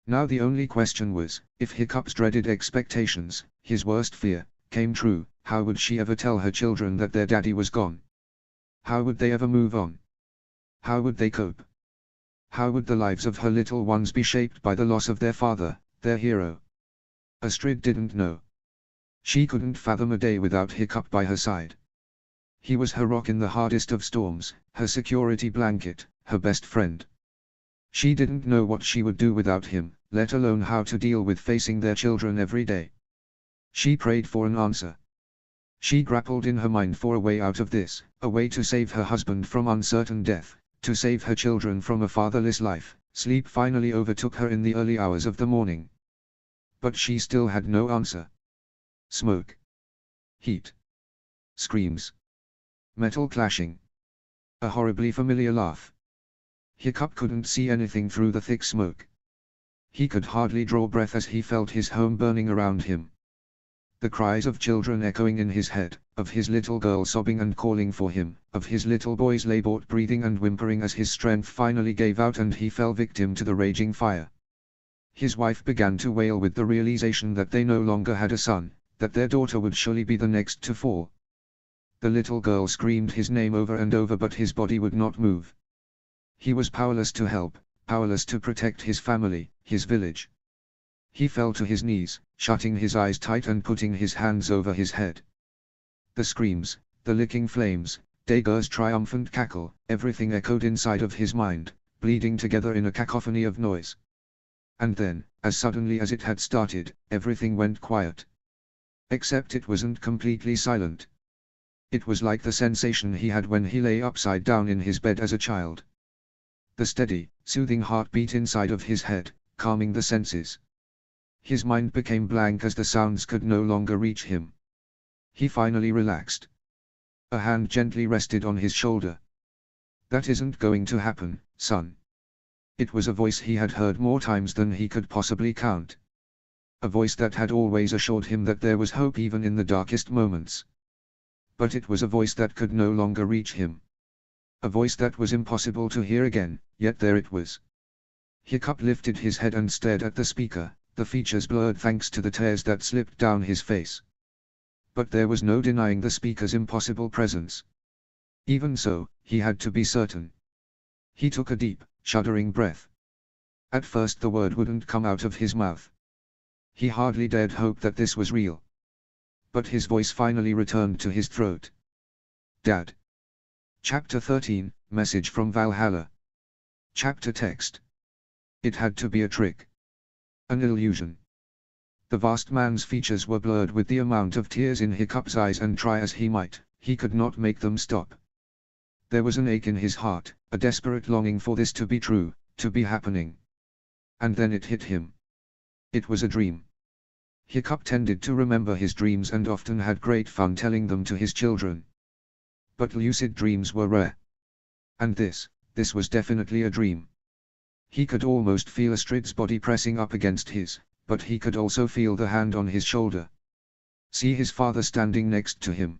Now the only question was, if Hiccup's dreaded expectations, his worst fear, came true, how would she ever tell her children that their daddy was gone? How would they ever move on? How would they cope? How would the lives of her little ones be shaped by the loss of their father, their hero? Astrid didn't know. She couldn't fathom a day without Hiccup by her side. He was her rock in the hardest of storms, her security blanket, her best friend. She didn't know what she would do without him, let alone how to deal with facing their children every day. She prayed for an answer. She grappled in her mind for a way out of this, a way to save her husband from uncertain death, to save her children from a fatherless life. Sleep finally overtook her in the early hours of the morning. But she still had no answer. Smoke. Heat. Screams. Metal clashing. A horribly familiar laugh. Hiccup couldn't see anything through the thick smoke. He could hardly draw breath as he felt his home burning around him. The cries of children echoing in his head, of his little girl sobbing and calling for him, of his little boy's laboured breathing and whimpering as his strength finally gave out and he fell victim to the raging fire. His wife began to wail with the realization that they no longer had a son, that their daughter would surely be the next to fall. The little girl screamed his name over and over, but his body would not move. He was powerless to help, powerless to protect his family, his village. He fell to his knees, shutting his eyes tight and putting his hands over his head. The screams, the licking flames, Dager's triumphant cackle, everything echoed inside of his mind, bleeding together in a cacophony of noise. And then, as suddenly as it had started, everything went quiet. Except it wasn't completely silent. It was like the sensation he had when he lay upside down in his bed as a child. The steady, soothing heartbeat inside of his head, calming the senses. His mind became blank as the sounds could no longer reach him. He finally relaxed. A hand gently rested on his shoulder. "That isn't going to happen, son." It was a voice he had heard more times than he could possibly count. A voice that had always assured him that there was hope even in the darkest moments. But it was a voice that could no longer reach him. A voice that was impossible to hear again, yet there it was. Hiccup lifted his head and stared at the speaker, the features blurred thanks to the tears that slipped down his face. But there was no denying the speaker's impossible presence. Even so, he had to be certain. He took a deep, shuddering breath. At first the word wouldn't come out of his mouth. He hardly dared hope that this was real. But his voice finally returned to his throat. "Dad." Chapter 13, Message from Valhalla. Chapter text. It had to be a trick. An illusion. The vast man's features were blurred with the amount of tears in Hiccup's eyes, and try as he might, he could not make them stop. There was an ache in his heart, a desperate longing for this to be true, to be happening. And then it hit him. It was a dream. Hiccup tended to remember his dreams and often had great fun telling them to his children. But lucid dreams were rare. And this was definitely a dream. He could almost feel Astrid's body pressing up against his, but he could also feel the hand on his shoulder. See his father standing next to him.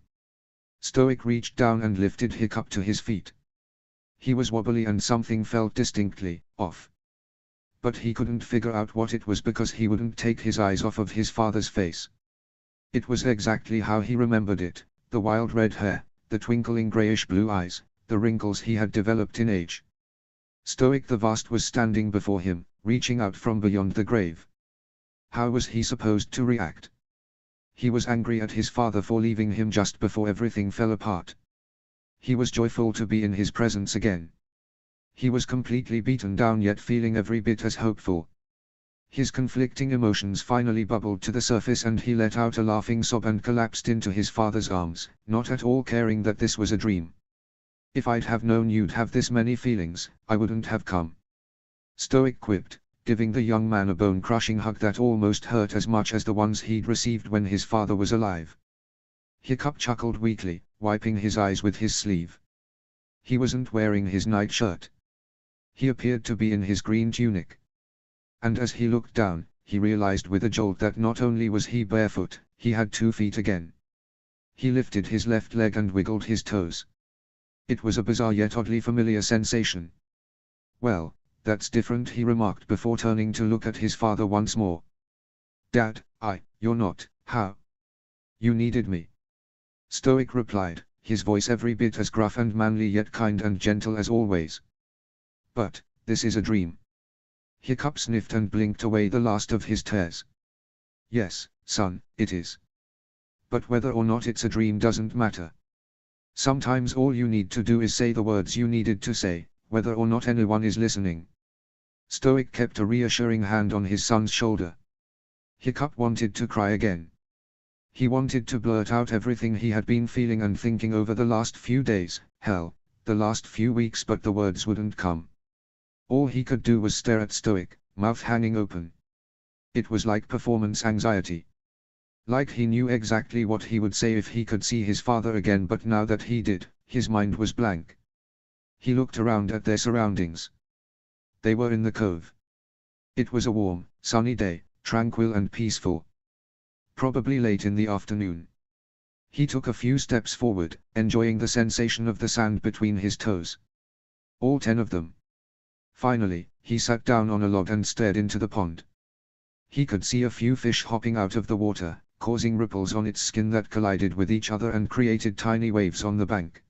Stoic reached down and lifted Hiccup to his feet. He was wobbly and something felt distinctly off. But he couldn't figure out what it was because he wouldn't take his eyes off of his father's face. It was exactly how he remembered it, the wild red hair, the twinkling grayish-blue eyes, the wrinkles he had developed in age. Stoic the Vast was standing before him, reaching out from beyond the grave. How was he supposed to react? He was angry at his father for leaving him just before everything fell apart. He was joyful to be in his presence again. He was completely beaten down yet feeling every bit as hopeful. His conflicting emotions finally bubbled to the surface and he let out a laughing sob and collapsed into his father's arms, not at all caring that this was a dream. "If I'd have known you'd have this many feelings, I wouldn't have come," Stoic quipped, giving the young man a bone-crushing hug that almost hurt as much as the ones he'd received when his father was alive. Hiccup chuckled weakly, wiping his eyes with his sleeve. He wasn't wearing his nightshirt. He appeared to be in his green tunic. And as he looked down, he realized with a jolt that not only was he barefoot, he had 2 feet again. He lifted his left leg and wiggled his toes. It was a bizarre yet oddly familiar sensation. "Well, that's different," he remarked before turning to look at his father once more. "Dad, you're not, how? You needed me." Stoic replied, his voice every bit as gruff and manly yet kind and gentle as always. "But, this is a dream." Hiccup sniffed and blinked away the last of his tears. "Yes, son, it is. But whether or not it's a dream doesn't matter. Sometimes all you need to do is say the words you needed to say, whether or not anyone is listening." Stoic kept a reassuring hand on his son's shoulder. Hiccup wanted to cry again. He wanted to blurt out everything he had been feeling and thinking over the last few days, hell, the last few weeks, but the words wouldn't come. All he could do was stare at Stoic, mouth hanging open. It was like performance anxiety. Like he knew exactly what he would say if he could see his father again, but now that he did, his mind was blank. He looked around at their surroundings. They were in the cove. It was a warm, sunny day, tranquil and peaceful. Probably late in the afternoon. He took a few steps forward, enjoying the sensation of the sand between his toes. All 10 of them. Finally, he sat down on a log and stared into the pond. He could see a few fish hopping out of the water, causing ripples on its skin that collided with each other and created tiny waves on the bank.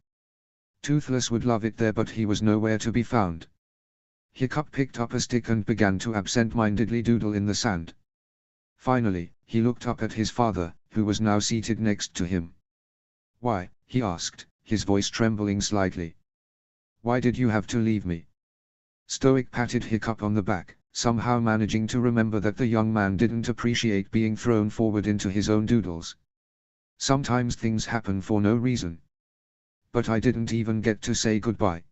Toothless would love it there, but he was nowhere to be found. Hiccup picked up a stick and began to absent-mindedly doodle in the sand. Finally, he looked up at his father, who was now seated next to him. "Why?" he asked, his voice trembling slightly. "Why did you have to leave me?" Stoic patted Hiccup on the back, somehow managing to remember that the young man didn't appreciate being thrown forward into his own doodles. "Sometimes things happen for no reason. But I didn't even get to say goodbye,"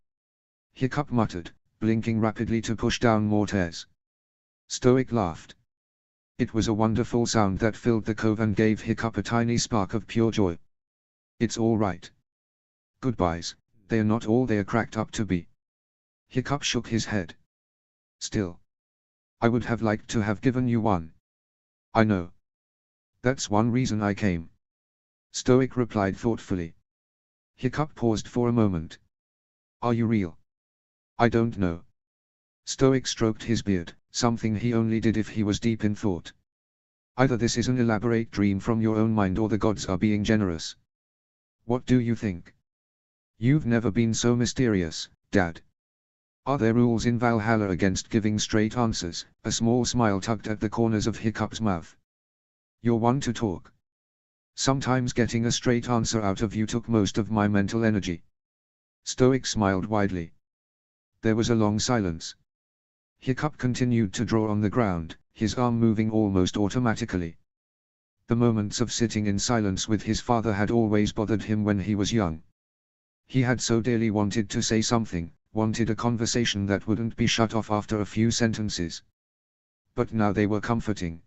Hiccup muttered, blinking rapidly to push down more tears. Stoic laughed. It was a wonderful sound that filled the cove and gave Hiccup a tiny spark of pure joy. "It's all right. Goodbyes, they're not all they're cracked up to be." Hiccup shook his head. "Still, I would have liked to have given you one." "I know. That's one reason I came," Stoic replied thoughtfully. Hiccup paused for a moment. "Are you real?" "I don't know." Stoic stroked his beard, something he only did if he was deep in thought. "Either this is an elaborate dream from your own mind or the gods are being generous. What do you think?" "You've never been so mysterious, Dad." "Are there rules in Valhalla against giving straight answers?" A small smile tugged at the corners of Hiccup's mouth. "You're one to talk. Sometimes getting a straight answer out of you took most of my mental energy." Stoic smiled widely. There was a long silence. Hiccup continued to draw on the ground, his arm moving almost automatically. The moments of sitting in silence with his father had always bothered him when he was young. He had so dearly wanted to say something, wanted a conversation that wouldn't be shut off after a few sentences. But now they were comforting.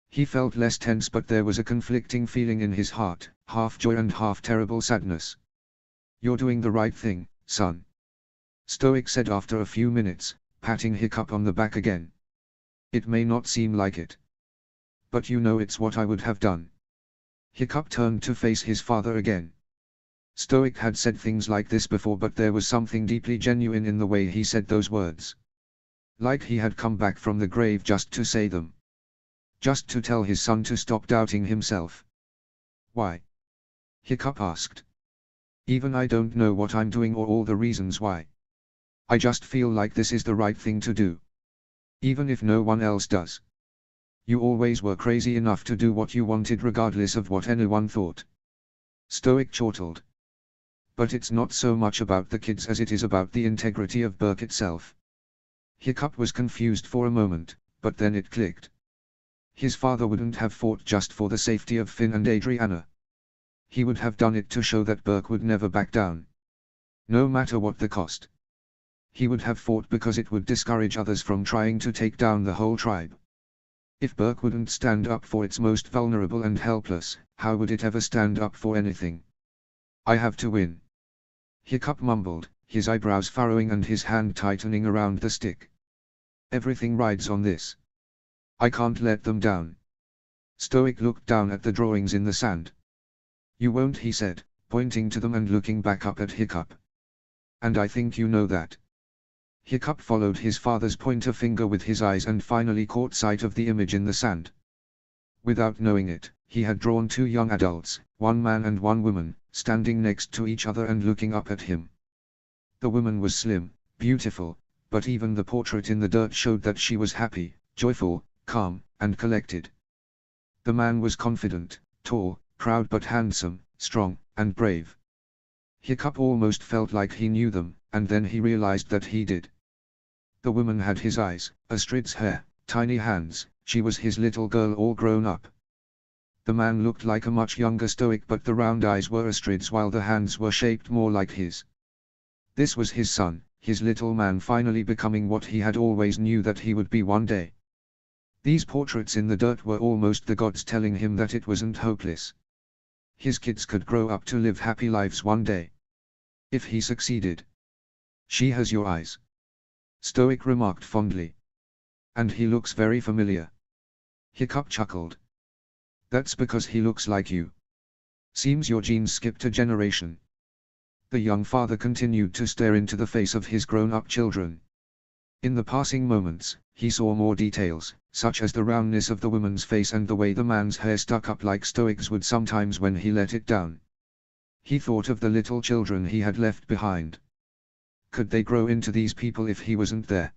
He felt less tense, but there was a conflicting feeling in his heart, half joy and half terrible sadness. "You're doing the right thing, son," Stoic said after a few minutes, patting Hiccup on the back again. "It may not seem like it, but you know it's what I would have done." Hiccup turned to face his father again. Stoic had said things like this before, but there was something deeply genuine in the way he said those words. Like he had come back from the grave just to say them. Just to tell his son to stop doubting himself. "Why?" Hiccup asked. "Even I don't know what I'm doing or all the reasons why. I just feel like this is the right thing to do. Even if no one else does. You always were crazy enough to do what you wanted regardless of what anyone thought." Stoic chortled. "But it's not so much about the kids as it is about the integrity of Berk itself." Hiccup was confused for a moment, but then it clicked. His father wouldn't have fought just for the safety of Finn and Adriana. He would have done it to show that Berk would never back down. No matter what the cost. He would have fought because it would discourage others from trying to take down the whole tribe. If Berk wouldn't stand up for its most vulnerable and helpless, how would it ever stand up for anything? I have to win. Hiccup mumbled, his eyebrows furrowing and his hand tightening around the stick. Everything rides on this. I can't let them down. Stoic looked down at the drawings in the sand. You won't, he said, pointing to them and looking back up at Hiccup. And I think you know that. Hiccup followed his father's pointer finger with his eyes and finally caught sight of the image in the sand. Without knowing it, he had drawn two young adults, one man and one woman, standing next to each other and looking up at him. The woman was slim, beautiful, but even the portrait in the dirt showed that she was happy, joyful, calm, and collected. The man was confident, tall, proud but handsome, strong, and brave. Hiccup almost felt like he knew them, and then he realized that he did. The woman had his eyes, Astrid's hair, tiny hands, she was his little girl all grown up. The man looked like a much younger Stoic, but the round eyes were Astrid's while the hands were shaped more like his. This was his son, his little man finally becoming what he had always knew that he would be one day. These portraits in the dirt were almost the gods telling him that it wasn't hopeless. His kids could grow up to live happy lives one day. If he succeeded. She has your eyes. Stoic remarked fondly. And he looks very familiar. Hiccup chuckled. That's because he looks like you. Seems your genes skipped a generation. The young father continued to stare into the face of his grown-up children. In the passing moments, he saw more details, such as the roundness of the woman's face and the way the man's hair stuck up like Stoic's would sometimes when he let it down. He thought of the little children he had left behind. Could they grow into these people if he wasn't there?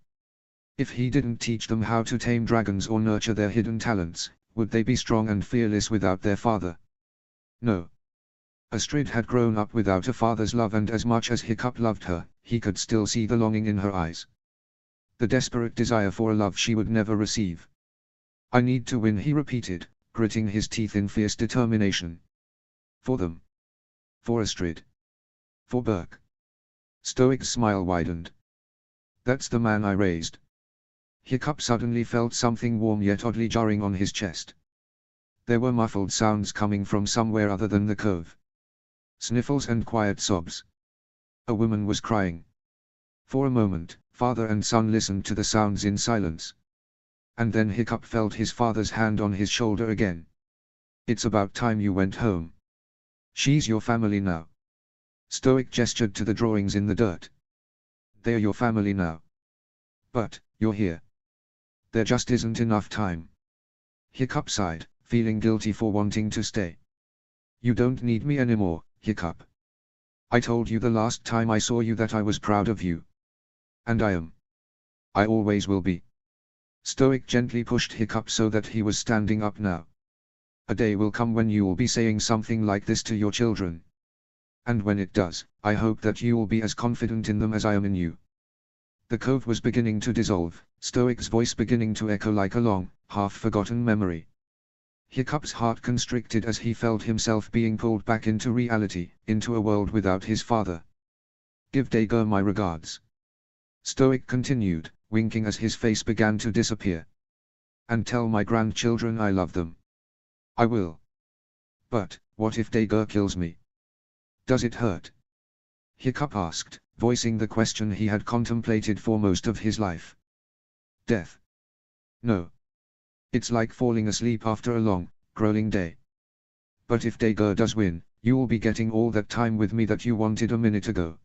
If he didn't teach them how to tame dragons or nurture their hidden talents, would they be strong and fearless without their father? No. Astrid had grown up without a father's love, and as much as Hiccup loved her, he could still see the longing in her eyes. The desperate desire for a love she would never receive. I need to win, he repeated, gritting his teeth in fierce determination. For them. For Astrid. For Berk. Stoic's smile widened. That's the man I raised. Hiccup suddenly felt something warm yet oddly jarring on his chest. There were muffled sounds coming from somewhere other than the cove. Sniffles and quiet sobs. A woman was crying. For a moment, father and son listened to the sounds in silence. And then Hiccup felt his father's hand on his shoulder again. It's about time you went home. She's your family now. Stoic gestured to the drawings in the dirt. They're your family now. But, you're here. There just isn't enough time. Hiccup sighed, feeling guilty for wanting to stay. You don't need me anymore, Hiccup. I told you the last time I saw you that I was proud of you. And I am. I always will be. Stoic gently pushed Hiccup so that he was standing up now. A day will come when you will be saying something like this to your children. And when it does, I hope that you will be as confident in them as I am in you. The cove was beginning to dissolve, Stoic's voice beginning to echo like a long, half-forgotten memory. Hiccup's heart constricted as he felt himself being pulled back into reality, into a world without his father. Give Dager my regards. Stoic continued, winking as his face began to disappear. And tell my grandchildren I love them. I will. But, what if Dager kills me? Does it hurt? Hiccup asked, voicing the question he had contemplated for most of his life. Death. No. It's like falling asleep after a long, grueling day. But if Dager does win, you will be getting all that time with me that you wanted a minute ago.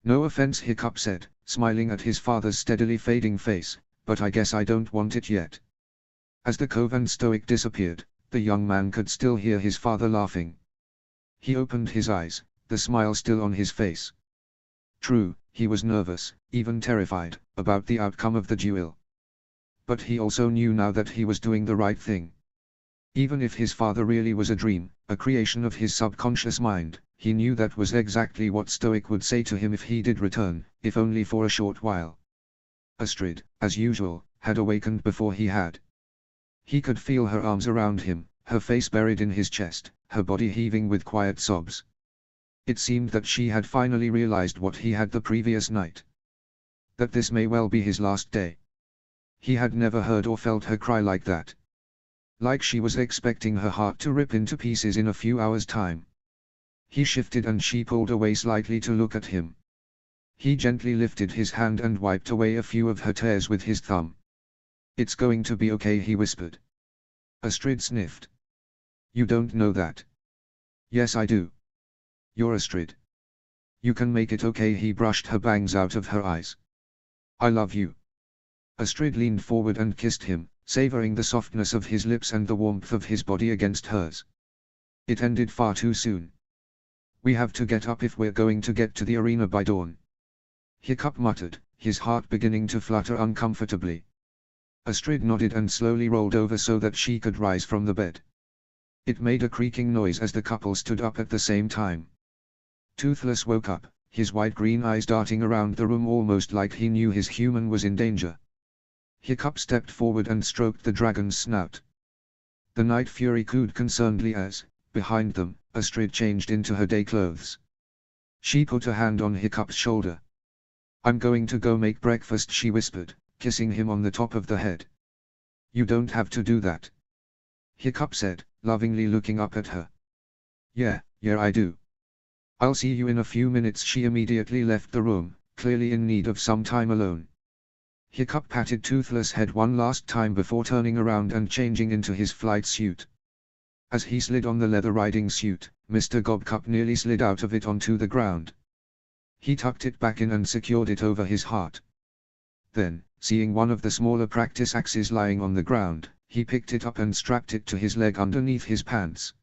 No offense, Hiccup said, smiling at his father's steadily fading face, but I guess I don't want it yet. As the cove and Stoic disappeared, the young man could still hear his father laughing. He opened his eyes, the smile still on his face. True, he was nervous, even terrified, about the outcome of the duel. But he also knew now that he was doing the right thing. Even if his father really was a dream, a creation of his subconscious mind, he knew that was exactly what Stoic would say to him if he did return, if only for a short while. Astrid, as usual, had awakened before he had. He could feel her arms around him, her face buried in his chest, her body heaving with quiet sobs. It seemed that she had finally realized what he had the previous night. That this may well be his last day. He had never heard or felt her cry like that. Like she was expecting her heart to rip into pieces in a few hours' time. He shifted and she pulled away slightly to look at him. He gently lifted his hand and wiped away a few of her tears with his thumb. "It's going to be okay," he whispered. Astrid sniffed. "You don't know that." "Yes I do. You're Astrid. You can make it okay." He brushed her bangs out of her eyes. "I love you." Astrid leaned forward and kissed him, savoring the softness of his lips and the warmth of his body against hers. It ended far too soon. "We have to get up if we're going to get to the arena by dawn," Hiccup muttered, his heart beginning to flutter uncomfortably. Astrid nodded and slowly rolled over so that she could rise from the bed. It made a creaking noise as the couple stood up at the same time. Toothless woke up, his wide-green eyes darting around the room almost like he knew his human was in danger. Hiccup stepped forward and stroked the dragon's snout. The Night Fury cooed concernedly as, behind them, Astrid changed into her day clothes. She put a hand on Hiccup's shoulder. "I'm going to go make breakfast," she whispered, kissing him on the top of the head. "You don't have to do that," Hiccup said, lovingly looking up at her. Yeah, I do. I'll see you in a few minutes." She immediately left the room, clearly in need of some time alone. Hiccup patted Toothless' head one last time before turning around and changing into his flight suit. As he slid on the leather riding suit, Mr. Gobcup nearly slid out of it onto the ground. He tucked it back in and secured it over his heart. Then, seeing one of the smaller practice axes lying on the ground, he picked it up and strapped it to his leg underneath his pants.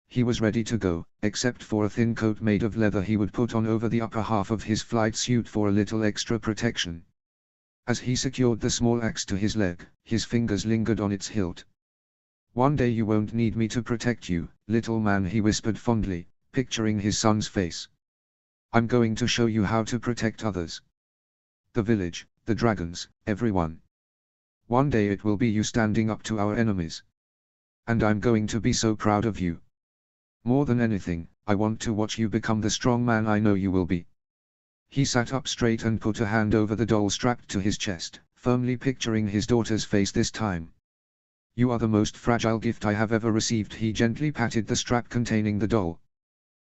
He was ready to go, except for a thin coat made of leather he would put on over the upper half of his flight suit for a little extra protection. As he secured the small axe to his leg, his fingers lingered on its hilt. "One day you won't need me to protect you, little man," he whispered fondly, picturing his son's face. "I'm going to show you how to protect others. The village, the dragons, everyone. One day it will be you standing up to our enemies. And I'm going to be so proud of you. More than anything, I want to watch you become the strong man I know you will be." He sat up straight and put a hand over the doll strapped to his chest, firmly picturing his daughter's face this time. "You are the most fragile gift I have ever received." He gently patted the strap containing the doll.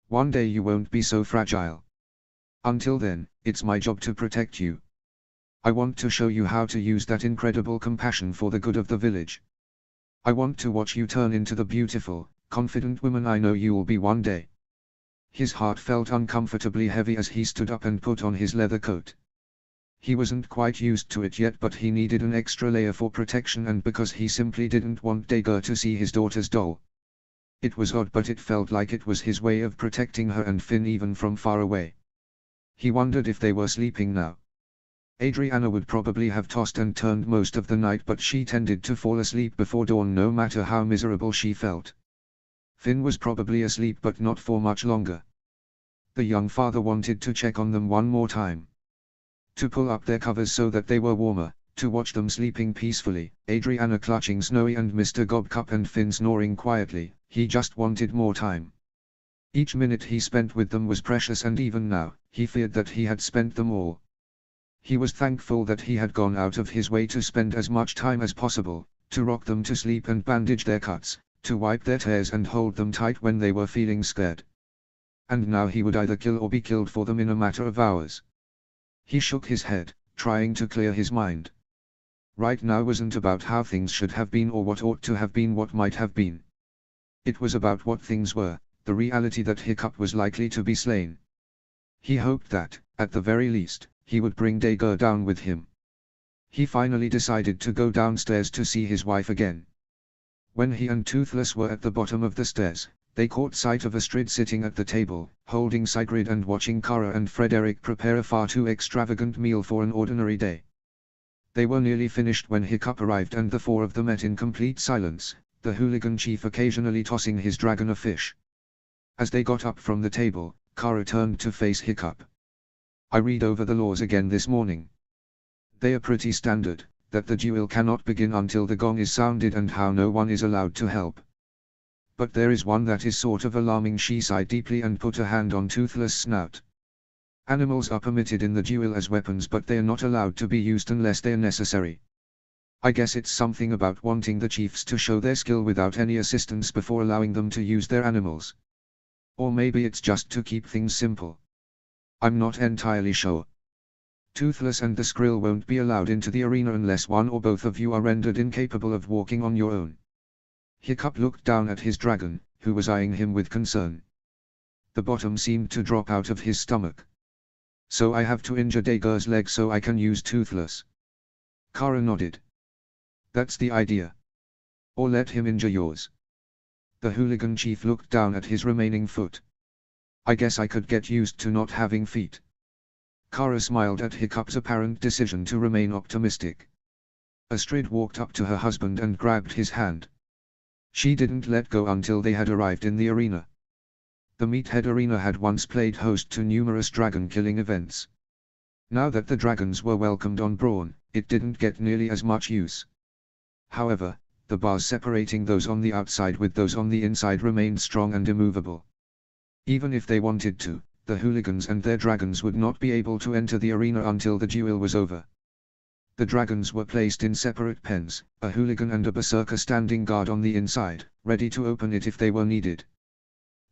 "One day you won't be so fragile. Until then, it's my job to protect you. I want to show you how to use that incredible compassion for the good of the village. I want to watch you turn into the beautiful, confident woman I know you'll be one day." His heart felt uncomfortably heavy as he stood up and put on his leather coat. He wasn't quite used to it yet, but he needed an extra layer for protection and because he simply didn't want Dager to see his daughter's doll. It was odd, but it felt like it was his way of protecting her and Finn even from far away. He wondered if they were sleeping now. Adriana would probably have tossed and turned most of the night, but she tended to fall asleep before dawn no matter how miserable she felt. Finn was probably asleep, but not for much longer. The young father wanted to check on them one more time. To pull up their covers so that they were warmer, to watch them sleeping peacefully, Adriana clutching Snowy and Mr. Gobcup and Finn snoring quietly. He just wanted more time. Each minute he spent with them was precious, and even now, he feared that he had spent them all. He was thankful that he had gone out of his way to spend as much time as possible, to rock them to sleep and bandage their cuts, to wipe their tears and hold them tight when they were feeling scared. And now he would either kill or be killed for them in a matter of hours. He shook his head, trying to clear his mind. Right now wasn't about how things should have been or what ought to have been, what might have been. It was about what things were, the reality that Hiccup was likely to be slain. He hoped that, at the very least, he would bring Dager down with him. He finally decided to go downstairs to see his wife again. When he and Toothless were at the bottom of the stairs, they caught sight of Astrid sitting at the table, holding Sigrid and watching Kara and Frederick prepare a far too extravagant meal for an ordinary day. They were nearly finished when Hiccup arrived and the four of them ate in complete silence, the hooligan chief occasionally tossing his dragon a fish. As they got up from the table, Kara turned to face Hiccup. "I read over the laws again this morning. They are pretty standard, that the duel cannot begin until the gong is sounded and how no one is allowed to help. But there is one that is sort of alarming." She sighed deeply and put a hand on Toothless' snout. "Animals are permitted in the duel as weapons, but they are not allowed to be used unless they are necessary. I guess it's something about wanting the chiefs to show their skill without any assistance before allowing them to use their animals. Or maybe it's just to keep things simple. I'm not entirely sure. Toothless and the Skrill won't be allowed into the arena unless one or both of you are rendered incapable of walking on your own. Hiccup looked down at his dragon, who was eyeing him with concern. The bottom seemed to drop out of his stomach. So I have to injure Dager's leg so I can use Toothless. Kara nodded. That's the idea. Or let him injure yours. The hooligan chief looked down at his remaining foot. I guess I could get used to not having feet. Kara smiled at Hiccup's apparent decision to remain optimistic. Astrid walked up to her husband and grabbed his hand. She didn't let go until they had arrived in the arena. The Meathead Arena had once played host to numerous dragon-killing events. Now that the dragons were welcomed on Brawn, it didn't get nearly as much use. However, the bars separating those on the outside with those on the inside remained strong and immovable. Even if they wanted to, the hooligans and their dragons would not be able to enter the arena until the duel was over. The dragons were placed in separate pens, a hooligan and a berserker standing guard on the inside, ready to open it if they were needed.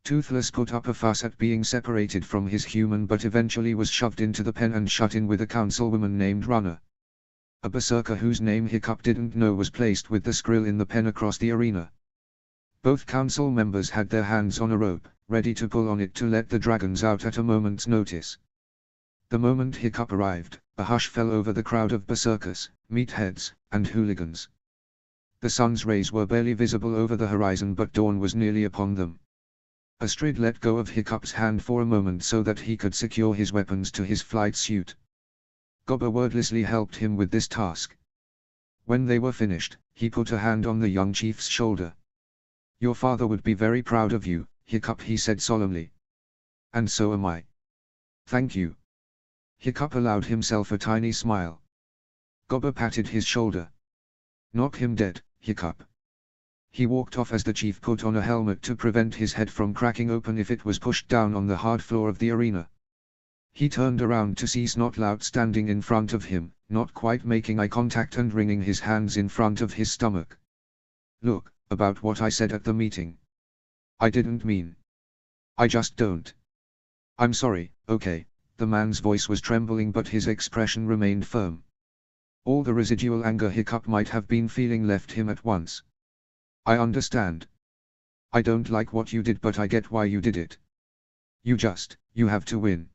Toothless put up a fuss at being separated from his human but eventually was shoved into the pen and shut in with a councilwoman named Runner. A berserker whose name Hiccup didn't know was placed with the Skrill in the pen across the arena. Both council members had their hands on a rope, ready to pull on it to let the dragons out at a moment's notice. The moment Hiccup arrived, a hush fell over the crowd of berserkers, meatheads, and hooligans. The sun's rays were barely visible over the horizon but dawn was nearly upon them. Astrid let go of Hiccup's hand for a moment so that he could secure his weapons to his flight suit. Gobber wordlessly helped him with this task. When they were finished, he put a hand on the young chief's shoulder. "Your father would be very proud of you, Hiccup," he said solemnly. "And so am I." "Thank you." Hiccup allowed himself a tiny smile. Gobber patted his shoulder. "Knock him dead, Hiccup." He walked off as the chief put on a helmet to prevent his head from cracking open if it was pushed down on the hard floor of the arena. He turned around to see Snotlout standing in front of him, not quite making eye contact and wringing his hands in front of his stomach. "Look, about what I said at the meeting. I didn't mean. I just don't. I'm sorry, okay." The man's voice was trembling but his expression remained firm. All the residual anger Hiccup might have been feeling left him at once. "I understand. I don't like what you did but I get why you did it. You have to win.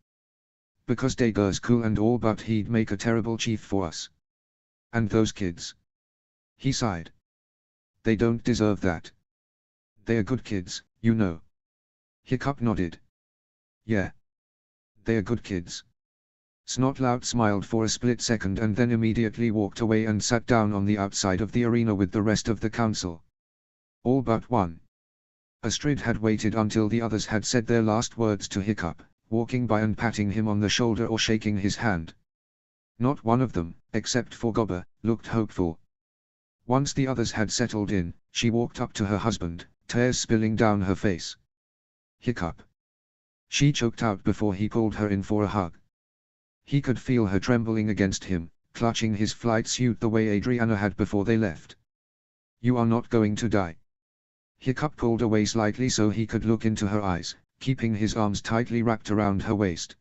Because Dager's cool and all but he'd make a terrible chief for us. And those kids." He sighed. "They don't deserve that. They're good kids, you know." Hiccup nodded. "Yeah. They're good kids." Snotlout smiled for a split second and then immediately walked away and sat down on the outside of the arena with the rest of the council. All but one. Astrid had waited until the others had said their last words to Hiccup, walking by and patting him on the shoulder or shaking his hand. Not one of them, except for Gobber, looked hopeful. Once the others had settled in, she walked up to her husband, tears spilling down her face. "Hiccup." She choked out before he pulled her in for a hug. He could feel her trembling against him, clutching his flight suit the way Adriana had before they left. "You are not going to die." Hiccup pulled away slightly so he could look into her eyes, keeping his arms tightly wrapped around her waist.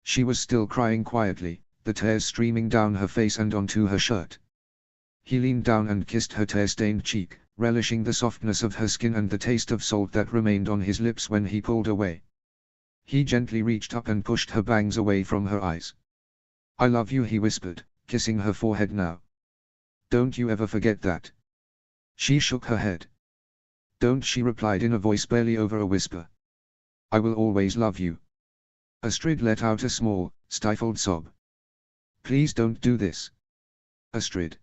She was still crying quietly, the tears streaming down her face and onto her shirt. He leaned down and kissed her tear-stained cheek, relishing the softness of her skin and the taste of salt that remained on his lips when he pulled away. He gently reached up and pushed her bangs away from her eyes. "I love you," he whispered, kissing her forehead now. "Don't you ever forget that." She shook her head. "Don't," she replied in a voice barely over a whisper. "I will always love you." Astrid let out a small, stifled sob. "Please don't do this. Astrid.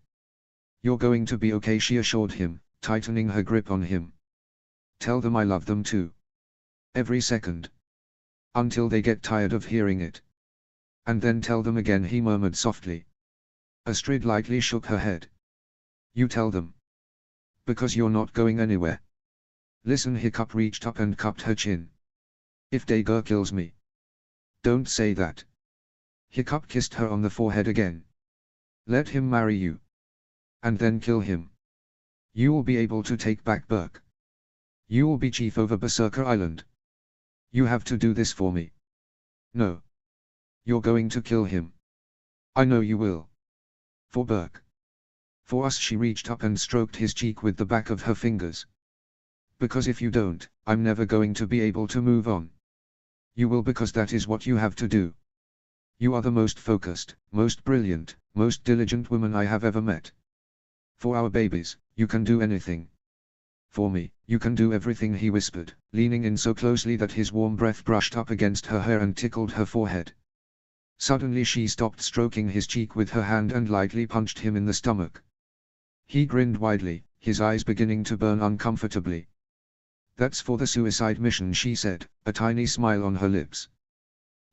You're going to be okay," she assured him, tightening her grip on him. "Tell them I love them too. Every second. Until they get tired of hearing it. And then tell them again," he murmured softly. Astrid lightly shook her head. "You tell them. Because you're not going anywhere. Listen." Hiccup reached up and cupped her chin. "If Dager kills me." "Don't say that." Hiccup kissed her on the forehead again. "Let him marry you. And then kill him. You will be able to take back Burke. You will be chief over Berserker Island. You have to do this for me. No. You're going to kill him. I know you will. For Burke. For us. She reached up and stroked his cheek with the back of her fingers. Because if you don't, I'm never going to be able to move on. You will, because that is what you have to do. You are the most focused, most brilliant, most diligent woman I have ever met. For our babies, you can do anything. For me, you can do everything, he whispered, leaning in so closely that his warm breath brushed up against her hair and tickled her forehead. Suddenly she stopped stroking his cheek with her hand and lightly punched him in the stomach. He grinned widely, his eyes beginning to burn uncomfortably. That's for the suicide mission, she said, a tiny smile on her lips.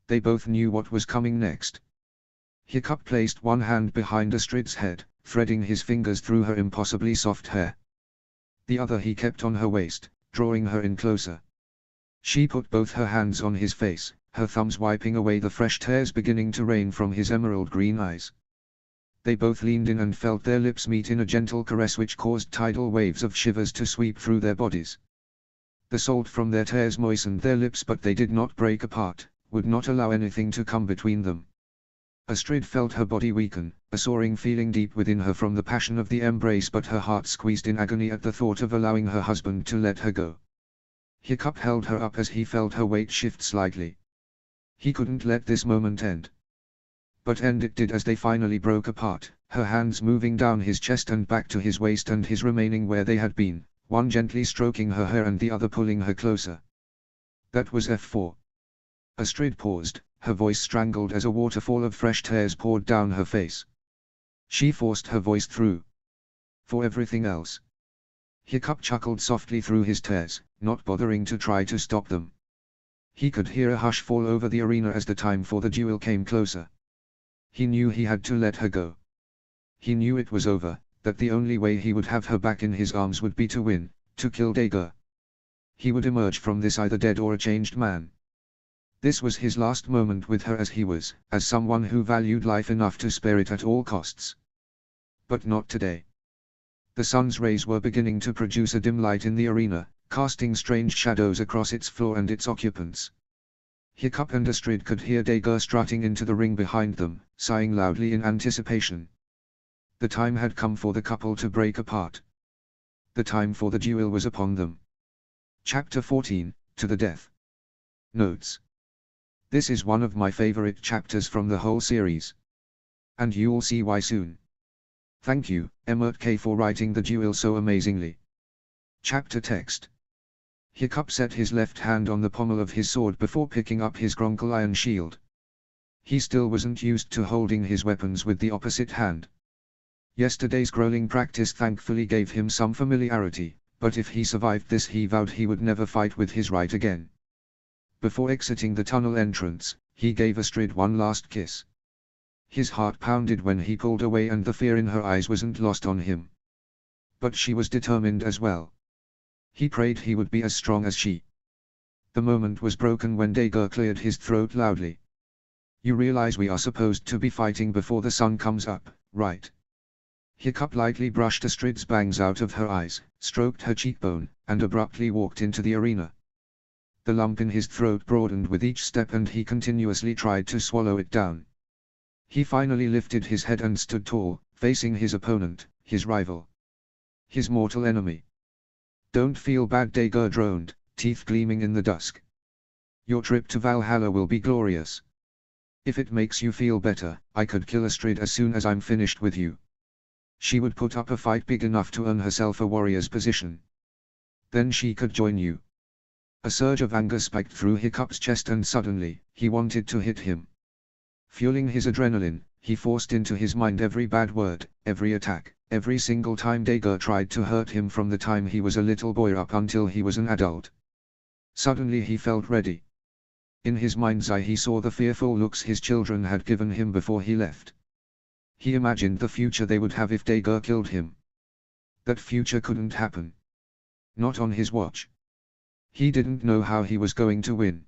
They both knew what was coming next. Hiccup placed one hand behind Astrid's head, threading his fingers through her impossibly soft hair. The other he kept on her waist, drawing her in closer. She put both her hands on his face, her thumbs wiping away the fresh tears beginning to rain from his emerald green eyes. They both leaned in and felt their lips meet in a gentle caress which caused tidal waves of shivers to sweep through their bodies. The salt from their tears moistened their lips, but they did not break apart, would not allow anything to come between them. Astrid felt her body weaken, a soaring feeling deep within her from the passion of the embrace, but her heart squeezed in agony at the thought of allowing her husband to let her go. Hiccup held her up as he felt her weight shift slightly. He couldn't let this moment end. But end it did as they finally broke apart, her hands moving down his chest and back to his waist and his remaining where they had been, one gently stroking her hair and the other pulling her closer. That was F4. Astrid paused, her voice strangled as a waterfall of fresh tears poured down her face. She forced her voice through. For everything else. Hiccup chuckled softly through his tears, not bothering to try to stop them. He could hear a hush fall over the arena as the time for the duel came closer. He knew he had to let her go. He knew it was over, that the only way he would have her back in his arms would be to win, to kill Dagur. He would emerge from this either dead or a changed man. This was his last moment with her as he was, as someone who valued life enough to spare it at all costs. But not today. The sun's rays were beginning to produce a dim light in the arena, casting strange shadows across its floor and its occupants. Hiccup and Astrid could hear Dagur strutting into the ring behind them, sighing loudly in anticipation. The time had come for the couple to break apart. The time for the duel was upon them. Chapter 14, To the Death. Notes. This is one of my favorite chapters from the whole series. And you'll see why soon. Thank you, Emmert K. for writing the duel so amazingly. Chapter text. Hiccup set his left hand on the pommel of his sword before picking up his Gronkel iron shield. He still wasn't used to holding his weapons with the opposite hand. Yesterday's grueling practice thankfully gave him some familiarity, but if he survived this he vowed he would never fight with his right again. Before exiting the tunnel entrance, he gave Astrid one last kiss. His heart pounded when he pulled away and the fear in her eyes wasn't lost on him. But she was determined as well. He prayed he would be as strong as she. The moment was broken when Dagur cleared his throat loudly. You realize we are supposed to be fighting before the sun comes up, right? Hiccup lightly brushed Astrid's bangs out of her eyes, stroked her cheekbone, and abruptly walked into the arena. The lump in his throat broadened with each step and he continuously tried to swallow it down. He finally lifted his head and stood tall, facing his opponent, his rival. His mortal enemy. Don't feel bad, Dagur droned, teeth gleaming in the dusk. Your trip to Valhalla will be glorious. If it makes you feel better, I could kill Astrid as soon as I'm finished with you. She would put up a fight big enough to earn herself a warrior's position. Then she could join you. A surge of anger spiked through Hiccup's chest and suddenly, he wanted to hit him. Fueling his adrenaline, he forced into his mind every bad word, every attack, every single time Dagur tried to hurt him from the time he was a little boy up until he was an adult. Suddenly he felt ready. In his mind's eye he saw the fearful looks his children had given him before he left. He imagined the future they would have if Dagur killed him. That future couldn't happen. Not on his watch. He didn't know how he was going to win.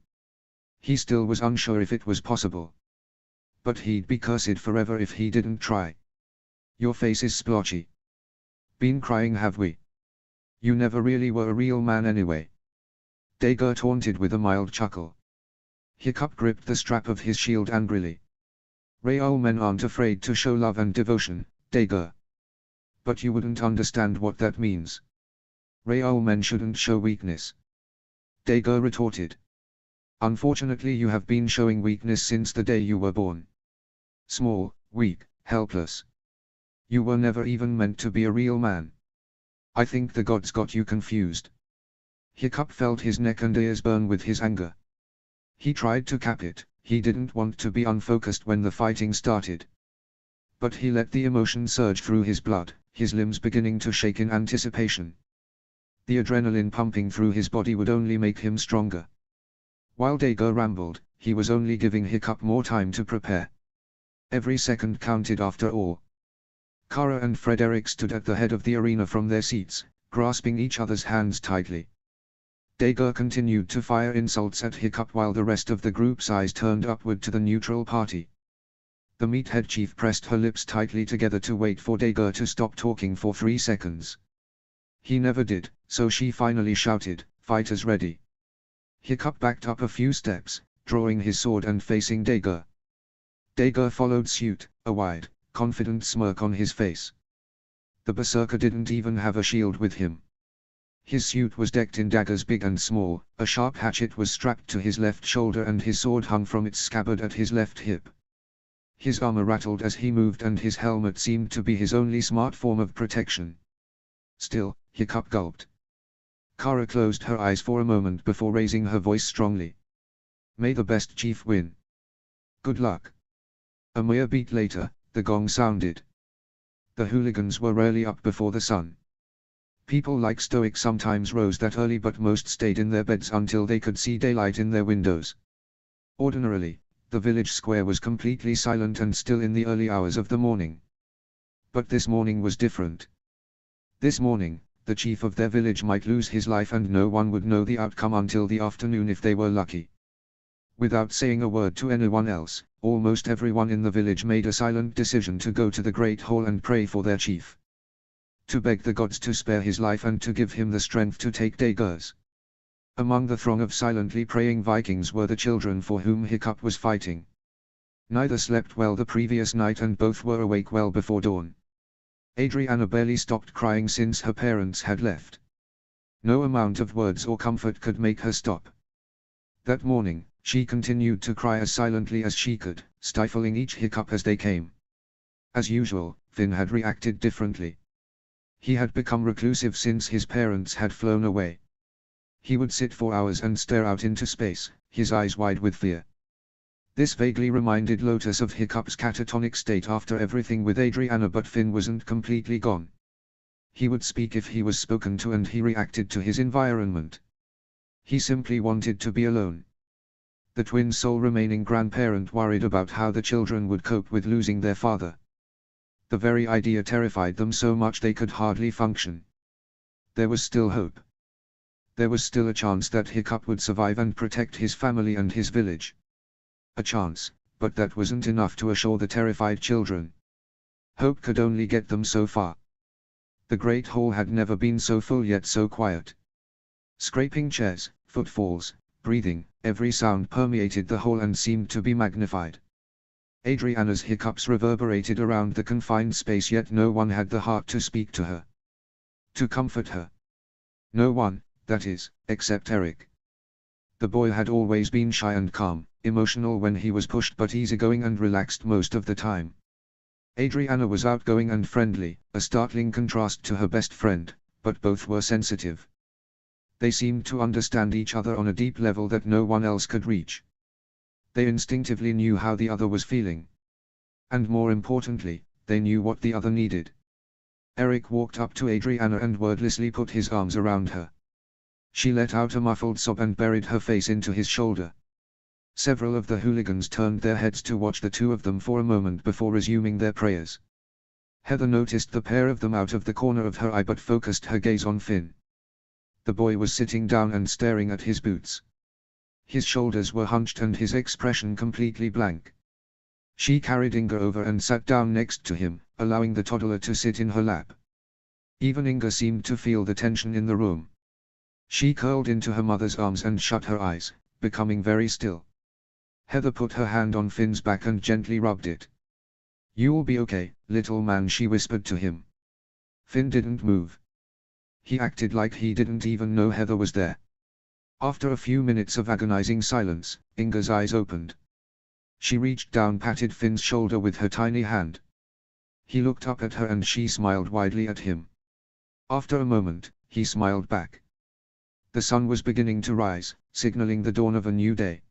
He still was unsure if it was possible. But he'd be cursed forever if he didn't try. Your face is splotchy. Been crying, have we? You never really were a real man anyway. Dager taunted with a mild chuckle. Hiccup gripped the strap of his shield angrily. Real men aren't afraid to show love and devotion, Dager. But you wouldn't understand what that means. Real men shouldn't show weakness. Dager retorted. Unfortunately, you have been showing weakness since the day you were born. Small, weak, helpless. You were never even meant to be a real man. I think the gods got you confused. Hiccup felt his neck and ears burn with his anger. He tried to cap it, he didn't want to be unfocused when the fighting started. But he let the emotion surge through his blood, his limbs beginning to shake in anticipation. The adrenaline pumping through his body would only make him stronger. While Dager rambled, he was only giving Hiccup more time to prepare. Every second counted after all. Kara and Frederick stood at the head of the arena from their seats, grasping each other's hands tightly. Dager continued to fire insults at Hiccup while the rest of the group's eyes turned upward to the neutral party. The meathead chief pressed her lips tightly together to wait for Dager to stop talking for 3 seconds. He never did, so she finally shouted, "Fighters ready." Hiccup backed up a few steps, drawing his sword and facing Dager. Dager followed suit, a wide, confident smirk on his face. The berserker didn't even have a shield with him. His suit was decked in daggers big and small, a sharp hatchet was strapped to his left shoulder and his sword hung from its scabbard at his left hip. His armor rattled as he moved and his helmet seemed to be his only smart form of protection. Still, Hiccup gulped. Kara closed her eyes for a moment before raising her voice strongly. "May the best chief win. Good luck." A mere beat later, the gong sounded. The hooligans were rarely up before the sun. People like Stoic sometimes rose that early, but most stayed in their beds until they could see daylight in their windows. Ordinarily, the village square was completely silent and still in the early hours of the morning. But this morning was different. This morning, the chief of their village might lose his life and no one would know the outcome until the afternoon if they were lucky. Without saying a word to anyone else, almost everyone in the village made a silent decision to go to the Great Hall and pray for their chief. To beg the gods to spare his life and to give him the strength to take Dager's. Among the throng of silently praying Vikings were the children for whom Hiccup was fighting. Neither slept well the previous night and both were awake well before dawn. Adriana barely stopped crying since her parents had left. No amount of words or comfort could make her stop. That morning, she continued to cry as silently as she could, stifling each hiccup as they came. As usual, Finn had reacted differently. He had become reclusive since his parents had flown away. He would sit for hours and stare out into space, his eyes wide with fear. This vaguely reminded Lotus of Hiccup's catatonic state after everything with Adriana, but Finn wasn't completely gone. He would speak if he was spoken to and he reacted to his environment. He simply wanted to be alone. The twins' sole remaining grandparent worried about how the children would cope with losing their father. The very idea terrified them so much they could hardly function. There was still hope. There was still a chance that Hiccup would survive and protect his family and his village. A chance, but that wasn't enough to assure the terrified children. Hope could only get them so far. The Great Hall had never been so full yet so quiet. Scraping chairs, footfalls, breathing, every sound permeated the hall and seemed to be magnified. Adriana's hiccups reverberated around the confined space, yet no one had the heart to speak to her. To comfort her. No one, that is, except Eric. The boy had always been shy and calm, emotional when he was pushed but easygoing and relaxed most of the time. Adriana was outgoing and friendly, a startling contrast to her best friend, but both were sensitive. They seemed to understand each other on a deep level that no one else could reach. They instinctively knew how the other was feeling. And more importantly, they knew what the other needed. Eric walked up to Adriana and wordlessly put his arms around her. She let out a muffled sob and buried her face into his shoulder. Several of the hooligans turned their heads to watch the two of them for a moment before resuming their prayers. Heather noticed the pair of them out of the corner of her eye but focused her gaze on Finn. The boy was sitting down and staring at his boots. His shoulders were hunched and his expression completely blank. She carried Inga over and sat down next to him, allowing the toddler to sit in her lap. Even Inga seemed to feel the tension in the room. She curled into her mother's arms and shut her eyes, becoming very still. Heather put her hand on Finn's back and gently rubbed it. "You'll be okay, little man," she whispered to him. Finn didn't move. He acted like he didn't even know Heather was there. After a few minutes of agonizing silence, Inga's eyes opened. She reached down, patted Finn's shoulder with her tiny hand. He looked up at her and she smiled widely at him. After a moment, he smiled back. The sun was beginning to rise, signaling the dawn of a new day.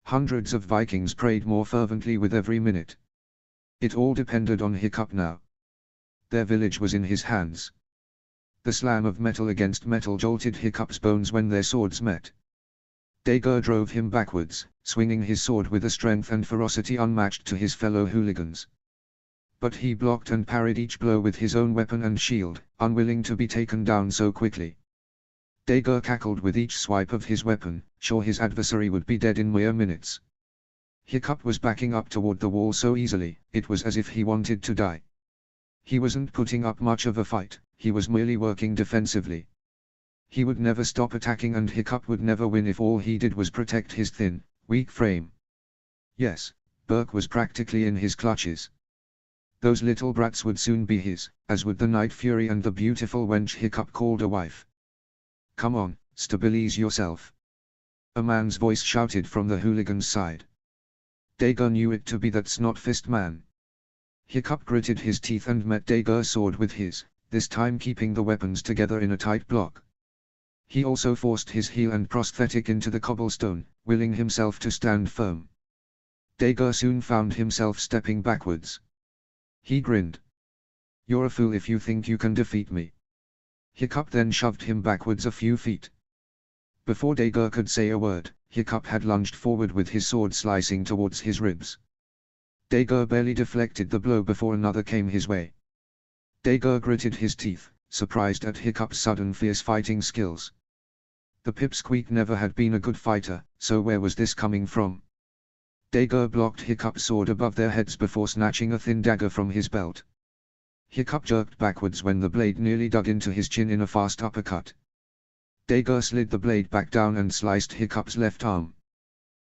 Hundreds of Vikings prayed more fervently with every minute. It all depended on Hiccup now. Their village was in his hands. The slam of metal against metal jolted Hiccup's bones when their swords met. Dager drove him backwards, swinging his sword with a strength and ferocity unmatched to his fellow hooligans. But he blocked and parried each blow with his own weapon and shield, unwilling to be taken down so quickly. Dager cackled with each swipe of his weapon, sure his adversary would be dead in mere minutes. Hiccup was backing up toward the wall so easily, it was as if he wanted to die. He wasn't putting up much of a fight, he was merely working defensively. He would never stop attacking and Hiccup would never win if all he did was protect his thin, weak frame. Yes, Burke was practically in his clutches. Those little brats would soon be his, as would the Night Fury and the beautiful wench Hiccup called a wife. "Come on, stabilize yourself," a man's voice shouted from the hooligan's side. Dager knew it to be that Snot-Fist man. Hiccup gritted his teeth and met Dager's sword with his, this time keeping the weapons together in a tight block. He also forced his heel and prosthetic into the cobblestone, willing himself to stand firm. Dager soon found himself stepping backwards. He grinned. "You're a fool if you think you can defeat me." Hiccup then shoved him backwards a few feet. Before Dager could say a word, Hiccup had lunged forward with his sword slicing towards his ribs. Dager barely deflected the blow before another came his way. Dager gritted his teeth, surprised at Hiccup's sudden fierce fighting skills. The pipsqueak never had been a good fighter, so where was this coming from? Dager blocked Hiccup's sword above their heads before snatching a thin dagger from his belt. Hiccup jerked backwards when the blade nearly dug into his chin in a fast uppercut. Dager slid the blade back down and sliced Hiccup's left arm.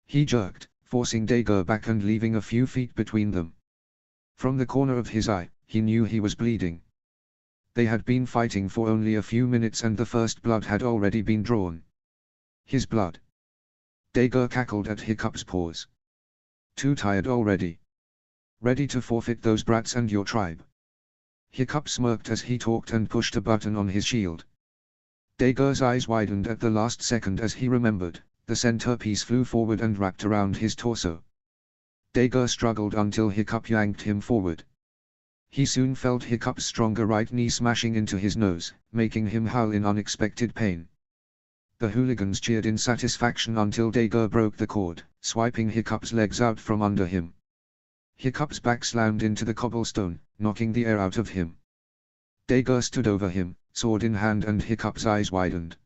He jerked, forcing Dager back and leaving a few feet between them. From the corner of his eye, he knew he was bleeding. They had been fighting for only a few minutes and the first blood had already been drawn. His blood. Dager cackled at Hiccup's paws. "Too tired already? Ready to forfeit those brats and your tribe?" Hiccup smirked as he talked and pushed a button on his shield. Dager's eyes widened at the last second as he remembered, the centerpiece flew forward and wrapped around his torso. Dager struggled until Hiccup yanked him forward. He soon felt Hiccup's stronger right knee smashing into his nose, making him howl in unexpected pain. The hooligans cheered in satisfaction until Dager broke the cord, swiping Hiccup's legs out from under him. Hiccup's back slammed into the cobblestone, knocking the air out of him. Dager stood over him, sword in hand, and Hiccup's eyes widened.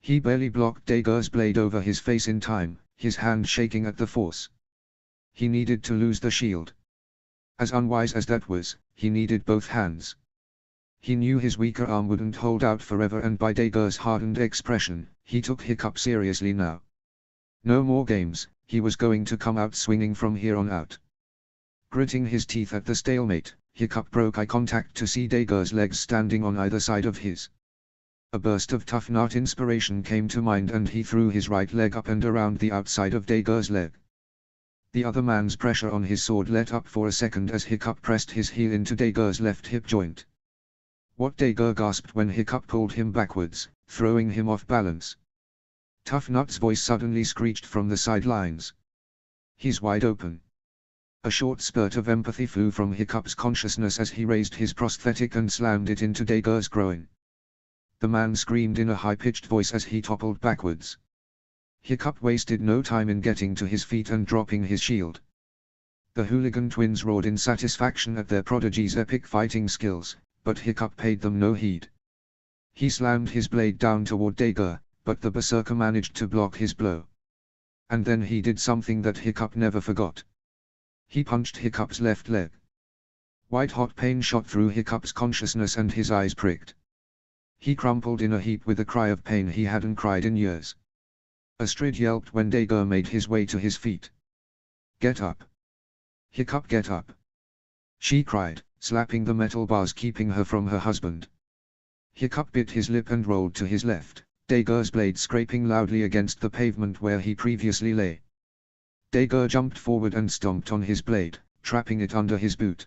He barely blocked Dager's blade over his face in time, his hand shaking at the force. He needed to lose the shield. As unwise as that was, he needed both hands. He knew his weaker arm wouldn't hold out forever, and by Dager's hardened expression, he took Hiccup seriously now. No more games, he was going to come out swinging from here on out. Gritting his teeth at the stalemate, Hiccup broke eye contact to see Dager's legs standing on either side of his. A burst of tough nut inspiration came to mind and he threw his right leg up and around the outside of Dager's leg. The other man's pressure on his sword let up for a second as Hiccup pressed his heel into Dager's left hip joint. What? Dager gasped when Hiccup pulled him backwards, throwing him off balance. Tough Nut's voice suddenly screeched from the sidelines. "He's wide open." A short spurt of empathy flew from Hiccup's consciousness as he raised his prosthetic and slammed it into Dager's groin. The man screamed in a high-pitched voice as he toppled backwards. Hiccup wasted no time in getting to his feet and dropping his shield. The hooligan twins roared in satisfaction at their prodigy's epic fighting skills, but Hiccup paid them no heed. He slammed his blade down toward Dager, but the berserker managed to block his blow. And then he did something that Hiccup never forgot. He punched Hiccup's left leg. White-hot pain shot through Hiccup's consciousness and his eyes pricked. He crumpled in a heap with a cry of pain he hadn't cried in years. Astrid yelped when Dager made his way to his feet. "Get up! Hiccup, get up!" she cried, slapping the metal bars keeping her from her husband. Hiccup bit his lip and rolled to his left, Dager's blade scraping loudly against the pavement where he previously lay. Dager jumped forward and stomped on his blade, trapping it under his boot.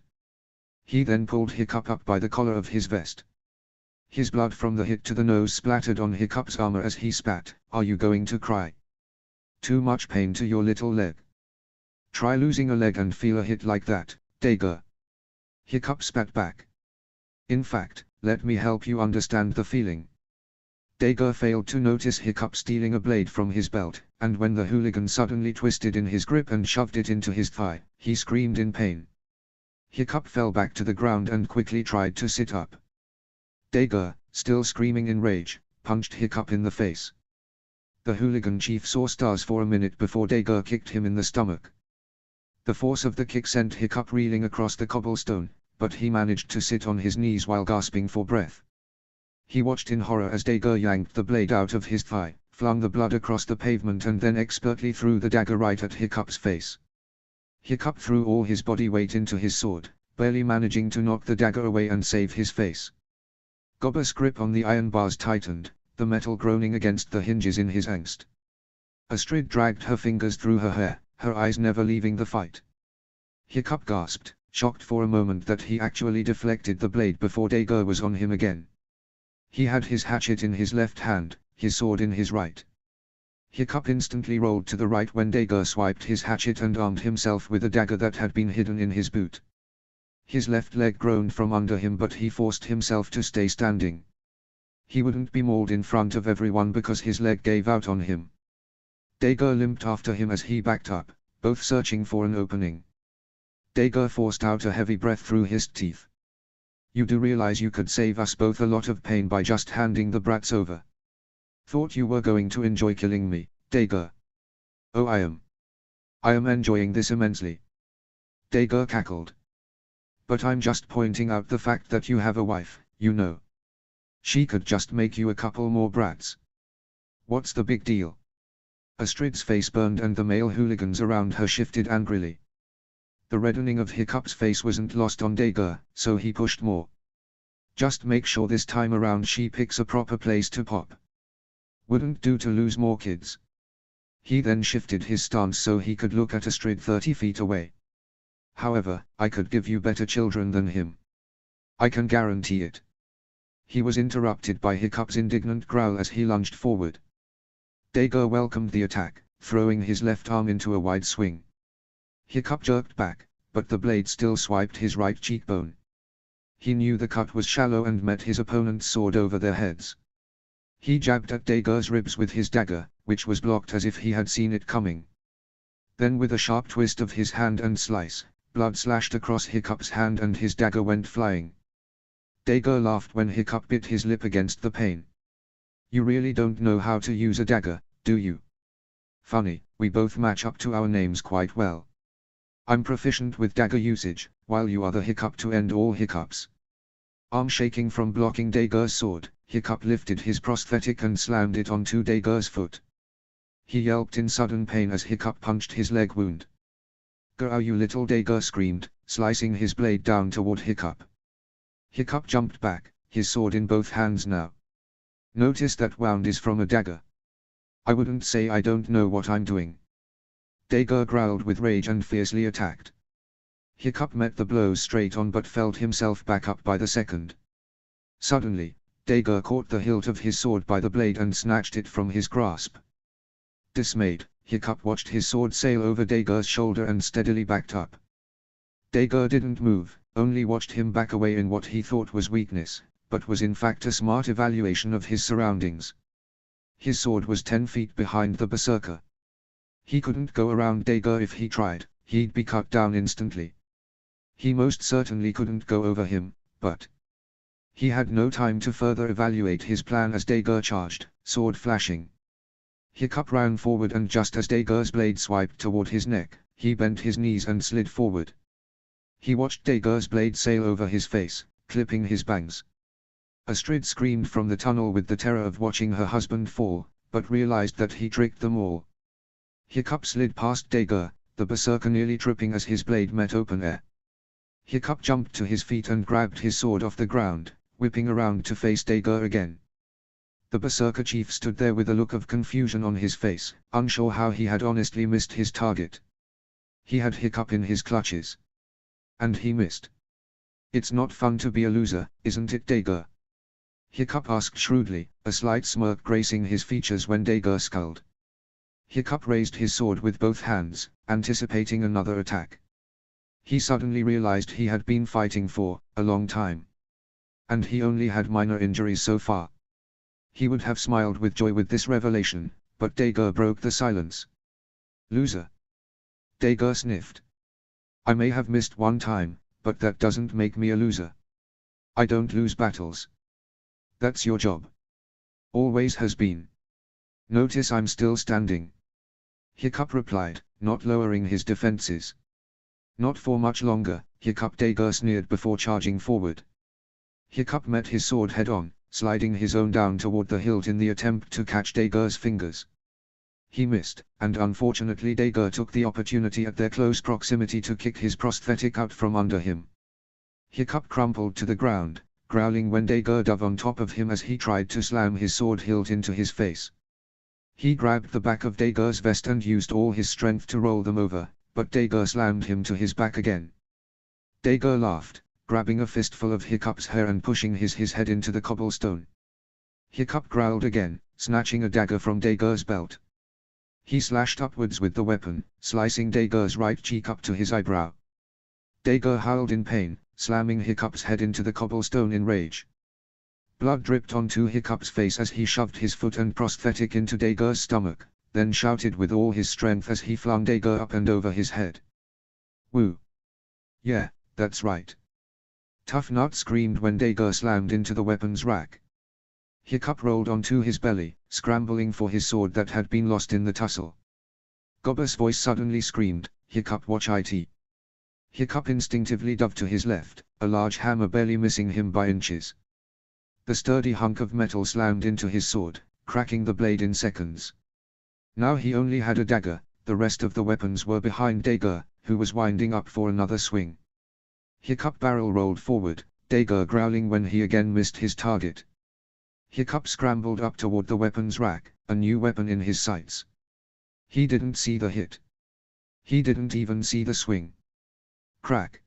He then pulled Hiccup up by the collar of his vest. His blood from the hit to the nose splattered on Hiccup's armor as he spat, "Are you going to cry? Too much pain to your little leg? Try losing a leg and feel a hit like that, Dager." Hiccup spat back. "In fact, let me help you understand the feeling." Dager failed to notice Hiccup stealing a blade from his belt, and when the hooligan suddenly twisted in his grip and shoved it into his thigh, he screamed in pain. Hiccup fell back to the ground and quickly tried to sit up. Dager, still screaming in rage, punched Hiccup in the face. The hooligan chief saw stars for a minute before Dager kicked him in the stomach. The force of the kick sent Hiccup reeling across the cobblestone, but he managed to sit on his knees while gasping for breath. He watched in horror as Dager yanked the blade out of his thigh, flung the blood across the pavement and then expertly threw the dagger right at Hiccup's face. Hiccup threw all his body weight into his sword, barely managing to knock the dagger away and save his face. Gobber's grip on the iron bars tightened, the metal groaning against the hinges in his angst. Astrid dragged her fingers through her hair, her eyes never leaving the fight. Hiccup gasped, shocked for a moment that he actually deflected the blade before Dager was on him again. He had his hatchet in his left hand, his sword in his right. Hiccup instantly rolled to the right when Dager swiped his hatchet and armed himself with a dagger that had been hidden in his boot. His left leg groaned from under him, but he forced himself to stay standing. He wouldn't be mauled in front of everyone because his leg gave out on him. Dager limped after him as he backed up, both searching for an opening. Dager forced out a heavy breath through his teeth. "You do realize you could save us both a lot of pain by just handing the brats over? Thought you were going to enjoy killing me, Dager." "Oh, I am enjoying this immensely," Dager cackled. "But I'm just pointing out the fact that you have a wife, you know. She could just make you a couple more brats. What's the big deal?" Astrid's face burned and the male hooligans around her shifted angrily. The reddening of Hiccup's face wasn't lost on Dager, so he pushed more. "Just make sure this time around she picks a proper place to pop. Wouldn't do to lose more kids." He then shifted his stance so he could look at Astrid 30 feet away. "However, I could give you better children than him. I can guarantee it." He was interrupted by Hiccup's indignant growl as he lunged forward. Dager welcomed the attack, throwing his left arm into a wide swing. Hiccup jerked back, but the blade still swiped his right cheekbone. He knew the cut was shallow and met his opponent's sword over their heads. He jabbed at Dager's ribs with his dagger, which was blocked as if he had seen it coming. Then with a sharp twist of his hand and slice, blood slashed across Hiccup's hand and his dagger went flying. Dager laughed when Hiccup bit his lip against the pain. "You really don't know how to use a dagger, do you? Funny, we both match up to our names quite well. I'm proficient with dagger usage, while you are the Hiccup to end all hiccups." Arm shaking from blocking Dager's sword, Hiccup lifted his prosthetic and slammed it onto Dager's foot. He yelped in sudden pain as Hiccup punched his leg wound. "Go, you little," Dager screamed, slicing his blade down toward Hiccup. Hiccup jumped back, his sword in both hands now. "Notice that wound is from a dagger. I wouldn't say I don't know what I'm doing." Dager growled with rage and fiercely attacked. Hiccup met the blows straight on but felt himself back up by the second. Suddenly, Dager caught the hilt of his sword by the blade and snatched it from his grasp. Dismayed, Hiccup watched his sword sail over Dager's shoulder and steadily backed up. Dager didn't move, only watched him back away in what he thought was weakness, but was in fact a smart evaluation of his surroundings. His sword was 10 feet behind the berserker. He couldn't go around Dager if he tried, he'd be cut down instantly. He most certainly couldn't go over him, but he had no time to further evaluate his plan as Dager charged, sword flashing. Hiccup ran forward and just as Dager's blade swiped toward his neck, he bent his knees and slid forward. He watched Dager's blade sail over his face, clipping his bangs. Astrid screamed from the tunnel with the terror of watching her husband fall, but realized that he tricked them all. Hiccup slid past Dager, the berserker nearly tripping as his blade met open air. Hiccup jumped to his feet and grabbed his sword off the ground, whipping around to face Dager again. The berserker chief stood there with a look of confusion on his face, unsure how he had honestly missed his target. He had Hiccup in his clutches. And he missed. "It's not fun to be a loser, isn't it, Dager?" Hiccup asked shrewdly, a slight smirk gracing his features when Dager scowled. Hiccup raised his sword with both hands, anticipating another attack. He suddenly realized he had been fighting for a long time. And he only had minor injuries so far. He would have smiled with joy with this revelation, but Dager broke the silence. "Loser?" Dager sniffed. "I may have missed one time, but that doesn't make me a loser. I don't lose battles. That's your job. Always has been. Notice I'm still standing." Hiccup replied, not lowering his defenses. "Not for much longer," Hiccup. Dager sneered before charging forward. Hiccup met his sword head-on, sliding his own down toward the hilt in the attempt to catch Dager's fingers. He missed, and unfortunately Dager took the opportunity at their close proximity to kick his prosthetic out from under him. Hiccup crumpled to the ground, growling when Dager dove on top of him as he tried to slam his sword hilt into his face. He grabbed the back of Dager's vest and used all his strength to roll them over, but Dager slammed him to his back again. Dager laughed, grabbing a fistful of Hiccup's hair and pushing his head into the cobblestone. Hiccup growled again, snatching a dagger from Dager's belt. He slashed upwards with the weapon, slicing Dager's right cheek up to his eyebrow. Dager howled in pain, slamming Hiccup's head into the cobblestone in rage. Blood dripped onto Hiccup's face as he shoved his foot and prosthetic into Dager's stomach, then shouted with all his strength as he flung Dager up and over his head. "Woo! Yeah, that's right." Tough Nut screamed when Dager slammed into the weapons rack. Hiccup rolled onto his belly, scrambling for his sword that had been lost in the tussle. Gobber's voice suddenly screamed, "Hiccup, watch it!" Hiccup instinctively dove to his left, a large hammer barely missing him by inches. The sturdy hunk of metal slammed into his sword, cracking the blade in seconds. Now he only had a dagger, the rest of the weapons were behind Dager, who was winding up for another swing. Hiccup barrel rolled forward, Dager growling when he again missed his target. Hiccup scrambled up toward the weapons rack, a new weapon in his sights. He didn't see the hit. He didn't even see the swing. Crack.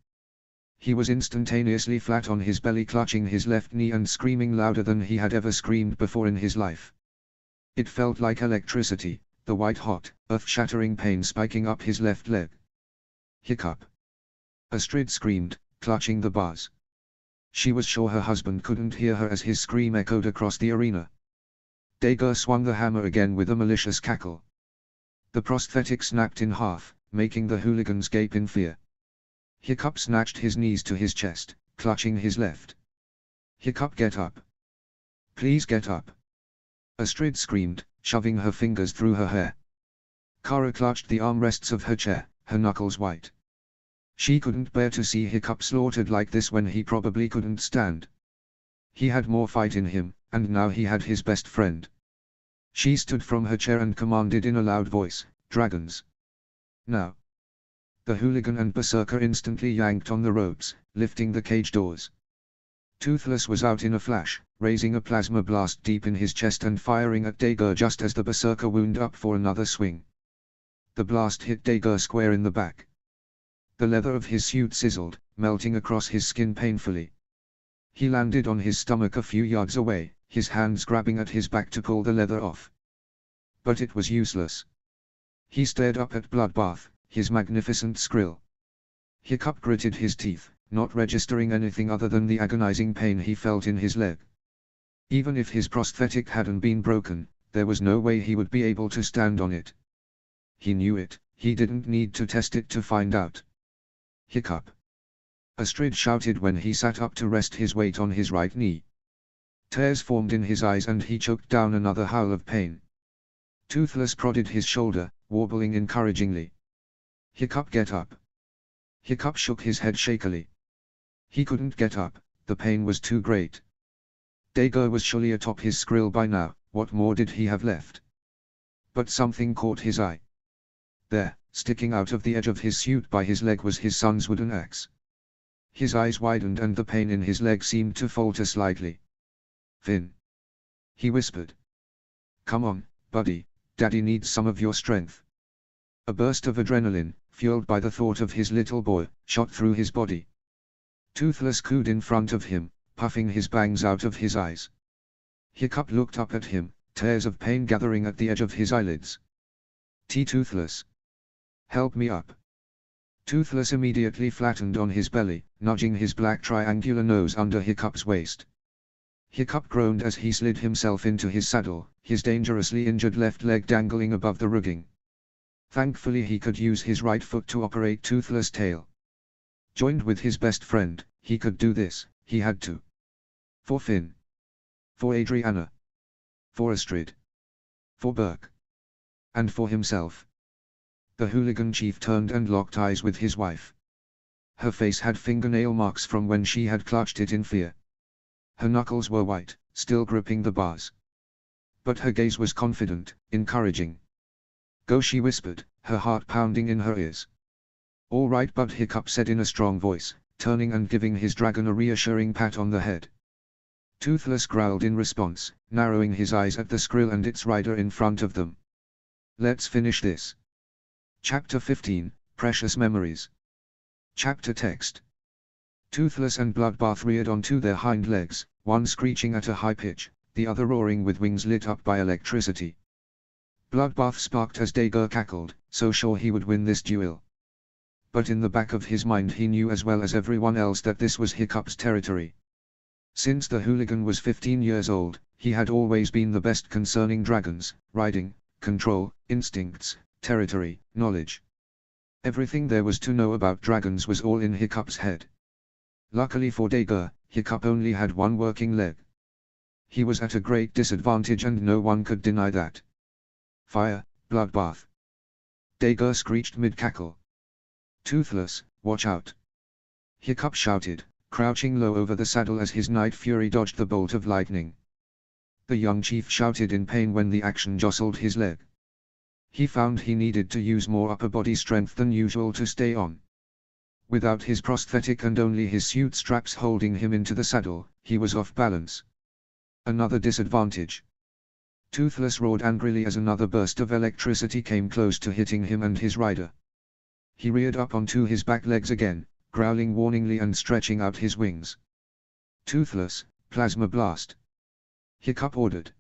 He was instantaneously flat on his belly, clutching his left knee and screaming louder than he had ever screamed before in his life. It felt like electricity, the white-hot, earth-shattering pain spiking up his left leg. Hiccup. Astrid screamed, clutching the bars. She was sure her husband couldn't hear her as his scream echoed across the arena. Dager swung the hammer again with a malicious cackle. The prosthetic snapped in half, making the hooligans gape in fear. Hiccup snatched his knees to his chest, clutching his left. "Hiccup, get up. Please get up." Astrid screamed, shoving her fingers through her hair. Kara clutched the armrests of her chair, her knuckles white. She couldn't bear to see Hiccup slaughtered like this when he probably couldn't stand. He had more fight in him, and now he had his best friend. She stood from her chair and commanded in a loud voice, "Dragons. Now." The hooligan and berserker instantly yanked on the ropes, lifting the cage doors. Toothless was out in a flash, raising a plasma blast deep in his chest and firing at Dager just as the berserker wound up for another swing. The blast hit Dager square in the back. The leather of his suit sizzled, melting across his skin painfully. He landed on his stomach a few yards away, his hands grabbing at his back to pull the leather off. But it was useless. He stared up at Bloodbath, his magnificent skrill. Hiccup gritted his teeth, not registering anything other than the agonizing pain he felt in his leg. Even if his prosthetic hadn't been broken, there was no way he would be able to stand on it. He knew it, he didn't need to test it to find out. "Hiccup!" Astrid shouted when he sat up to rest his weight on his right knee. Tears formed in his eyes and he choked down another howl of pain. Toothless prodded his shoulder, warbling encouragingly. "Hiccup, get up. Hiccup shook his head shakily. He couldn't get up, the pain was too great. Dager was surely atop his skrill by now, what more did he have left? But something caught his eye. There, sticking out of the edge of his suit by his leg was his son's wooden axe. His eyes widened and the pain in his leg seemed to falter slightly. "Finn," he whispered. "Come on, buddy, Daddy needs some of your strength." A burst of adrenaline, fueled by the thought of his little boy, shot through his body. Toothless cooed in front of him, puffing his bangs out of his eyes. Hiccup looked up at him, tears of pain gathering at the edge of his eyelids. Toothless. Help me up." Toothless immediately flattened on his belly, nudging his black triangular nose under Hiccup's waist. Hiccup groaned as he slid himself into his saddle, his dangerously injured left leg dangling above the rigging. Thankfully he could use his right foot to operate Toothless' tail. Joined with his best friend, he could do this, he had to. For Finn. For Adriana. For Astrid. For Burke. And for himself. The hooligan chief turned and locked eyes with his wife. Her face had fingernail marks from when she had clutched it in fear. Her knuckles were white, still gripping the bars. But her gaze was confident, encouraging. "Go," she whispered, her heart pounding in her ears. "All right," Bud Hiccup said in a strong voice, turning and giving his dragon a reassuring pat on the head. Toothless growled in response, narrowing his eyes at the skrill and its rider in front of them. "Let's finish this." Chapter 15, Precious Memories. Chapter text. Toothless and Bloodbath reared onto their hind legs, one screeching at a high pitch, the other roaring with wings lit up by electricity. Bloodbath sparked as Dager cackled, so sure he would win this duel. But in the back of his mind he knew as well as everyone else that this was Hiccup's territory. Since the hooligan was 15 years old, he had always been the best concerning dragons, riding, control, instincts, territory, knowledge. Everything there was to know about dragons was all in Hiccup's head. Luckily for Dager, Hiccup only had one working leg. He was at a great disadvantage and no one could deny that. "Fire, Bloodbath!" Dager screeched mid-cackle. "Toothless, watch out!" Hiccup shouted, crouching low over the saddle as his Night Fury dodged the bolt of lightning. The young chief shouted in pain when the action jostled his leg. He found he needed to use more upper body strength than usual to stay on. Without his prosthetic and only his suit straps holding him into the saddle, he was off balance. Another disadvantage. Toothless roared angrily as another burst of electricity came close to hitting him and his rider. He reared up onto his back legs again, growling warningly and stretching out his wings. "Toothless, plasma blast!" Hiccup ordered.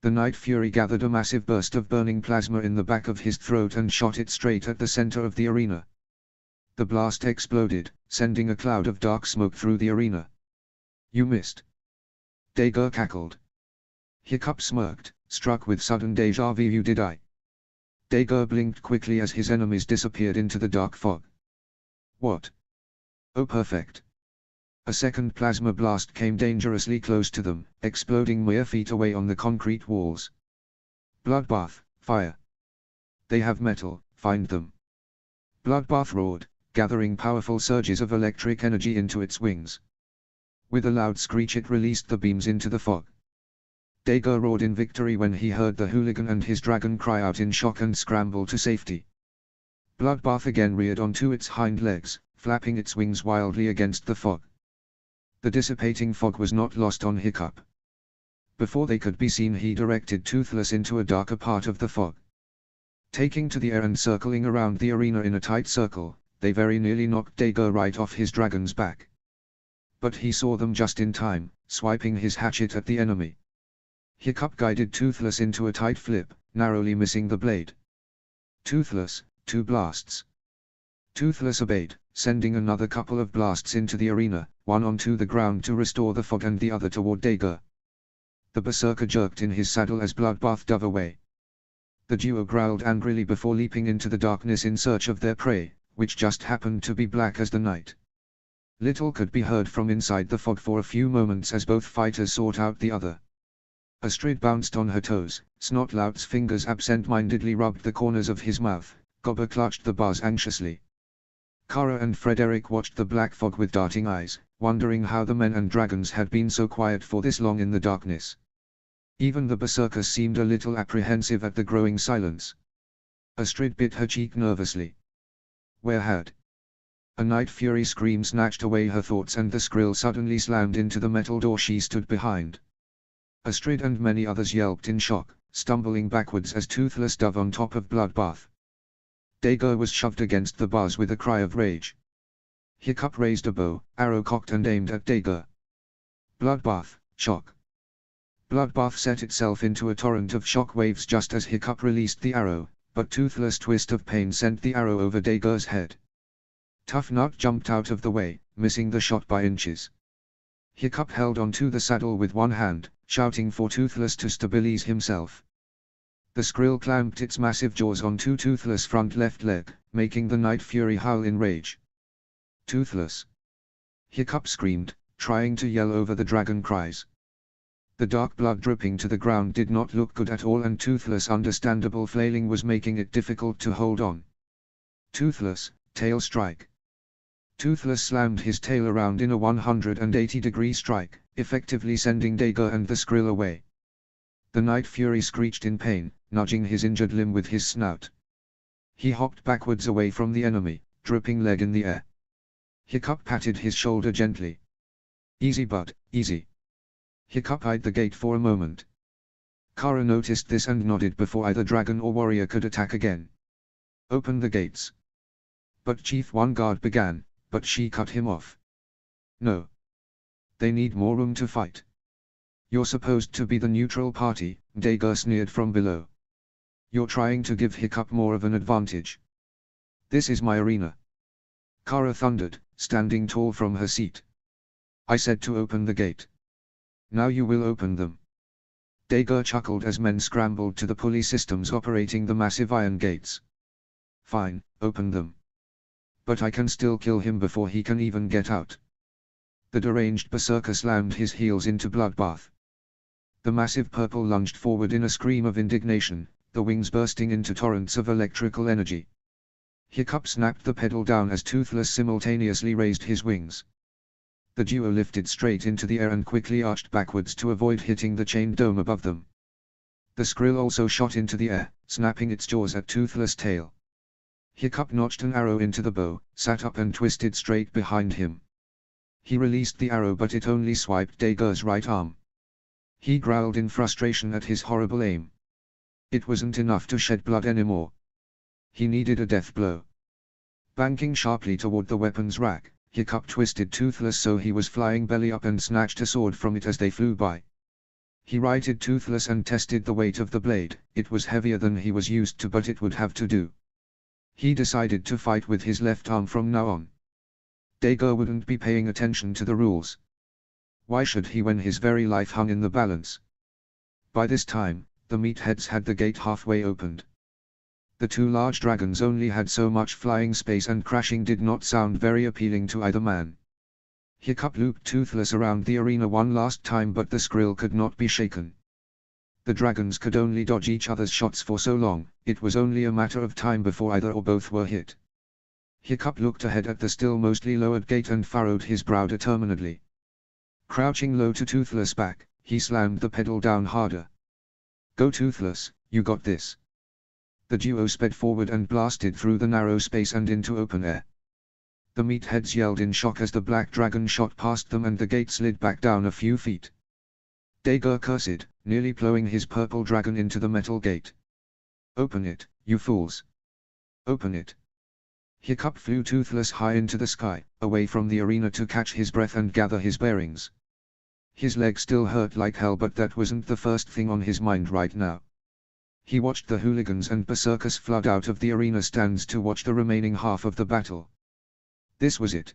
The Night Fury gathered a massive burst of burning plasma in the back of his throat and shot it straight at the center of the arena. The blast exploded, sending a cloud of dark smoke through the arena. "You missed." Dager cackled. Hiccup smirked, struck with sudden deja vu. "You did I?" Dager blinked quickly as his enemies disappeared into the dark fog. "What? Oh, perfect." A second plasma blast came dangerously close to them, exploding mere feet away on the concrete walls. "Bloodbath, fire! They have metal, find them!" Bloodbath roared, gathering powerful surges of electric energy into its wings. With a loud screech it released the beams into the fog. Dager roared in victory when he heard the hooligan and his dragon cry out in shock and scramble to safety. Bloodbath again reared onto its hind legs, flapping its wings wildly against the fog. The dissipating fog was not lost on Hiccup. Before they could be seen he directed Toothless into a darker part of the fog. Taking to the air and circling around the arena in a tight circle, they very nearly knocked Dager right off his dragon's back. But he saw them just in time, swiping his hatchet at the enemy. Hiccup guided Toothless into a tight flip, narrowly missing the blade. "Toothless, 2 blasts." Toothless obeyed, sending another couple of blasts into the arena, one onto the ground to restore the fog and the other toward Dager. The berserker jerked in his saddle as Bloodbath dove away. The duo growled angrily before leaping into the darkness in search of their prey, which just happened to be black as the night. Little could be heard from inside the fog for a few moments as both fighters sought out the other. Astrid bounced on her toes, Snotlout's fingers absent-mindedly rubbed the corners of his mouth, Gobber clutched the bars anxiously. Kara and Frederick watched the black fog with darting eyes, wondering how the men and dragons had been so quiet for this long in the darkness. Even the berserkers seemed a little apprehensive at the growing silence. Astrid bit her cheek nervously. Where had a night fury scream snatched away her thoughts, and the Skrill suddenly slammed into the metal door she stood behind. Astrid and many others yelped in shock, stumbling backwards as Toothless dove on top of Bloodbath. Dager was shoved against the bars with a cry of rage. Hiccup raised a bow, arrow cocked and aimed at Dager. Bloodbath, shock. Bloodbath set itself into a torrent of shock waves just as Hiccup released the arrow, but Toothless' twist of pain sent the arrow over Dager's head. Tough Nut jumped out of the way, missing the shot by inches. Hiccup held onto the saddle with one hand, shouting for Toothless to stabilize himself. The Skrill clamped its massive jaws onto Toothless' front left leg, making the Night Fury howl in rage. Toothless! Hiccup screamed, trying to yell over the dragon cries. The dark blood dripping to the ground did not look good at all, and Toothless' understandable flailing was making it difficult to hold on. Toothless, tail strike! Toothless slammed his tail around in a 180-degree strike, effectively sending Dager and the Skrill away. The Night Fury screeched in pain, nudging his injured limb with his snout. He hopped backwards away from the enemy, dripping leg in the air. Hiccup patted his shoulder gently. Easy bud, easy. Hiccup eyed the gate for a moment. Kara noticed this and nodded before either dragon or warrior could attack again. Open the gates. But Chief One Guard began, but she cut him off. No. They need more room to fight. You're supposed to be the neutral party, Dager sneered from below. You're trying to give Hiccup more of an advantage. This is my arena. Kara thundered, standing tall from her seat. I said to open the gate. Now you will open them. Dager chuckled as men scrambled to the pulley systems operating the massive iron gates. Fine, open them. But I can still kill him before he can even get out. The deranged berserker slammed his heels into Bloodbath. The massive purple lunged forward in a scream of indignation, the wings bursting into torrents of electrical energy. Hiccup snapped the pedal down as Toothless simultaneously raised his wings. The duo lifted straight into the air and quickly arched backwards to avoid hitting the chained dome above them. The Skrill also shot into the air, snapping its jaws at Toothless' tail. Hiccup notched an arrow into the bow, sat up and twisted straight behind him. He released the arrow, but it only swiped Dager's right arm. He growled in frustration at his horrible aim. It wasn't enough to shed blood anymore. He needed a death blow. Banking sharply toward the weapons rack, Hiccup twisted Toothless so he was flying belly up and snatched a sword from it as they flew by. He righted Toothless and tested the weight of the blade. It was heavier than he was used to, but it would have to do. He decided to fight with his left arm from now on. Dager wouldn't be paying attention to the rules. Why should he when his very life hung in the balance? By this time, the meatheads had the gate halfway opened. The two large dragons only had so much flying space, and crashing did not sound very appealing to either man. Hiccup looped Toothless around the arena one last time, but the Skrill could not be shaken. The dragons could only dodge each other's shots for so long, it was only a matter of time before either or both were hit. Hiccup looked ahead at the still mostly lowered gate and furrowed his brow determinedly. Crouching low to Toothless' back, he slammed the pedal down harder. Go Toothless, you got this. The duo sped forward and blasted through the narrow space and into open air. The meatheads yelled in shock as the black dragon shot past them and the gate slid back down a few feet. Dager cursed, nearly plowing his purple dragon into the metal gate. Open it, you fools. Open it. Hiccup flew Toothless high into the sky, away from the arena to catch his breath and gather his bearings. His leg still hurt like hell, but that wasn't the first thing on his mind right now. He watched the hooligans and berserkers flood out of the arena stands to watch the remaining half of the battle. This was it.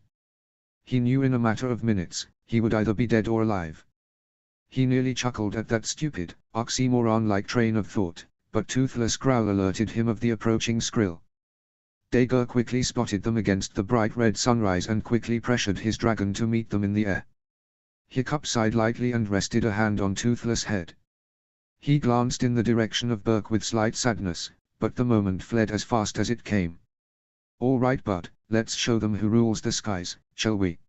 He knew in a matter of minutes, he would either be dead or alive. He nearly chuckled at that stupid, oxymoron-like train of thought, but Toothless' growl alerted him of the approaching Skrill. Dager quickly spotted them against the bright red sunrise and quickly pressured his dragon to meet them in the air. Hiccup sighed lightly and rested a hand on Toothless' head. He glanced in the direction of Berk with slight sadness, but the moment fled as fast as it came. All right, bud, let's show them who rules the skies, shall we?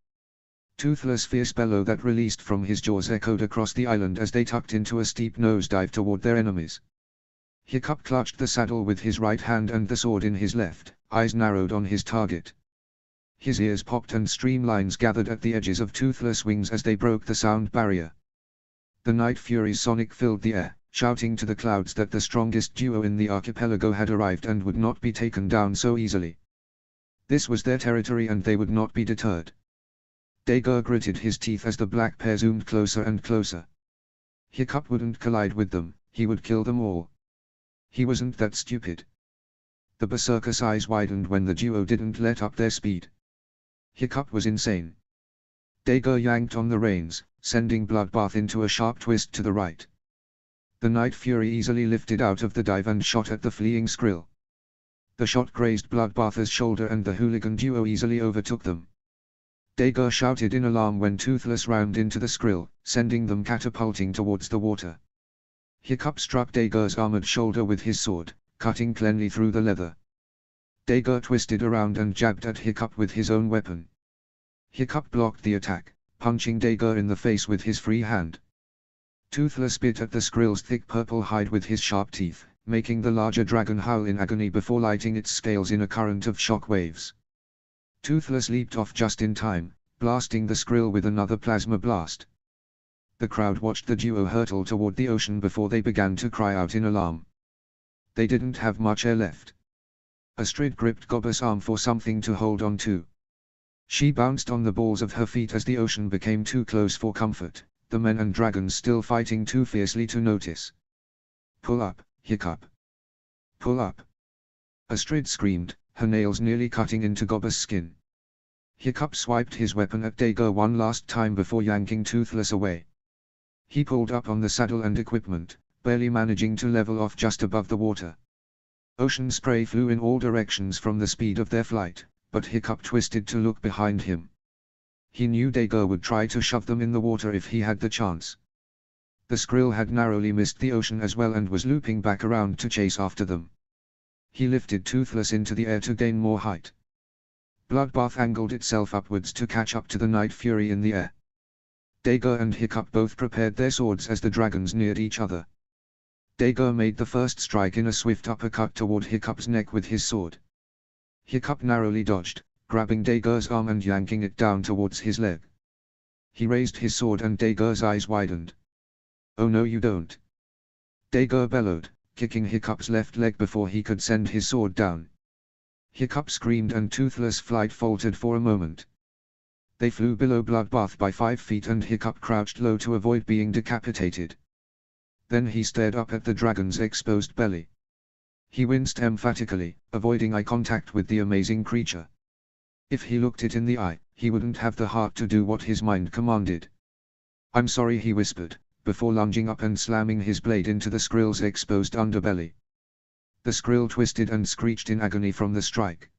Toothless' fierce bellow that released from his jaws echoed across the island as they tucked into a steep nosedive toward their enemies. Hiccup clutched the saddle with his right hand and the sword in his left, eyes narrowed on his target. His ears popped and streamlines gathered at the edges of Toothless' wings as they broke the sound barrier. The Night Fury's sonic filled the air, shouting to the clouds that the strongest duo in the archipelago had arrived and would not be taken down so easily. This was their territory and they would not be deterred. Dagur gritted his teeth as the black pair zoomed closer and closer. Hiccup wouldn't collide with them, he would kill them all. He wasn't that stupid. The berserker's eyes widened when the duo didn't let up their speed. Hiccup was insane. Dagur yanked on the reins, sending Bloodbath into a sharp twist to the right. The Night Fury easily lifted out of the dive and shot at the fleeing Skrill. The shot grazed Bloodbath's shoulder and the hooligan duo easily overtook them. Dagur shouted in alarm when Toothless rammed into the Skrill, sending them catapulting towards the water. Hiccup struck Dagur's armored shoulder with his sword, cutting cleanly through the leather. Dagur twisted around and jabbed at Hiccup with his own weapon. Hiccup blocked the attack, punching Dagur in the face with his free hand. Toothless bit at the Skrill's thick purple hide with his sharp teeth, making the larger dragon howl in agony before lighting its scales in a current of shock waves. Toothless leaped off just in time, blasting the Skrill with another plasma blast. The crowd watched the duo hurtle toward the ocean before they began to cry out in alarm. They didn't have much air left. Astrid gripped Gobba's arm for something to hold on to. She bounced on the balls of her feet as the ocean became too close for comfort, the men and dragons still fighting too fiercely to notice. "Pull up, Hiccup! Pull up!" Astrid screamed, her nails nearly cutting into Gobba's skin. Hiccup swiped his weapon at Dagur one last time before yanking Toothless away. He pulled up on the saddle and equipment, barely managing to level off just above the water. Ocean spray flew in all directions from the speed of their flight, but Hiccup twisted to look behind him. He knew Dagur would try to shove them in the water if he had the chance. The Skrill had narrowly missed the ocean as well and was looping back around to chase after them. He lifted Toothless into the air to gain more height. Bloodbath angled itself upwards to catch up to the Night Fury in the air. Dagur and Hiccup both prepared their swords as the dragons neared each other. Dagur made the first strike in a swift uppercut toward Hiccup's neck with his sword. Hiccup narrowly dodged, grabbing Dagur's arm and yanking it down towards his leg. He raised his sword and Dagur's eyes widened. "Oh no you don't!" Dagur bellowed, kicking Hiccup's left leg before he could send his sword down. Hiccup screamed and Toothless' flight faltered for a moment. They flew below Bloodbath by 5 feet and Hiccup crouched low to avoid being decapitated. Then he stared up at the dragon's exposed belly. He winced emphatically, avoiding eye contact with the amazing creature. If he looked it in the eye, he wouldn't have the heart to do what his mind commanded. "I'm sorry," he whispered, before lunging up and slamming his blade into the Skrill's exposed underbelly. The Skrill twisted and screeched in agony from the strike.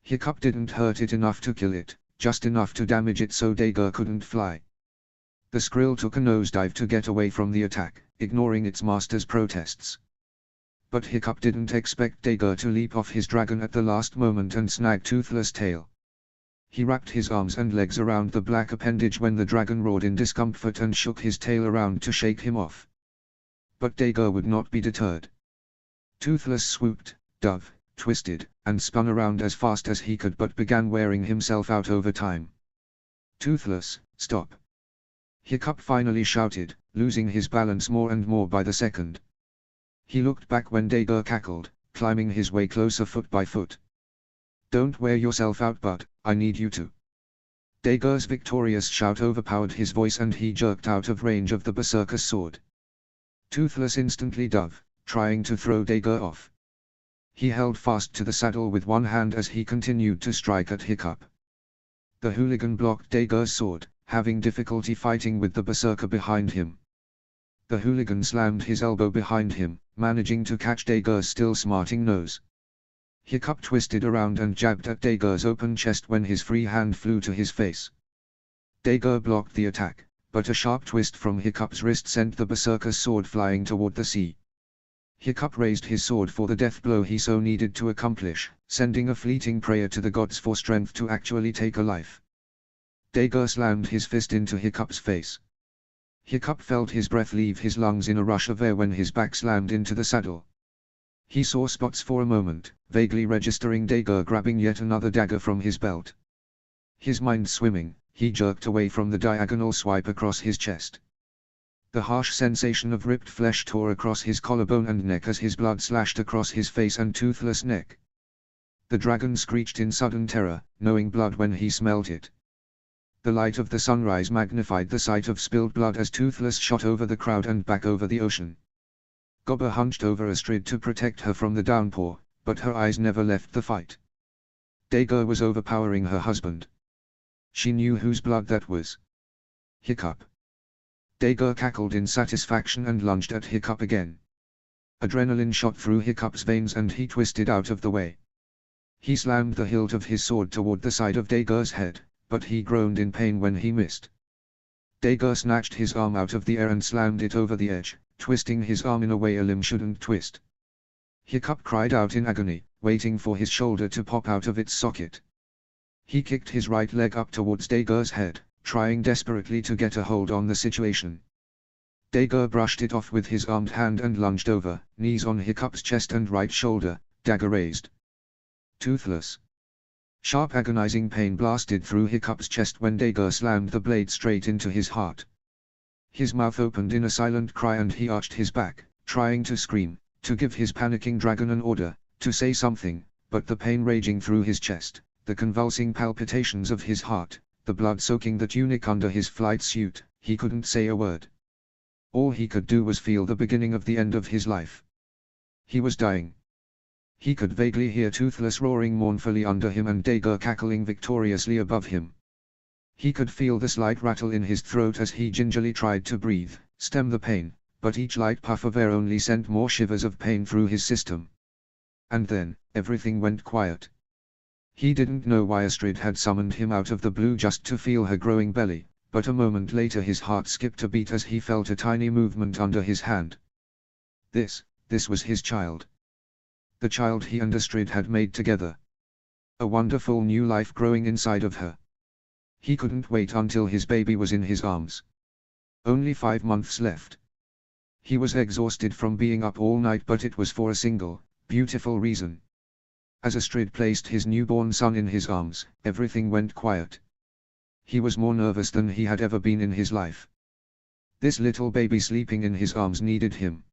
Hiccup didn't hurt it enough to kill it, just enough to damage it so Dagur couldn't fly. The Skrill took a nosedive to get away from the attack, ignoring its master's protests. But Hiccup didn't expect Dagur to leap off his dragon at the last moment and snag Toothless' tail. He wrapped his arms and legs around the black appendage when the dragon roared in discomfort and shook his tail around to shake him off. But Dagur would not be deterred. Toothless swooped, dove, twisted, and spun around as fast as he could but began wearing himself out over time. "Toothless, stop!" Hiccup finally shouted, losing his balance more and more by the second. He looked back when Dagur cackled, climbing his way closer foot by foot. "Don't wear yourself out, bud, I need you to." Dagur's victorious shout overpowered his voice and he jerked out of range of the berserker's sword. Toothless instantly dove, trying to throw Dagur off. He held fast to the saddle with one hand as he continued to strike at Hiccup. The hooligan blocked Dagur's sword, having difficulty fighting with the berserker behind him. The hooligan slammed his elbow behind him, managing to catch Dagur's still smarting nose. Hiccup twisted around and jabbed at Dagur's open chest when his free hand flew to his face. Dagur blocked the attack, but a sharp twist from Hiccup's wrist sent the berserker's sword flying toward the sea. Hiccup raised his sword for the death blow he so needed to accomplish, sending a fleeting prayer to the gods for strength to actually take a life. Dagur slammed his fist into Hiccup's face. Hiccup felt his breath leave his lungs in a rush of air when his back slammed into the saddle. He saw spots for a moment, vaguely registering Dagur grabbing yet another dagger from his belt. His mind swimming, he jerked away from the diagonal swipe across his chest. The harsh sensation of ripped flesh tore across his collarbone and neck as his blood slashed across his face and toothless neck. The dragon screeched in sudden terror, knowing blood when he smelt it. The light of the sunrise magnified the sight of spilled blood as Toothless shot over the crowd and back over the ocean. Gobber hunched over Astrid to protect her from the downpour, but her eyes never left the fight. Dagur was overpowering her husband. She knew whose blood that was. Hiccup. Dagur cackled in satisfaction and lunged at Hiccup again. Adrenaline shot through Hiccup's veins and he twisted out of the way. He slammed the hilt of his sword toward the side of Dagur's head, but he groaned in pain when he missed. Dagur snatched his arm out of the air and slammed it over the edge, twisting his arm in a way a limb shouldn't twist. Hiccup cried out in agony, waiting for his shoulder to pop out of its socket. He kicked his right leg up towards Dagur's head, trying desperately to get a hold on the situation. Dagur brushed it off with his armed hand and lunged over, knees on Hiccup's chest and right shoulder, dagger raised. Toothless. Sharp agonizing pain blasted through Hiccup's chest when Dagur slammed the blade straight into his heart. His mouth opened in a silent cry and he arched his back, trying to scream, to give his panicking dragon an order, to say something, but the pain raging through his chest, the convulsing palpitations of his heart, the blood soaking the tunic under his flight suit, he couldn't say a word. All he could do was feel the beginning of the end of his life. He was dying. He could vaguely hear Toothless roaring mournfully under him and Dagur cackling victoriously above him. He could feel the slight rattle in his throat as he gingerly tried to breathe, stem the pain, but each light puff of air only sent more shivers of pain through his system. And then, everything went quiet. He didn't know why Astrid had summoned him out of the blue just to feel her growing belly, but a moment later his heart skipped a beat as he felt a tiny movement under his hand. This was his child. The child he and Astrid had made together. A wonderful new life growing inside of her. He couldn't wait until his baby was in his arms. Only 5 months left. He was exhausted from being up all night, but it was for a single, beautiful reason. As Astrid placed his newborn son in his arms, everything went quiet. He was more nervous than he had ever been in his life. This little baby sleeping in his arms needed him.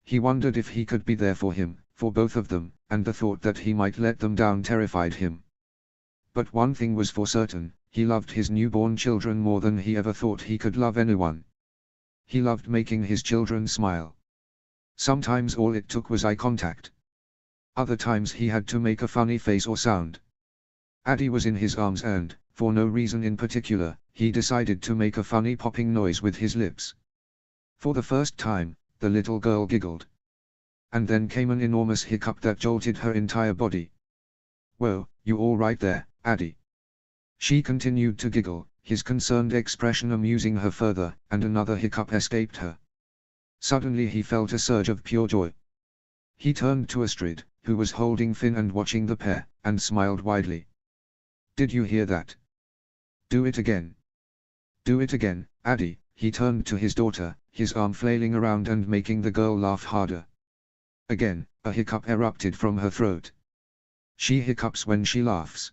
He wondered if he could be there for him, for both of them, and the thought that he might let them down terrified him. But one thing was for certain, he loved his newborn children more than he ever thought he could love anyone. He loved making his children smile. Sometimes all it took was eye contact. Other times he had to make a funny face or sound. Addie was in his arms and, for no reason in particular, he decided to make a funny popping noise with his lips. For the first time, the little girl giggled. And then came an enormous hiccup that jolted her entire body. "Whoa, you all right there, Addie?" She continued to giggle, his concerned expression amusing her further, and another hiccup escaped her. Suddenly he felt a surge of pure joy. He turned to Astrid, who was holding Finn and watching the pair, and smiled widely. "Did you hear that? Do it again. Do it again, Addie." He turned to his daughter, his arm flailing around and making the girl laugh harder. Again, a hiccup erupted from her throat. She hiccups when she laughs.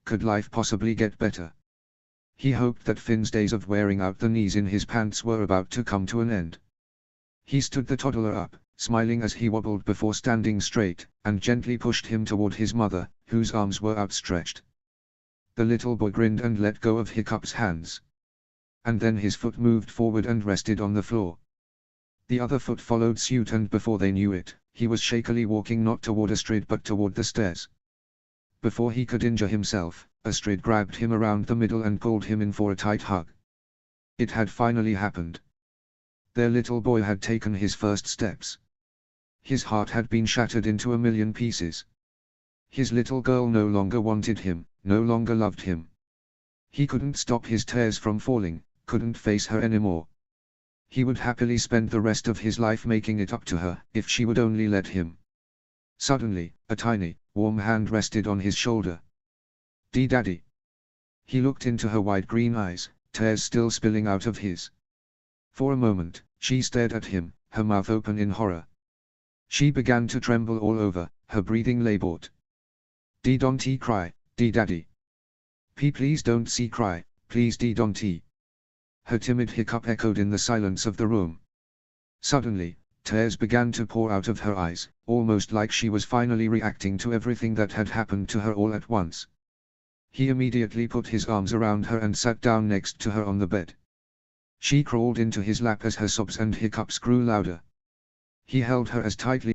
Could life possibly get better? He hoped that Finn's days of wearing out the knees in his pants were about to come to an end. He stood the toddler up, smiling as he wobbled before standing straight, and gently pushed him toward his mother, whose arms were outstretched. The little boy grinned and let go of Hiccup's hands. And then his foot moved forward and rested on the floor. The other foot followed suit, and before they knew it, he was shakily walking not toward Astrid but toward the stairs. Before he could injure himself, Astrid grabbed him around the middle and pulled him in for a tight hug. It had finally happened. Their little boy had taken his first steps. His heart had been shattered into a million pieces. His little girl no longer wanted him, no longer loved him. He couldn't stop his tears from falling, couldn't face her anymore. He would happily spend the rest of his life making it up to her, if she would only let him. Suddenly, a tiny, warm hand rested on his shoulder. "Daddy." He looked into her wide green eyes, tears still spilling out of his. For a moment, she stared at him, her mouth open in horror. She began to tremble all over, her breathing labored. Don't cry, Daddy. Please don't cry, please don't." Her timid hiccup echoed in the silence of the room. Suddenly, tears began to pour out of her eyes, almost like she was finally reacting to everything that had happened to her all at once. He immediately put his arms around her and sat down next to her on the bed. She crawled into his lap as her sobs and hiccups grew louder. He held her as tightly